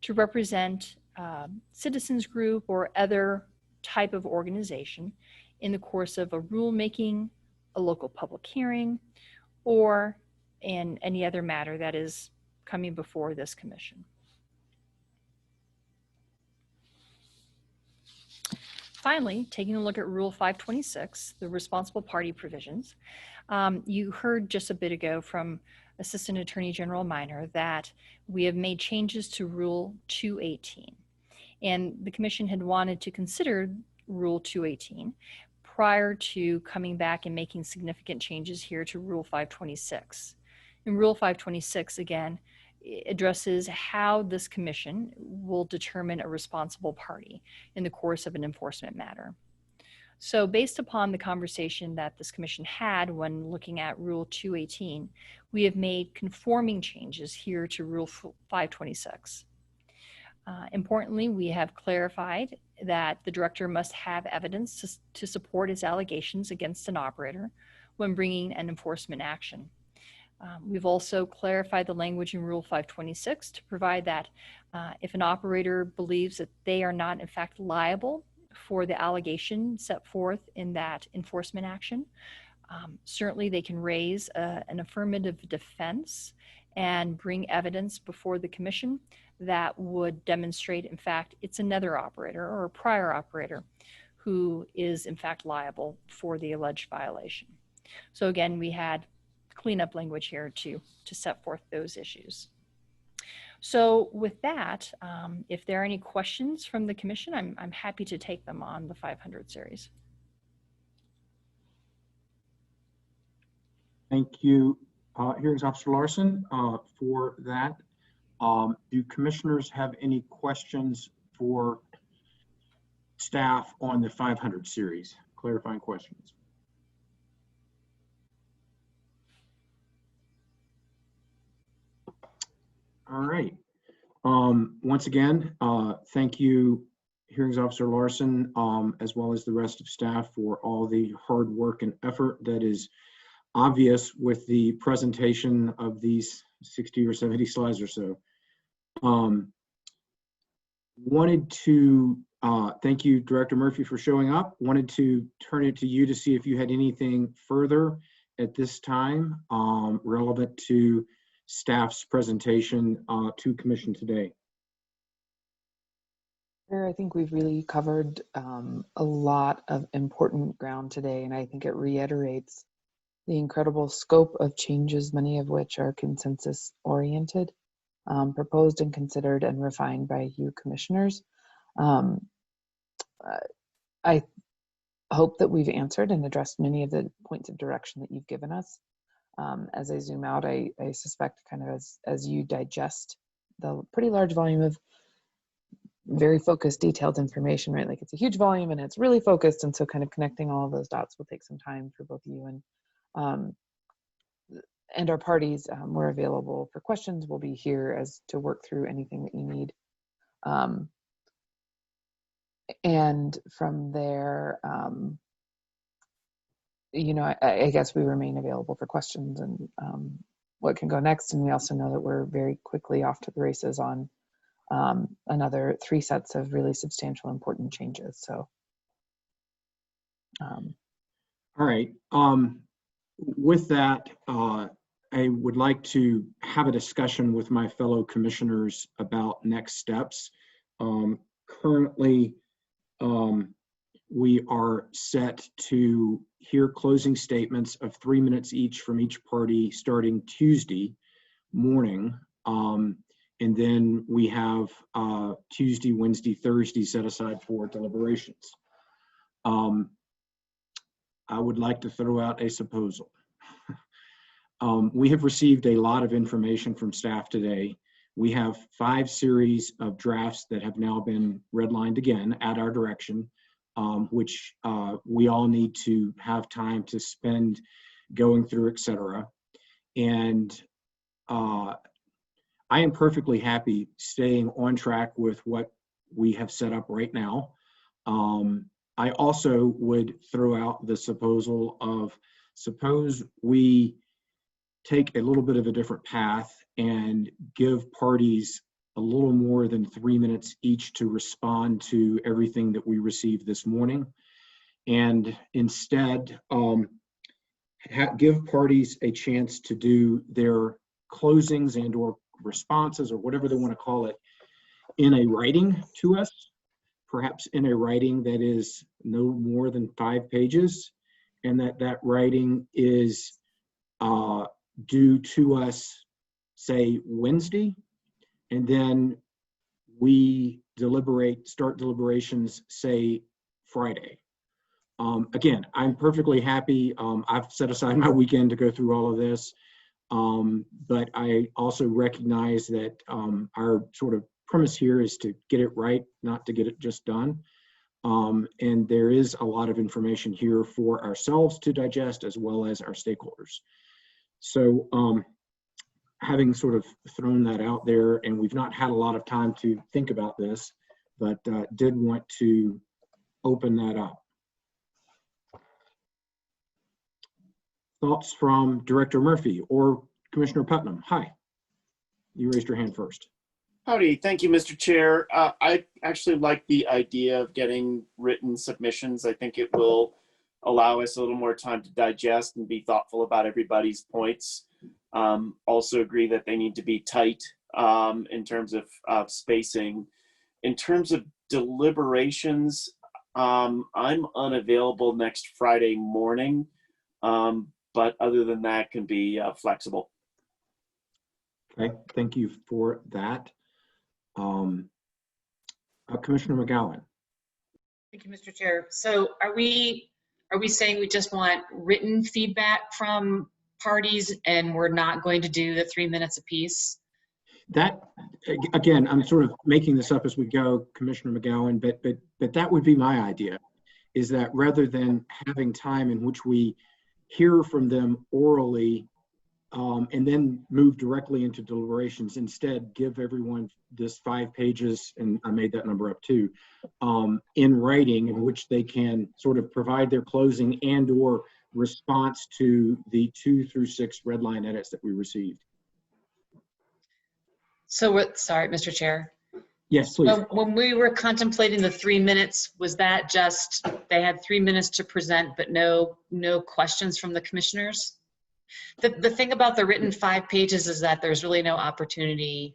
Speaker 1: to represent citizens group or other type of organization in the course of a rulemaking, a local public hearing, or in any other matter that is coming before this commission. Finally, taking a look at Rule 526, the responsible party provisions, you heard just a bit ago from Assistant Attorney General Minor that we have made changes to Rule 218. And the commission had wanted to consider Rule 218 prior to coming back and making significant changes here to Rule 526. In Rule 526, again, it addresses how this commission will determine a responsible party in the course of an enforcement matter. So based upon the conversation that this commission had when looking at Rule 218, we have made conforming changes here to Rule 526. Importantly, we have clarified that the director must have evidence to support his allegations against an operator when bringing an enforcement action. We've also clarified the language in Rule 526 to provide that if an operator believes that they are not in fact liable for the allegation set forth in that enforcement action, certainly they can raise an affirmative defense and bring evidence before the commission that would demonstrate, in fact, it's another operator or a prior operator who is in fact liable for the alleged violation. So again, we had cleanup language here to set forth those issues. So with that, if there are any questions from the commission, I'm happy to take them on the 500 series.
Speaker 2: Thank you, Hearings Officer Larson, for that. Do commissioners have any questions for staff on the 500 series? Clarifying questions. All right. Once again, thank you, Hearings Officer Larson, as well as the rest of staff for all the hard work and effort that is obvious with the presentation of these 60 or 70 slides or so. Wanted to thank you, Director Murphy, for showing up. Wanted to turn it to you to see if you had anything further at this time relevant to staff's presentation to Commission today.
Speaker 5: I think we've really covered a lot of important ground today, and I think it reiterates the incredible scope of changes, many of which are consensus oriented, proposed and considered and refined by you commissioners. I hope that we've answered and addressed many of the points of direction that you've given us. As I zoom out, I suspect kind of as you digest the pretty large volume of very focused, detailed information, right? Like it's a huge volume and it's really focused. And so kind of connecting all of those dots will take some time for both you and our parties. We're available for questions. We'll be here as to work through anything that you need. And from there, you know, I guess we remain available for questions and what can go next. And we also know that we're very quickly off to the races on another 3 sets of really substantial, important changes. So,
Speaker 2: all right. With that, I would like to have a discussion with my fellow commissioners about next steps. Currently, we are set to hear closing statements of 3 minutes each from each party starting Tuesday morning. And then we have Tuesday, Wednesday, Thursday set aside for deliberations. I would like to throw out a proposal. We have received a lot of information from staff today. We have 5 series of drafts that have now been redlined again at our direction, which we all need to have time to spend going through, etc. And I am perfectly happy staying on track with what we have set up right now. I also would throw out the proposal of, suppose we take a little bit of a different path and give parties a little more than 3 minutes each to respond to everything that we received this morning. And instead, give parties a chance to do their closings and or responses or whatever they want to call it in a writing to us, perhaps in a writing that is no more than 5 pages, and that writing is due to us, say, Wednesday, and then we start deliberations, say, Friday. Again, I'm perfectly happy. I've set aside my weekend to go through all of this. But I also recognize that our sort of premise here is to get it right, not to get it just done. And there is a lot of information here for ourselves to digest as well as our stakeholders. So having sort of thrown that out there, and we've not had a lot of time to think about this, but did want to open that up. Thoughts from Director Murphy or Commissioner Putnam? Hi, you raised your hand first.
Speaker 3: Howdy, thank you, Mr. Chair. I actually like the idea of getting written submissions. I think it will allow us a little more time to digest and be thoughtful about everybody's points. Also agree that they need to be tight in terms of spacing. In terms of deliberations, I'm unavailable next Friday morning, but other than that can be flexible.
Speaker 2: Okay, thank you for that. Commissioner McGowan.
Speaker 8: Thank you, Mr. Chair. So are we saying we just want written feedback from parties and we're not going to do the 3 minutes apiece?
Speaker 2: That, again, I'm sort of making this up as we go, Commissioner McGowan, but that would be my idea, is that rather than having time in which we hear from them orally and then move directly into deliberations, instead give everyone this 5 pages, and I made that number up too, in writing, in which they can sort of provide their closing and or response to the 2 through 6 red line edits that we received.
Speaker 8: So what, sorry, Mr. Chair.
Speaker 2: Yes, please.
Speaker 8: When we were contemplating the 3 minutes, was that just, they had 3 minutes to present, but no questions from the commissioners? The thing about the written 5 pages is that there's really no opportunity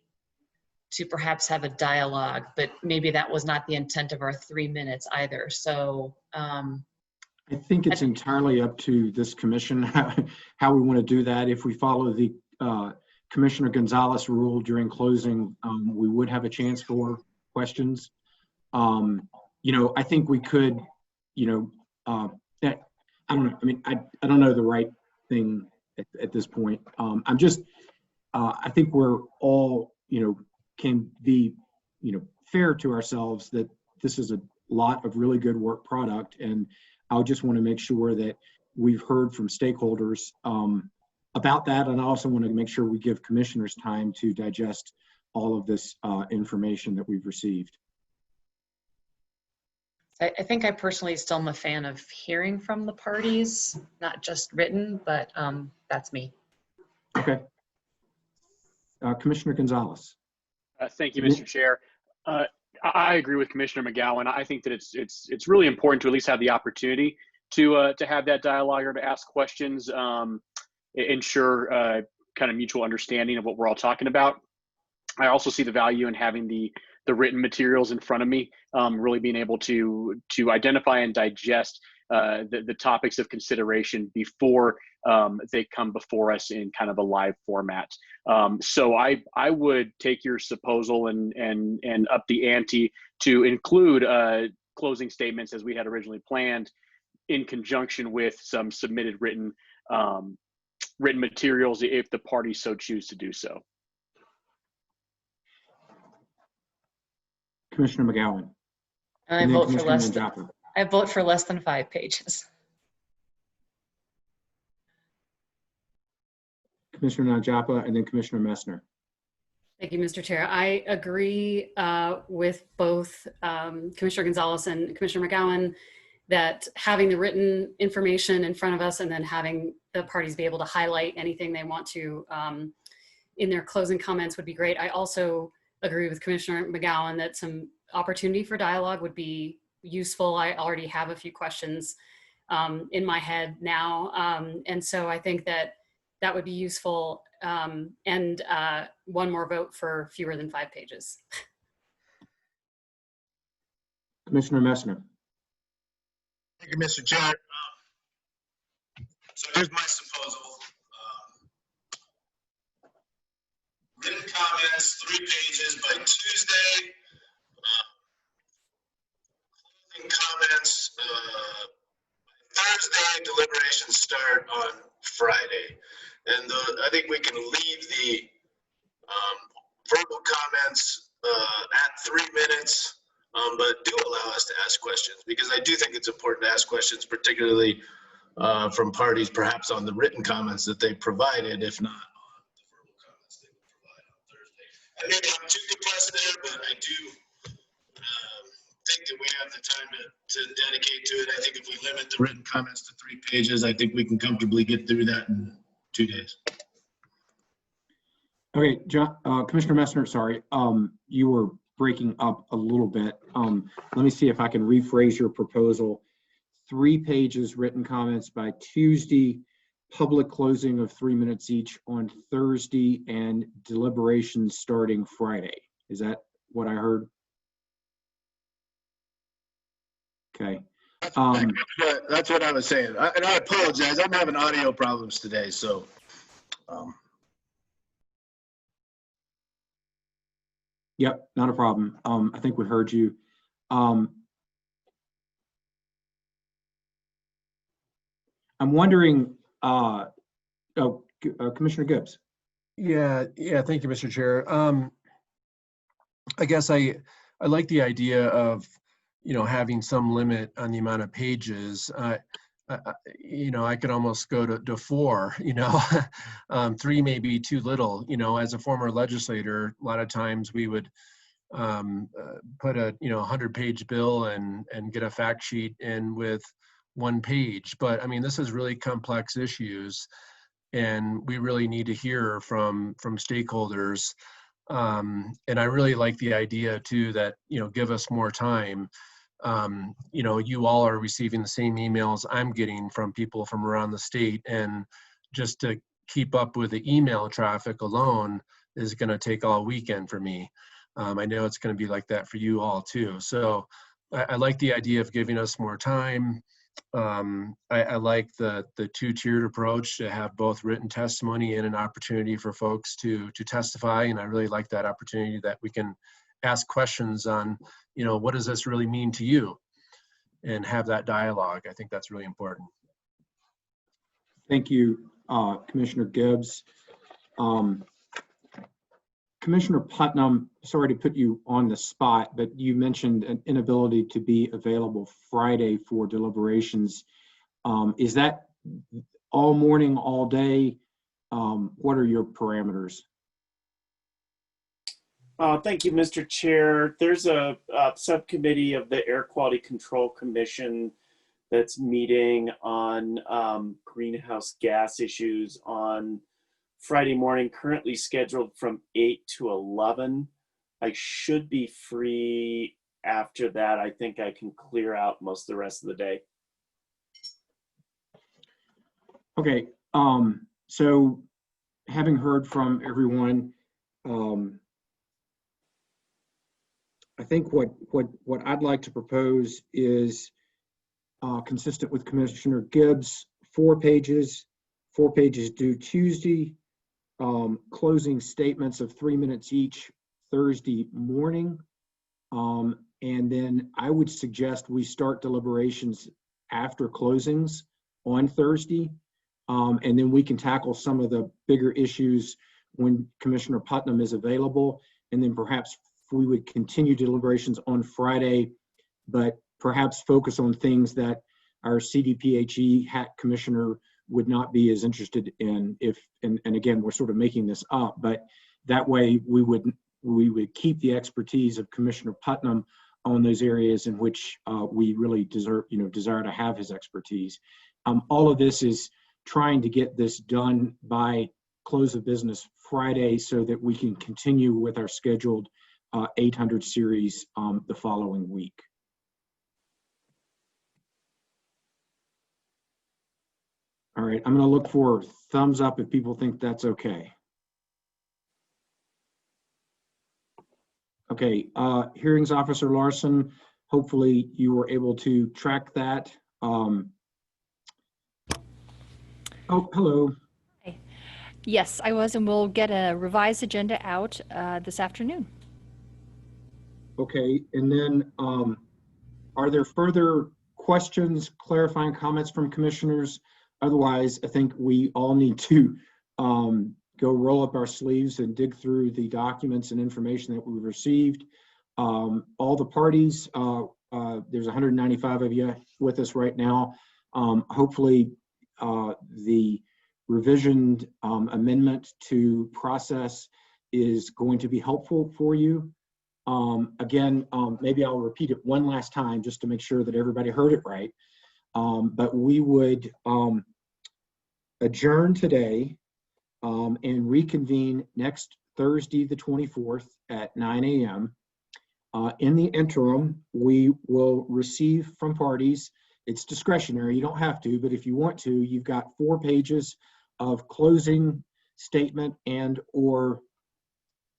Speaker 8: to perhaps have a dialogue, but maybe that was not the intent of our 3 minutes either. So
Speaker 2: I think it's entirely up to this commission how we want to do that. If we follow the Commissioner Gonzalez rule during closing, we would have a chance for questions. You know, I think we could, you know, I don't know. I mean, I don't know the right thing at this point. I'm just, I think we're all, you know, can be, you know, fair to ourselves that this is a lot of really good work product. And I just want to make sure that we've heard from stakeholders about that. And I also want to make sure we give commissioners time to digest all of this information that we've received.
Speaker 8: I think I personally still am a fan of hearing from the parties, not just written, but that's me.
Speaker 2: Okay. Commissioner Gonzalez.
Speaker 9: Thank you, Mr. Chair. I agree with Commissioner McGowan. I think that it's really important to at least have the opportunity to have that dialogue or to ask questions, ensure kind of mutual understanding of what we're all talking about. I also see the value in having the written materials in front of me, really being able to identify and digest the topics of consideration before they come before us in kind of a live format. So I would take your proposal and up the ante to include closing statements as we had originally planned, in conjunction with some submitted written materials if the parties so choose to do so.
Speaker 2: Commissioner McGowan.
Speaker 8: And I vote for less than 5 pages.
Speaker 2: Commissioner Najapa, and then Commissioner Messner.
Speaker 7: Thank you, Mr. Chair. I agree with both Commissioner Gonzalez and Commissioner McGowan that having the written information in front of us and then having the parties be able to highlight anything they want to in their closing comments would be great. I also agree with Commissioner McGowan that some opportunity for dialogue would be useful. I already have a few questions in my head now. And so I think that would be useful. And one more vote for fewer than 5 pages.
Speaker 2: Commissioner Messner.
Speaker 10: Thank you, Mr. Chair. So here's my proposal. Written comments, 3 pages by Tuesday. Closing comments Thursday, deliberations start on Friday. And I think we can leave the verbal comments at 3 minutes, but do allow us to ask questions, because I do think it's important to ask questions, particularly from parties perhaps on the written comments that they provided, if not on the verbal comments they will provide on Thursday. I may not too depressed there, but I do think that we have the time to dedicate to it. I think if we limit the written comments to 3 pages, I think we can comfortably get through that in 2 days.
Speaker 2: Okay, John, Commissioner Messner, sorry, you were breaking up a little bit. Let me see if I can rephrase your proposal. 3 pages written comments by Tuesday, public closing of 3 minutes each on Thursday, and deliberations starting Friday. Is that what I heard? Okay.
Speaker 10: That's what I was saying. And I apologize. I'm having audio problems today, so.
Speaker 2: Yep, not a problem. I think we heard you. I'm wondering, Commissioner Gibbs.
Speaker 11: Yeah, thank you, Mr. Chair. I guess I like the idea of, having some limit on the amount of pages. I could almost go to 4, 3 may be too little. As a former legislator, a lot of times we would put a 100-page bill and get a fact sheet in with 1 page. But I mean, this is really complex issues, and we really need to hear from stakeholders. And I really like the idea too that, give us more time. You all are receiving the same emails I'm getting from people from around the state, and just to keep up with the email traffic alone is going to take all weekend for me. I know it's going to be like that for you all too. So I like the idea of giving us more time. I like the 2-tiered approach to have both written testimony and an opportunity for folks to testify. And I really like that opportunity that we can ask questions on, what does this really mean to you, and have that dialogue. I think that's really important.
Speaker 2: Thank you, Commissioner Gibbs. Commissioner Putnam, sorry to put you on the spot, but you mentioned an inability to be available Friday for deliberations. Is that all morning, all day? What are your parameters?
Speaker 3: Thank you, Mr. Chair. There's a subcommittee of the Air Quality Control Commission that's meeting on greenhouse gas issues on Friday morning, currently scheduled from 8 to 11. I should be free after that. I think I can clear out most of the rest of the day.
Speaker 2: Okay, so having heard from everyone, I think what I'd like to propose is consistent with Commissioner Gibbs, 4 pages due Tuesday, closing statements of 3 minutes each Thursday morning. And then I would suggest we start deliberations after closings on Thursday. And then we can tackle some of the bigger issues when Commissioner Putnam is available. And then perhaps we would continue deliberations on Friday, but perhaps focus on things that our CDPHE HAC commissioner would not be as interested in and again, we're sort of making this up, but that way we would keep the expertise of Commissioner Putnam on those areas in which we really desire to have his expertise. All of this is trying to get this done by close of business Friday so that we can continue with our scheduled 800 series the following week. All right, I'm going to look for thumbs up if people think that's okay. Okay, Hearings Officer Larson, hopefully you were able to track that. Oh, hello.
Speaker 1: Hi. Yes, I was, and we'll get a revised agenda out this afternoon.
Speaker 2: Okay, and then are there further questions, clarifying comments from commissioners? Otherwise, I think we all need to go roll up our sleeves and dig through the documents and information that we've received. All the parties, there's 195 of you with us right now. Hopefully, the revisioned amendment to process is going to be helpful for you. Again, maybe I'll repeat it one last time just to make sure that everybody heard it right. But we would adjourn today and reconvene next Thursday, the 24th at 9 a.m. In the interim, we will receive from parties. It's discretionary, you don't have to, but if you want to, you've got 4 pages of closing statement and or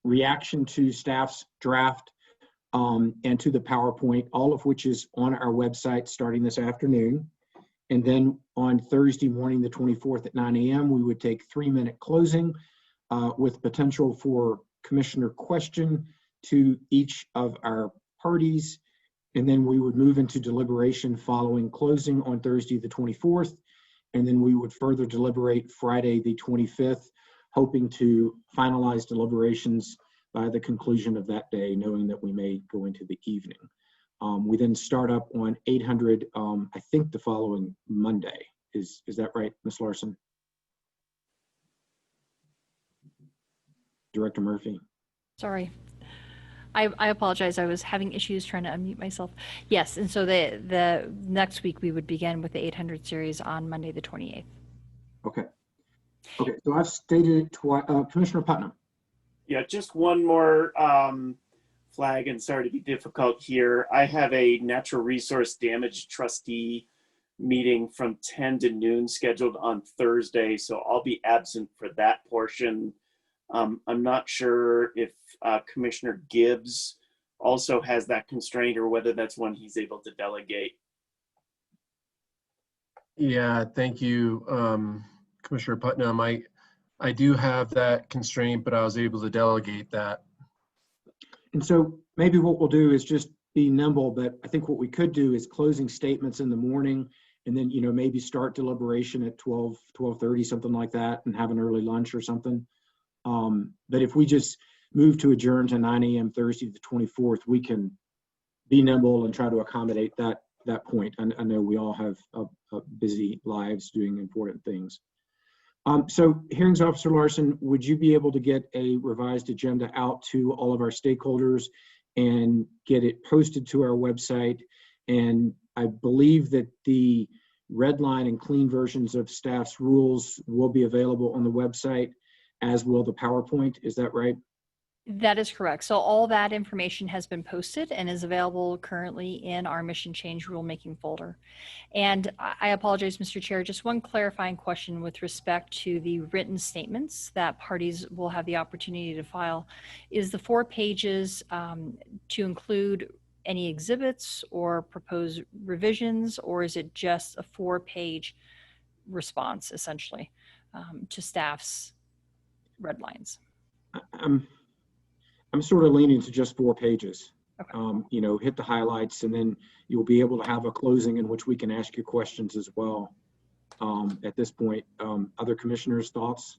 Speaker 2: reaction to staff's draft and to the PowerPoint, all of which is on our website starting this afternoon. And then on Thursday morning, the 24th at 9 a.m., we would take 3-minute closing with potential for commissioner question to each of our parties. And then we would move into deliberation following closing on Thursday, the 24th. And then we would further deliberate Friday, the 25th, hoping to finalize deliberations by the conclusion of that day, knowing that we may go into the evening. We then start up on 800, I think the following Monday. Is that right, Ms. Larson? Director Murphy?
Speaker 1: Sorry. I apologize. I was having issues trying to unmute myself. Yes, and so the next week we would begin with the 800 series on Monday the 28th.
Speaker 2: Okay. Okay, so I've stated it twice. Commissioner Putnam.
Speaker 3: Yeah, just one more flag, and sorry to be difficult here. I have a natural resource damage trustee meeting from 10 to noon scheduled on Thursday, so I'll be absent for that portion. I'm not sure if Commissioner Gibbs also has that constraint or whether that's one he's able to delegate.
Speaker 11: Yeah, thank you, Commissioner Putnam. I do have that constraint, but I was able to delegate that.
Speaker 2: And so maybe what we'll do is just be nimble, but I think what we could do is closing statements in the morning and then, you know, maybe start deliberation at 12:30, something like that, and have an early lunch or something. But if we just move to adjourn to 9 a.m. Thursday, the 24th, we can be nimble and try to accommodate that point. I know we all have busy lives doing important things. So Hearings Officer Larson, would you be able to get a revised agenda out to all of our stakeholders and get it posted to our website? And I believe that the red line and clean versions of staff's rules will be available on the website, as will the PowerPoint. Is that right?
Speaker 1: That is correct. So all that information has been posted and is available currently in our mission change rulemaking folder. And I apologize, Mr. Chair, just one clarifying question with respect to the written statements that parties will have the opportunity to file. Is the 4 pages to include any exhibits or proposed revisions, or is it just a 4-page response essentially to staff's red lines?
Speaker 2: I'm sort of leaning to just 4 pages.
Speaker 1: Okay.
Speaker 2: You know, hit the highlights, and then you'll be able to have a closing in which we can ask you questions as well. At this point, other commissioners' thoughts?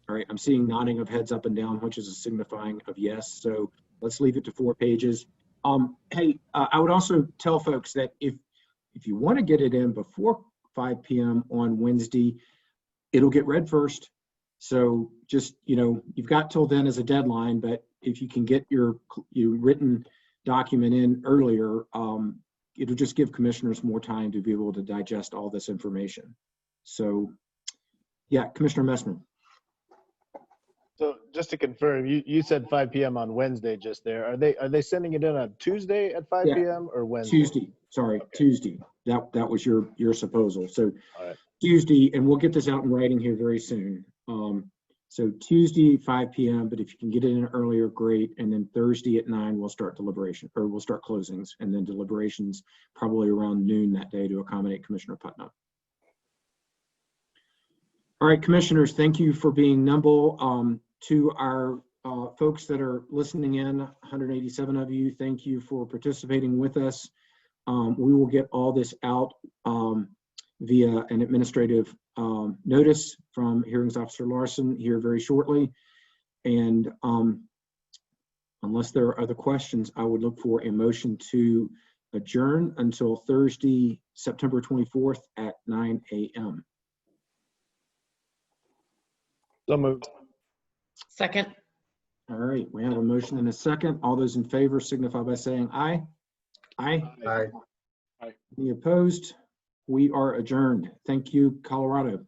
Speaker 2: All right, I'm seeing nodding of heads up and down, which is a signifying of yes. So let's leave it to 4 pages. Hey, I would also tell folks that if you want to get it in before 5 p.m. on Wednesday, it'll get read first. So just, you know, you've got till then as a deadline, but if you can get your written document in earlier, it'll just give commissioners more time to be able to digest all this information. So yeah, Commissioner Messman.
Speaker 12: So just to confirm, you said 5 p.m. on Wednesday just there. Are they sending it in on Tuesday at 5 p.m. or Wednesday?
Speaker 2: Tuesday, sorry, okay. Tuesday. That was your proposal. So
Speaker 12: all right.
Speaker 2: Tuesday, and we'll get this out in writing here very soon. So Tuesday, 5 p.m., but if you can get it in earlier, great. And then Thursday at 9, we'll start deliberation, or we'll start closings, and then deliberations probably around noon that day to accommodate Commissioner Putnam. All right, commissioners, thank you for being nimble. To our folks that are listening in, 187 of you, thank you for participating with us. We will get all this out via an administrative notice from Hearings Officer Larson here very shortly. And unless there are other questions, I would look for a motion to adjourn until Thursday, September 24th at 9 a.m.
Speaker 12: So moved.
Speaker 8: Second.
Speaker 2: All right, we have a motion and a second. All those in favor signify by saying aye. Aye.
Speaker 12: Aye.
Speaker 9: Aye.
Speaker 2: Any opposed? We are adjourned. Thank you, Colorado.